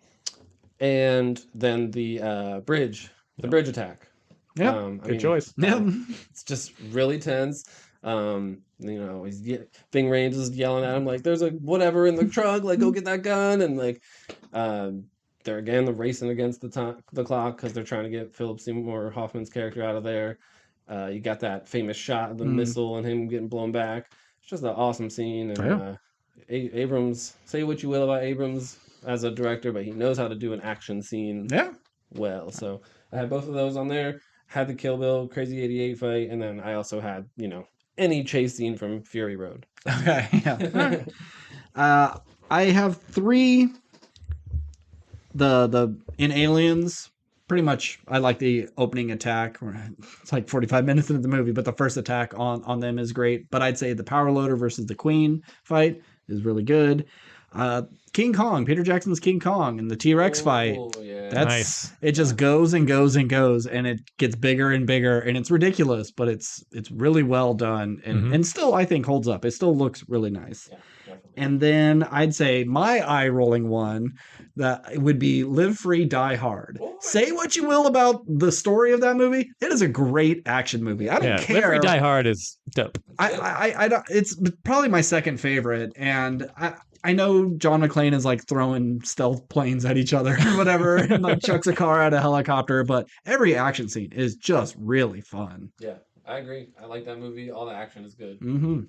then the bridge. The bridge attack. Yeah, good choice. It's just really tense. He's Ving Rhames is yelling at him there's a whatever in the truck, go get that gun, and they're racing against the clock because they're trying to get Philip Seymour Hoffman's character out of there, You got that famous shot of the Mm. missile and him getting blown back. It's just an awesome scene. And Yeah. Abrams, say what you will about Abrams as a director, but he knows how to do an action scene Yeah. well. So I had both of those on there. Had the Kill Bill Crazy 88 fight, and then I also had, any chase scene from Fury Road. Okay. Yeah. All right. I have three. The in Aliens, pretty much. I like the opening attack. It's like 45 minutes into the movie, but the first attack on them is great. But I'd say the Power Loader versus the Queen fight is really good. King Kong, Peter Jackson's King Kong, and the T-Rex fight. Yeah. That's Nice. It just goes and goes and goes, and it gets bigger and bigger, and it's ridiculous, but it's really well done, and still I think holds up. It still looks really nice. Yeah, definitely. And then I'd say my eye-rolling one that would be Live Free, Die Hard. Oh, Say what you will about the story of that movie, it is a great action movie. I don't Yeah, care. Live Free Die Hard is dope. I don't. It's probably my second favorite, and I know John McClane is like throwing stealth planes at each other or whatever, and like chucks a car at a helicopter, but every action scene is just really fun. Yeah, I agree. I like that movie. All the action is good. Mm-hmm.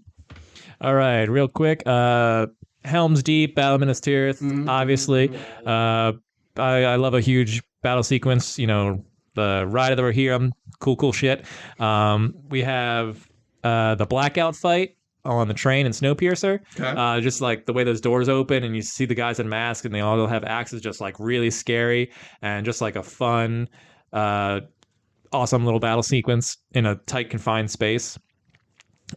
All right, real quick. Helm's Deep, Battle of Minas Tirith, obviously. I love a huge battle sequence. The Ride of the Rohirrim, cool shit. We have the blackout fight on the train in Snowpiercer. Okay. Just like the way those doors open and you see the guys in masks and they all have axes, just like really scary and just like a fun, awesome little battle sequence in a tight, confined space.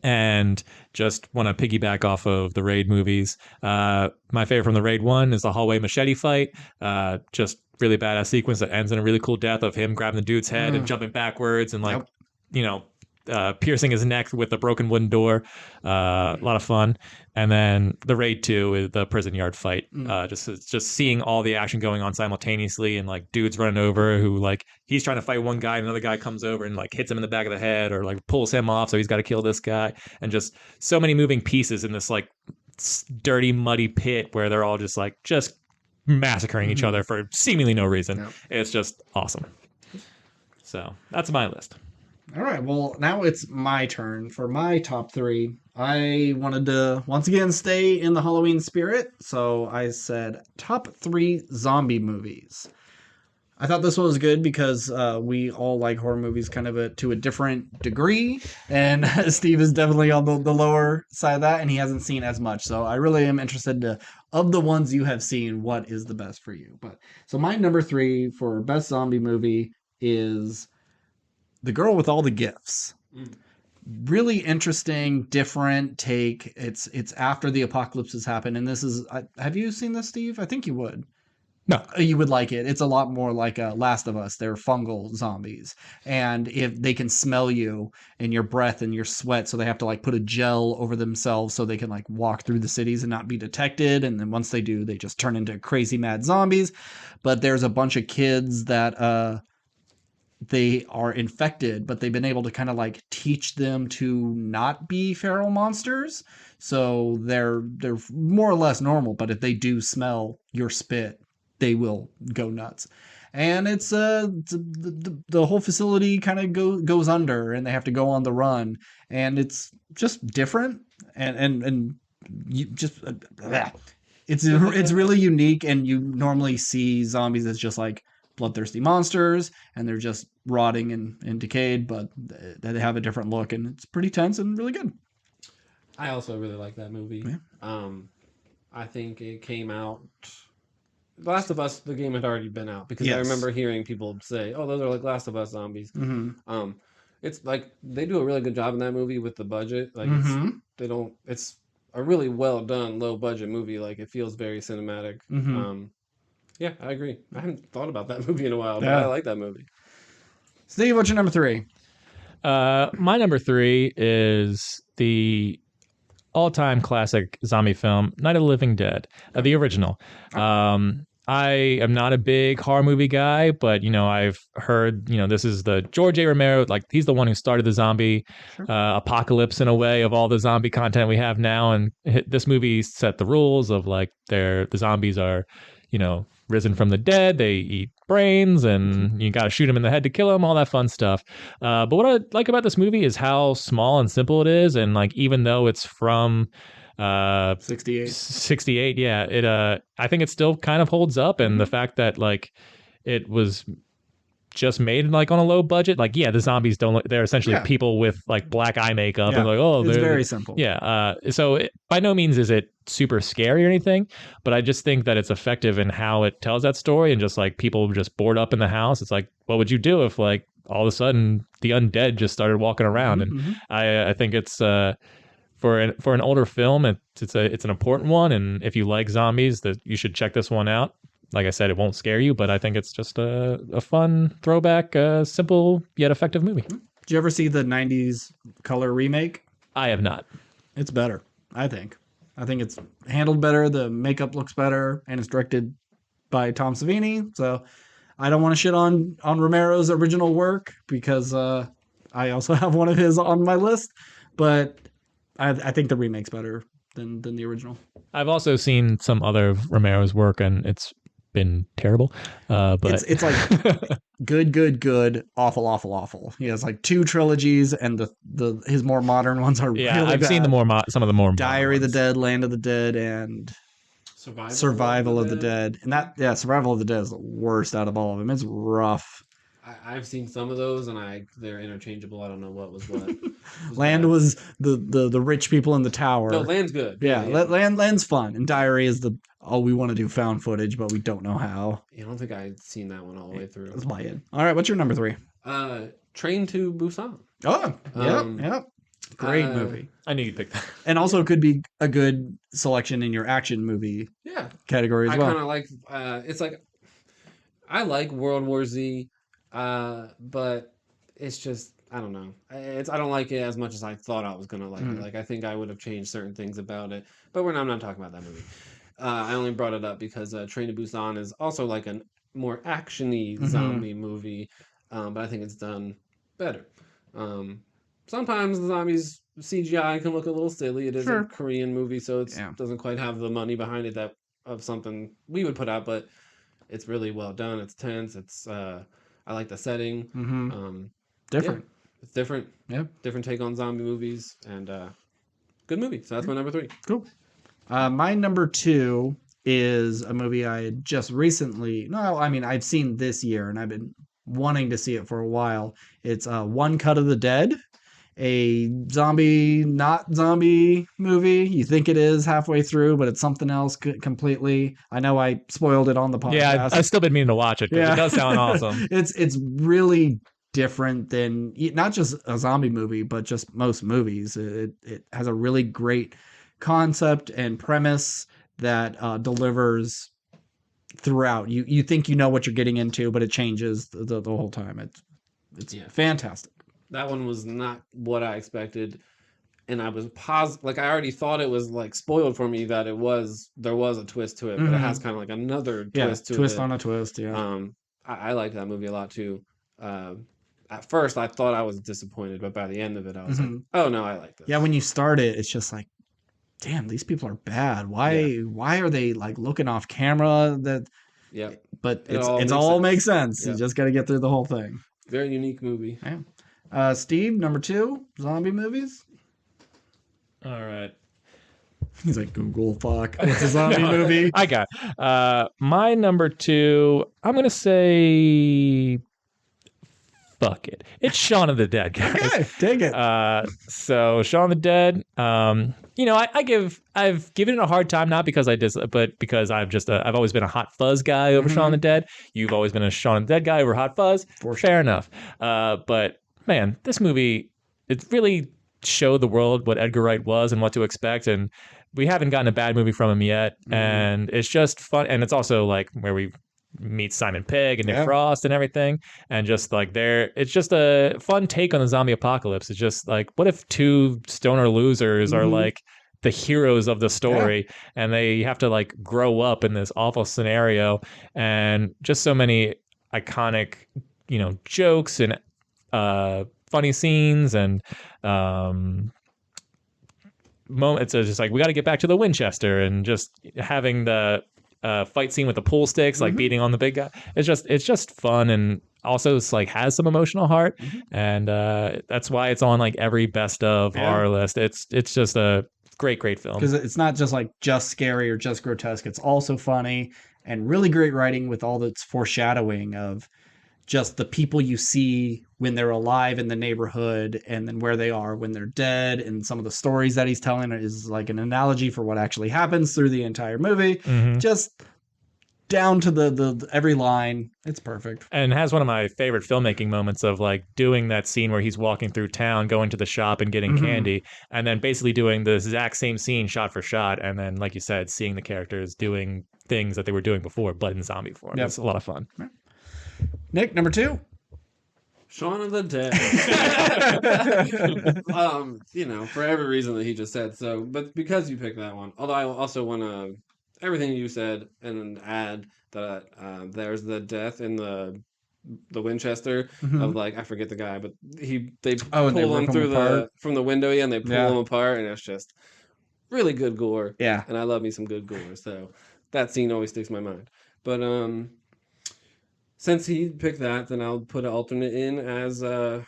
And just want to piggyback off of the Raid movies. My favorite from the Raid 1 is the hallway machete fight. Just really badass sequence that ends in a really cool death of him grabbing the dude's head and jumping backwards and piercing his neck with a broken wooden door. A lot of fun. And then the Raid 2 is the prison yard fight. Just seeing all the action going on simultaneously and like dudes running over who like he's trying to fight one guy and another guy comes over and like hits him in the back of the head or like pulls him off, so he's got to kill this guy. And just so many moving pieces in this like dirty, muddy pit where they're all just massacring each other for seemingly no reason. Yep. It's just awesome. So that's my list. All right, well, now it's my turn for my top three. I wanted to, once again, stay in the Halloween spirit, so I said top three zombie movies. I thought this one was good because we all like horror movies kind of to a different degree, and Steve is definitely on the lower side of that, and he hasn't seen as much, so I really am interested of the ones you have seen, what is the best for you. So my number three for best zombie movie is The Girl with All the Gifts. Really interesting, different take. It's after the apocalypse has happened, and this is. Have you seen this, Steve? I think you would. No, you would like it. It's a lot more like Last of Us. They're fungal zombies, and if they can smell you in your breath and your sweat, so they have to like put a gel over themselves so they can like walk through the cities and not be detected. And then once they do, they just turn into crazy mad zombies. But there's a bunch of kids that they are infected, but they've been able to kind of like teach them to not be feral monsters. So they're more or less normal, but if they do smell your spit, they will go nuts. And it's the whole facility kind of goes under and they have to go on the run, and it's just different and you just it's really unique. And you normally see zombies as just like bloodthirsty monsters and they're just rotting and decayed, but they have a different look, and it's pretty tense and really good. I also really like that movie. Yeah. I think it came out. The Last of Us, the game had already been out because Yes. I remember hearing people say, "Oh, those are like Last of Us zombies." Mm-hmm. It's like they do a really good job in that movie with the budget. Like Mm-hmm. It's a really well done, low budget movie. Like it feels very cinematic. Mm-hmm. Yeah, I agree. I haven't thought about that movie in a while, but Yeah. I like that movie. Steve, what's your number three? My number three is the all-time classic zombie film, Night of the Living Dead, the original. I am not a big horror movie guy, but I've heard this is the George A. Romero, like he's the one who started the zombie apocalypse in a way of all the zombie content we have now, and this movie set the rules of like the zombies are risen from the dead. They eat brains, and you got to shoot them in the head to kill them. All that fun stuff. But what I like about this movie is how small and simple it is, and like even though it's from 68, yeah, it I think it still kind of holds up, and the fact that like it was just made like on a low budget. Like, yeah, the zombies don't look, they're essentially people with like black eye makeup and like, oh, it's very simple. Yeah. So by no means is it super scary or anything, but I just think that it's effective in how it tells that story, and just like people just bored up in the house. It's like, what would you do if like all of a sudden the undead just started walking around? And I think it's for an older film, it's an important one, and if you like zombies, that you should check this one out. Like I said, it won't scare you, but I think it's just a fun throwback, simple yet effective movie. Did you ever see the 90s color remake? I have not. It's better, I think. I think it's handled better. The makeup looks better, and it's directed by Tom Savini. So I don't want to shit on Romero's original work, because I also have one of his on my list. But I think the remake's better than the original. I've also seen some other of Romero's work, and it's been terrible. But it's like good, awful. He has like 2 trilogies, and his more modern ones are really I've bad. seen some of the more Diary of the Dead, Land of the Dead, and Survival of the Dead. And Survival of the Dead is the worst out of all of them. It's rough. I've seen some of those, and they're interchangeable. I don't know what was what. Land was the rich people in the tower. No, Land's good. Yeah. Land's fun. And Diary is we want to do found footage, but we don't know how. I don't think I've seen that one all the way through. That's my head. All right, what's your number 3? Train to Busan. Oh, yep. Great movie. I knew you'd pick that. And also could be a good selection in your action movie category as well. I kind of like, it's like, I like World War Z, but it's just, I don't know. I don't like it as much as I thought I was going to like it. Like, I think I would have changed certain things about it, but I'm not talking about that movie. I only brought it up because Train to Busan is also like a more action-y zombie movie, but I think it's done better. Sometimes the zombies CGI can look a little silly. It is a Korean movie, so it doesn't quite have the money behind it that of something we would put out, but it's really well done. It's tense. It's I like the setting. Different. Yeah, it's different. Yeah. Different take on zombie movies, and good movie. So that's my number 3. Cool. My number 2 is a movie I had just recently. No, I mean I've seen this year, and I've been wanting to see it for a while. It's One Cut of the Dead. A not zombie movie. You think it is halfway through, but it's something else completely. I know I spoiled it on the podcast. Yeah, I've still been meaning to watch it, because it does sound awesome. It's really different than not just a zombie movie, but just most movies. It has a really great concept and premise that delivers throughout. You think you know what you're getting into, but it changes the whole time. It's fantastic. That one was not what I expected, and I was like I already thought it was like spoiled for me that there was a twist to it, but it has kind of like another twist to it. Twist on a twist, yeah. I liked that movie a lot too. At first I thought I was disappointed, but by the end of it I was like, oh no, I like this. Yeah, when you start it, it's just like, damn, these people are bad. Why are they like looking off camera? But it all makes sense. You just got to get through the whole thing. Very unique movie. Yeah. Steve, number 2, zombie movies. All right. He's like, Google, fuck. What's a zombie movie? I got my number 2. I'm gonna say, fuck it. It's Shaun of the Dead, guys. Okay, take it. So Shaun of the Dead. I've given it a hard time, not because but because I've always been a Hot Fuzz guy over Shaun of the Dead. You've always been a Shaun of the Dead guy over Hot Fuzz. Fair enough. But man, this movie, it really showed the world what Edgar Wright was and what to expect, and we haven't gotten a bad movie from him yet. And it's just fun, and it's also like where we meet Simon Pegg and Nick Frost and everything, and just like it's just a fun take on the zombie apocalypse. It's just like, what if 2 stoner losers are like the heroes of the story, and they have to like grow up in this awful scenario, and just so many iconic, jokes and funny scenes and moments. It's just like, we got to get back to the Winchester, and just having the fight scene with the pool sticks, like beating on the big guy. It's just fun, and also it's like has some emotional heart, and that's why it's on like every best of horror list. It's just a great film because it's not just like just scary or just grotesque. It's also funny and really great writing with all its foreshadowing of just the people you see when they're alive in the neighborhood and then where they are when they're dead, and some of the stories that he's telling is like an analogy for what actually happens through the entire movie. Just down to the every line. It's perfect. And has one of my favorite filmmaking moments of like doing that scene where he's walking through town, going to the shop and getting candy, and then basically doing the exact same scene shot for shot, and then like you said, seeing the characters doing things that they were doing before but in zombie form. It's a lot of fun. Nick, number 2. Shaun of the Dead. For every reason that he just said. So, but because you picked that one, although I also want to everything you said and add that there's the death in the Winchester of like I forget the guy, but they pull him through from the window, and they pull him apart, and it's just really good gore. Yeah, and I love me some good gore, so that scene always sticks in my mind. But since he picked that, then I'll put an alternate in as I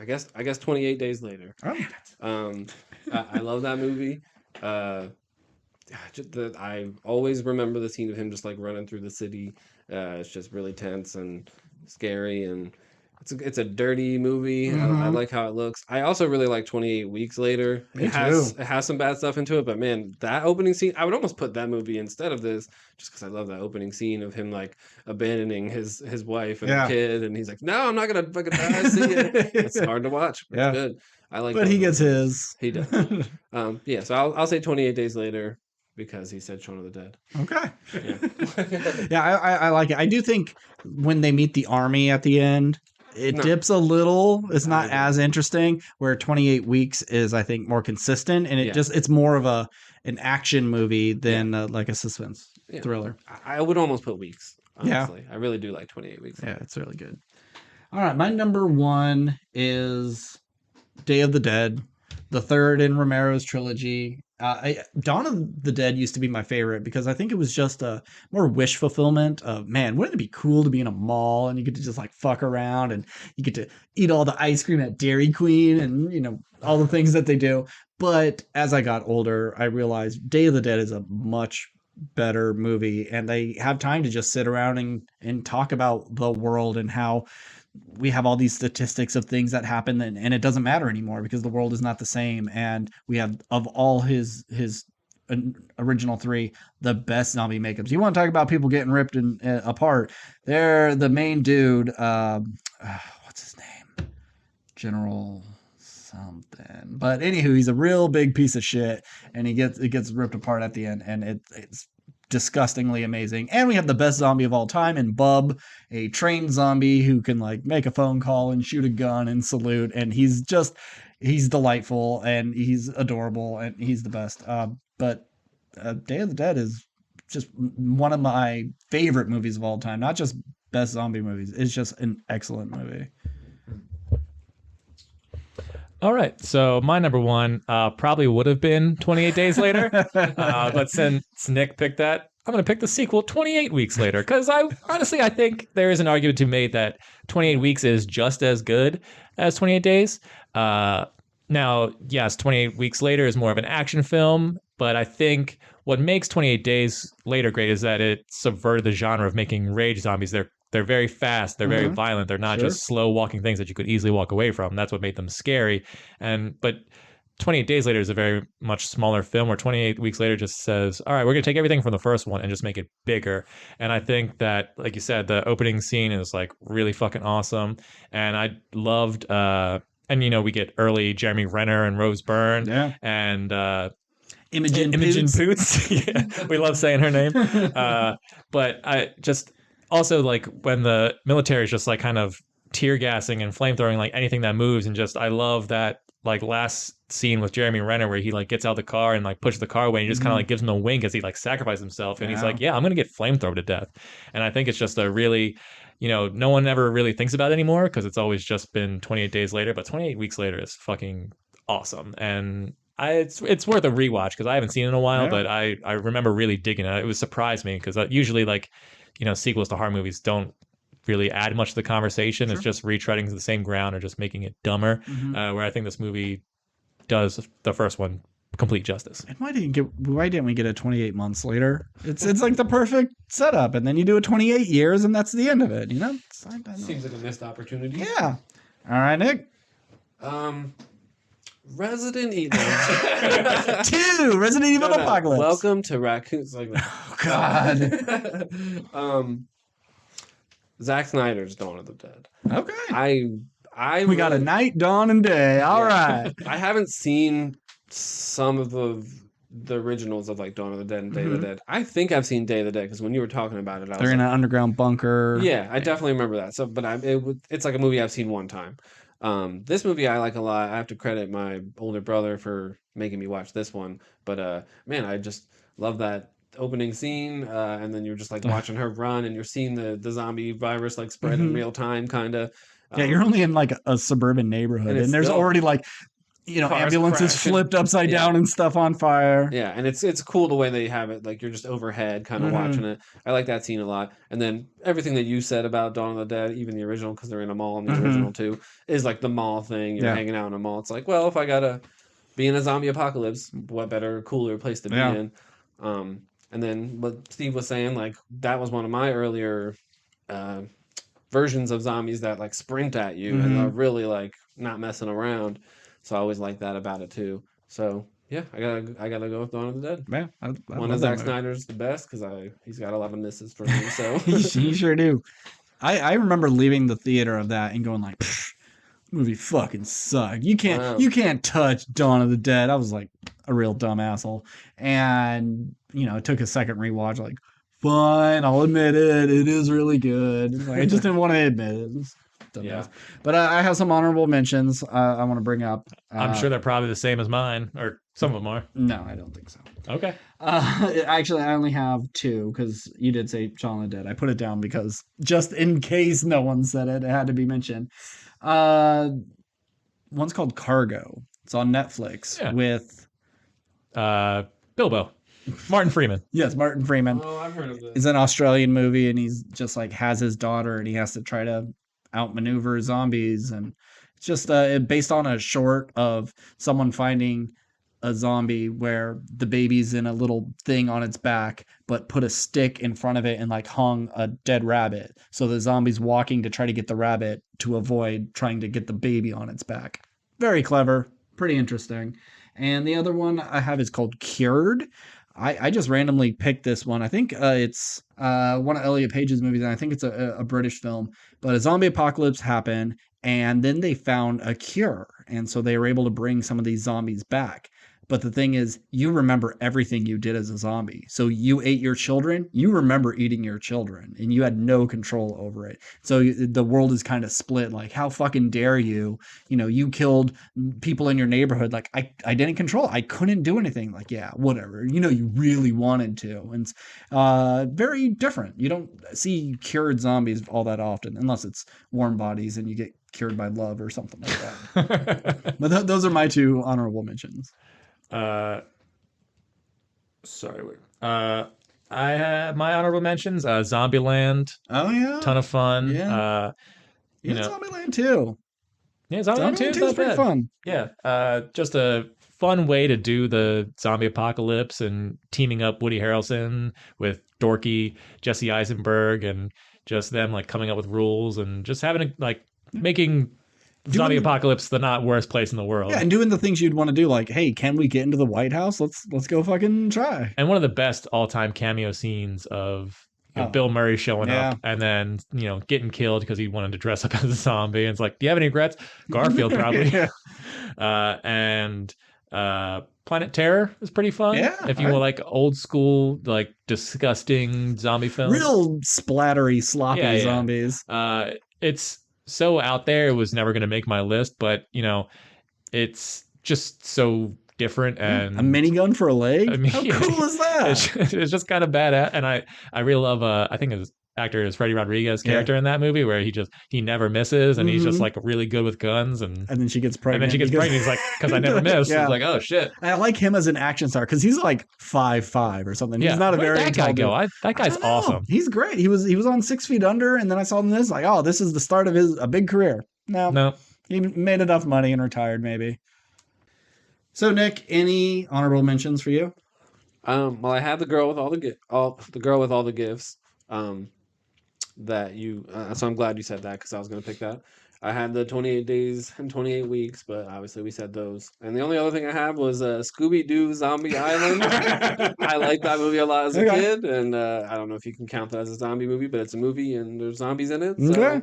guess 28 Days Later. I love that movie. I always remember the scene of him just like running through the city. It's just really tense and scary, and it's a dirty movie. I like how it looks. I also really like 28 Weeks Later. It has some bad stuff into it, but man, that opening scene, I would almost put that movie instead of this, just because I love that opening scene of him like abandoning his wife and the kid, and he's like, "No, I'm not gonna fucking die." See ya. It's hard to watch, but it's good. I like. But he gets his. He does. So I'll say 28 Days Later. Because he said Shaun of the Dead. Okay. Yeah, I like it. I do think when they meet the army at the end, it dips a little. It's not as interesting. Where 28 Weeks is, I think, more consistent, and it's more of an action movie than like a suspense thriller. I would almost put Weeks. Honestly, I really do like 28 Weeks. Yeah, it's really good. All right, my number 1 is Day of the Dead, the third in Romero's trilogy. Dawn of the Dead used to be my favorite because I think it was just a more wish fulfillment of, man, wouldn't it be cool to be in a mall and you get to just like fuck around and you get to eat all the ice cream at Dairy Queen and, all the things that they do. But as I got older, I realized Day of the Dead is a much better movie, and they have time to just sit around and talk about the world and how we have all these statistics of things that happen, and it doesn't matter anymore because the world is not the same. And we have, of all his original 3, the best zombie makeups. You want to talk about people getting ripped apart? They're the main dude. What's his name? General something. But anywho, he's a real big piece of shit, and it gets ripped apart at the end, and it's disgustingly amazing. And we have the best zombie of all time in Bub, a trained zombie who can like make a phone call and shoot a gun and salute, and he's delightful and he's adorable and he's the best. But Day of the Dead is just one of my favorite movies of all time, not just best zombie movies. It's just an excellent movie. All right, so my number 1 probably would have been 28 Days Later, but since Nick picked that, I'm going to pick the sequel 28 Weeks Later, because I think there is an argument to be made that 28 Weeks is just as good as 28 Days. Now, yes, 28 Weeks Later is more of an action film, but I think what makes 28 Days Later great is that it subverted the genre of making rage zombies. They're very fast. They're very violent. They're not just slow walking things that you could easily walk away from. That's what made them scary. But 28 Days Later is a very much smaller film, where 28 Weeks Later just says, all right, we're going to take everything from the first one and just make it bigger. And I think that, like you said, the opening scene is like really fucking awesome. And I loved, we get early Jeremy Renner and Rose Byrne. Yeah. And Imogen Poots. Yeah, we love saying her name. But I just... Also, like when the military is just like kind of tear gassing and flamethrowing like anything that moves, and just I love that like last scene with Jeremy Renner where he like gets out of the car and like pushes the car away and he just kind of like gives him a wink as he like sacrifices himself, and he's like, yeah, I'm gonna get flamethrown to death. And I think it's just a really, no one ever really thinks about it anymore because it's always just been 28 Days Later, but 28 Weeks Later is fucking awesome. And it's worth a rewatch because I haven't seen it in a while, Yeah. but I remember really digging it. It was surprised me because usually like sequels to horror movies don't really add much to the conversation. Sure. It's just retreading the same ground or just making it dumber. Mhm. Where I think this movie does the first one complete justice. And why didn't we get it 28 months later? It's like the perfect setup, and then you do it 28 years, and that's the end of it. You know? I don't know. Seems like a missed opportunity. Yeah. All right, Nick. Resident Evil. 2 Resident Evil No. Apocalypse. Welcome to Raccoons. Like that. Oh God. Zack Snyder's Dawn of the Dead. Okay. I We got a night, dawn, and day. All right. I haven't seen some of the originals of like Dawn of the Dead and Day of the Dead. I think I've seen Day of the Dead because when you were talking about it, I They're was in like, an underground bunker. yeah, I definitely remember that. So, but it's like a movie I've seen one time. This movie I like a lot. I have to credit my older brother for making me watch this one. But man, I just love that opening scene. And then you're just like watching her run, and you're seeing the zombie virus like spread in real time, kind of. Yeah, you're only in like a suburban neighborhood, And it's and there's still- already like, Cars ambulances crashing. flipped upside Yeah. down and stuff on fire. Yeah, and it's cool the way they have it. Like you're just overhead, kind of watching it. I like that scene a lot. And then everything that you said about Dawn of the Dead, even the original, because they're in a mall in the original too, is like the mall thing. You're Yeah. hanging out in a mall. It's like, well, if I gotta be in a zombie apocalypse, what better, cooler place to be Yeah. in? And then what Steve was saying, like that was one of my earlier versions of zombies that like sprint at you and are really like not messing around. So I always like that about it too. So yeah, I gotta go with Dawn of the Dead. Yeah, I One love of that Zack movie. Snyder's the best because he's got a lot of misses for me. So You sure do. I remember leaving the theater of that and going like, movie fucking sucked. You can't touch Dawn of the Dead. I was like a real dumb asshole. And it took a second rewatch, like, fine, I'll admit it. It is really good. Like, I just didn't want to admit it. Yeah. But I have some honorable mentions I want to bring up. I'm sure they're probably the same as mine, or some of them are. No, I don't think so. Okay. Actually, I only have 2 because you did say Shaun of the Dead. I put it down because just in case no one said it, it had to be mentioned. One's called Cargo. It's on Netflix with Bilbo, Martin Freeman. yes, Martin Freeman. oh, I've heard of this. It's an Australian movie, and he's just like has his daughter, and he has to try to outmaneuver zombies, and it's just based on a short of someone finding a zombie where the baby's in a little thing on its back, but put a stick in front of it and like hung a dead rabbit. So the zombie's walking to try to get the rabbit to avoid trying to get the baby on its back. Very clever, pretty interesting. And the other one I have is called Cured. I just randomly picked this one. I think it's one of Elliot Page's movies, and I think it's a British film. But a zombie apocalypse happened, and then they found a cure. And so they were able to bring some of these zombies back. But the thing is, you remember everything you did as a zombie. So you ate your children, you remember eating your children, and you had no control over it. So the world is kind of split. Like, how fucking dare you? You killed people in your neighborhood. Like, I didn't control. I couldn't do anything. Like, yeah, whatever. You really wanted to. And it's very different. You don't see cured zombies all that often, unless it's warm bodies and you get cured by love or something like that. But those are my 2 honorable mentions. I have my honorable mentions. Zombieland, Oh yeah, ton of fun. Yeah. You know, Zombieland too. yeah, Zombieland 2 is is not pretty bad. fun. Yeah, just a fun way to do the zombie apocalypse and teaming up Woody Harrelson with dorky Jesse Eisenberg and just them like coming up with rules and just having making zombie apocalypse the not worst place in the world. Yeah, and doing the things you'd want to do, like, hey, can we get into the White House? Let's go fucking try. And one of the best all-time cameo scenes of Bill Murray showing up and then getting killed because he wanted to dress up as a zombie. And it's like, do you have any regrets? Garfield probably. And Planet Terror is pretty fun. Yeah, if you want like old school, like disgusting zombie films. Real splattery, sloppy zombies. It's so out there, it was never going to make my list, but it's just so different. And a minigun for a leg. I mean, how cool is that? It's just kind of badass, and I really love. I think it's actor is Freddie Rodriguez's character in that movie, where he never misses, and he's just like really good with guns, and then she gets pregnant. And then she gets pregnant. He's like, because I never miss. Yeah. It's like, oh shit. I like him as an action star because he's like 5'5" or something. Yeah. He's not a Where'd very that guy tall go? dude. That guy's awesome. He's great. He was on 6 Feet Under, and then I saw him in this. Like, oh, this is the start of a big career. No, he made enough money and retired, maybe. So, Nick, any honorable mentions for you? Well, I had the girl with all the gifts. That you. So I'm glad you said that because I was going to pick that. I had the 28 days and 28 weeks, but obviously we said those. And the only other thing I had was Scooby-Doo Zombie Island. I liked that movie a lot as a kid, and I don't know if you can count that as a zombie movie, but it's a movie and there's zombies in it. So, okay.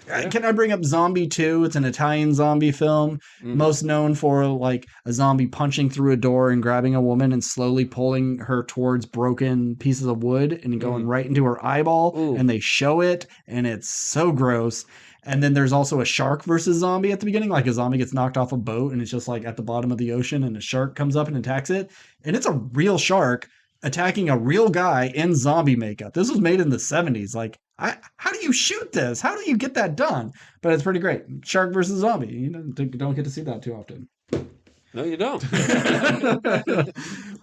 Yeah. Can I bring up Zombie 2? It's an Italian zombie film, most known for like a zombie punching through a door and grabbing a woman and slowly pulling her towards broken pieces of wood and going right into her eyeball. And they show it, and it's so gross. And then there's also a shark versus zombie at the beginning. Like a zombie gets knocked off a boat and it's just like at the bottom of the ocean, and a shark comes up and attacks it. And it's a real shark attacking a real guy in zombie makeup. This was made in the 70s. Like, how do you shoot this? How do you get that done? But it's pretty great. Shark versus zombie. You don't get to see that too often. No, you don't.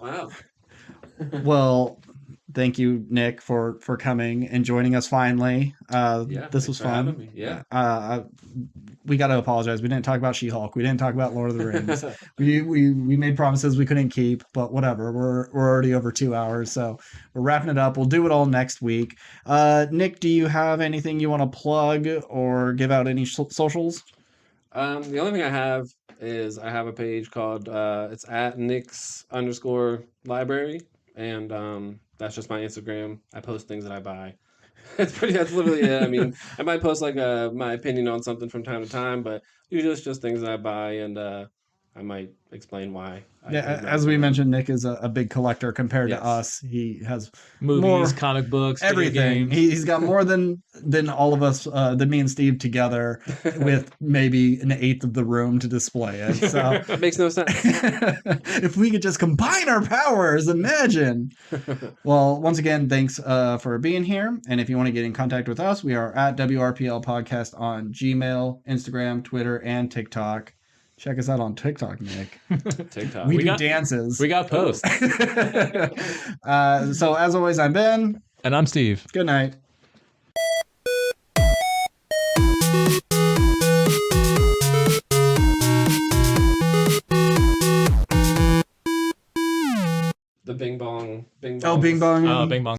Wow. Well, thank you, Nick, for coming and joining us finally. This was fun. Yeah. We got to apologize. We didn't talk about She-Hulk. We didn't talk about Lord of the Rings. we made promises we couldn't keep, but whatever. We're already over 2 hours, so we're wrapping it up. We'll do it all next week. Nick, do you have anything you want to plug or give out any socials? The only thing I have is I have a page called it's at Nix_library, and that's just my Instagram. I post things that I buy. That's literally it. I mean, I might post like my opinion on something from time to time, but usually it's just things that I buy, and I might explain why. As we mentioned, Nick is a big collector compared to us. He has movies, comic books, everything. He's got more than all of us, than me and Steve together, with maybe an eighth of the room to display it. So it makes no sense. If we could just combine our powers, imagine. Well, once again, thanks for being here. And if you want to get in contact with us, we are at WRPL Podcast on Gmail, Instagram, Twitter, and TikTok. Check us out on TikTok, Nick. TikTok. We do dances. We got posts. So as always, I'm Ben. And I'm Steve. Good night. The Bing Bong. Oh, Bing Bong. Oh, Bing Bong.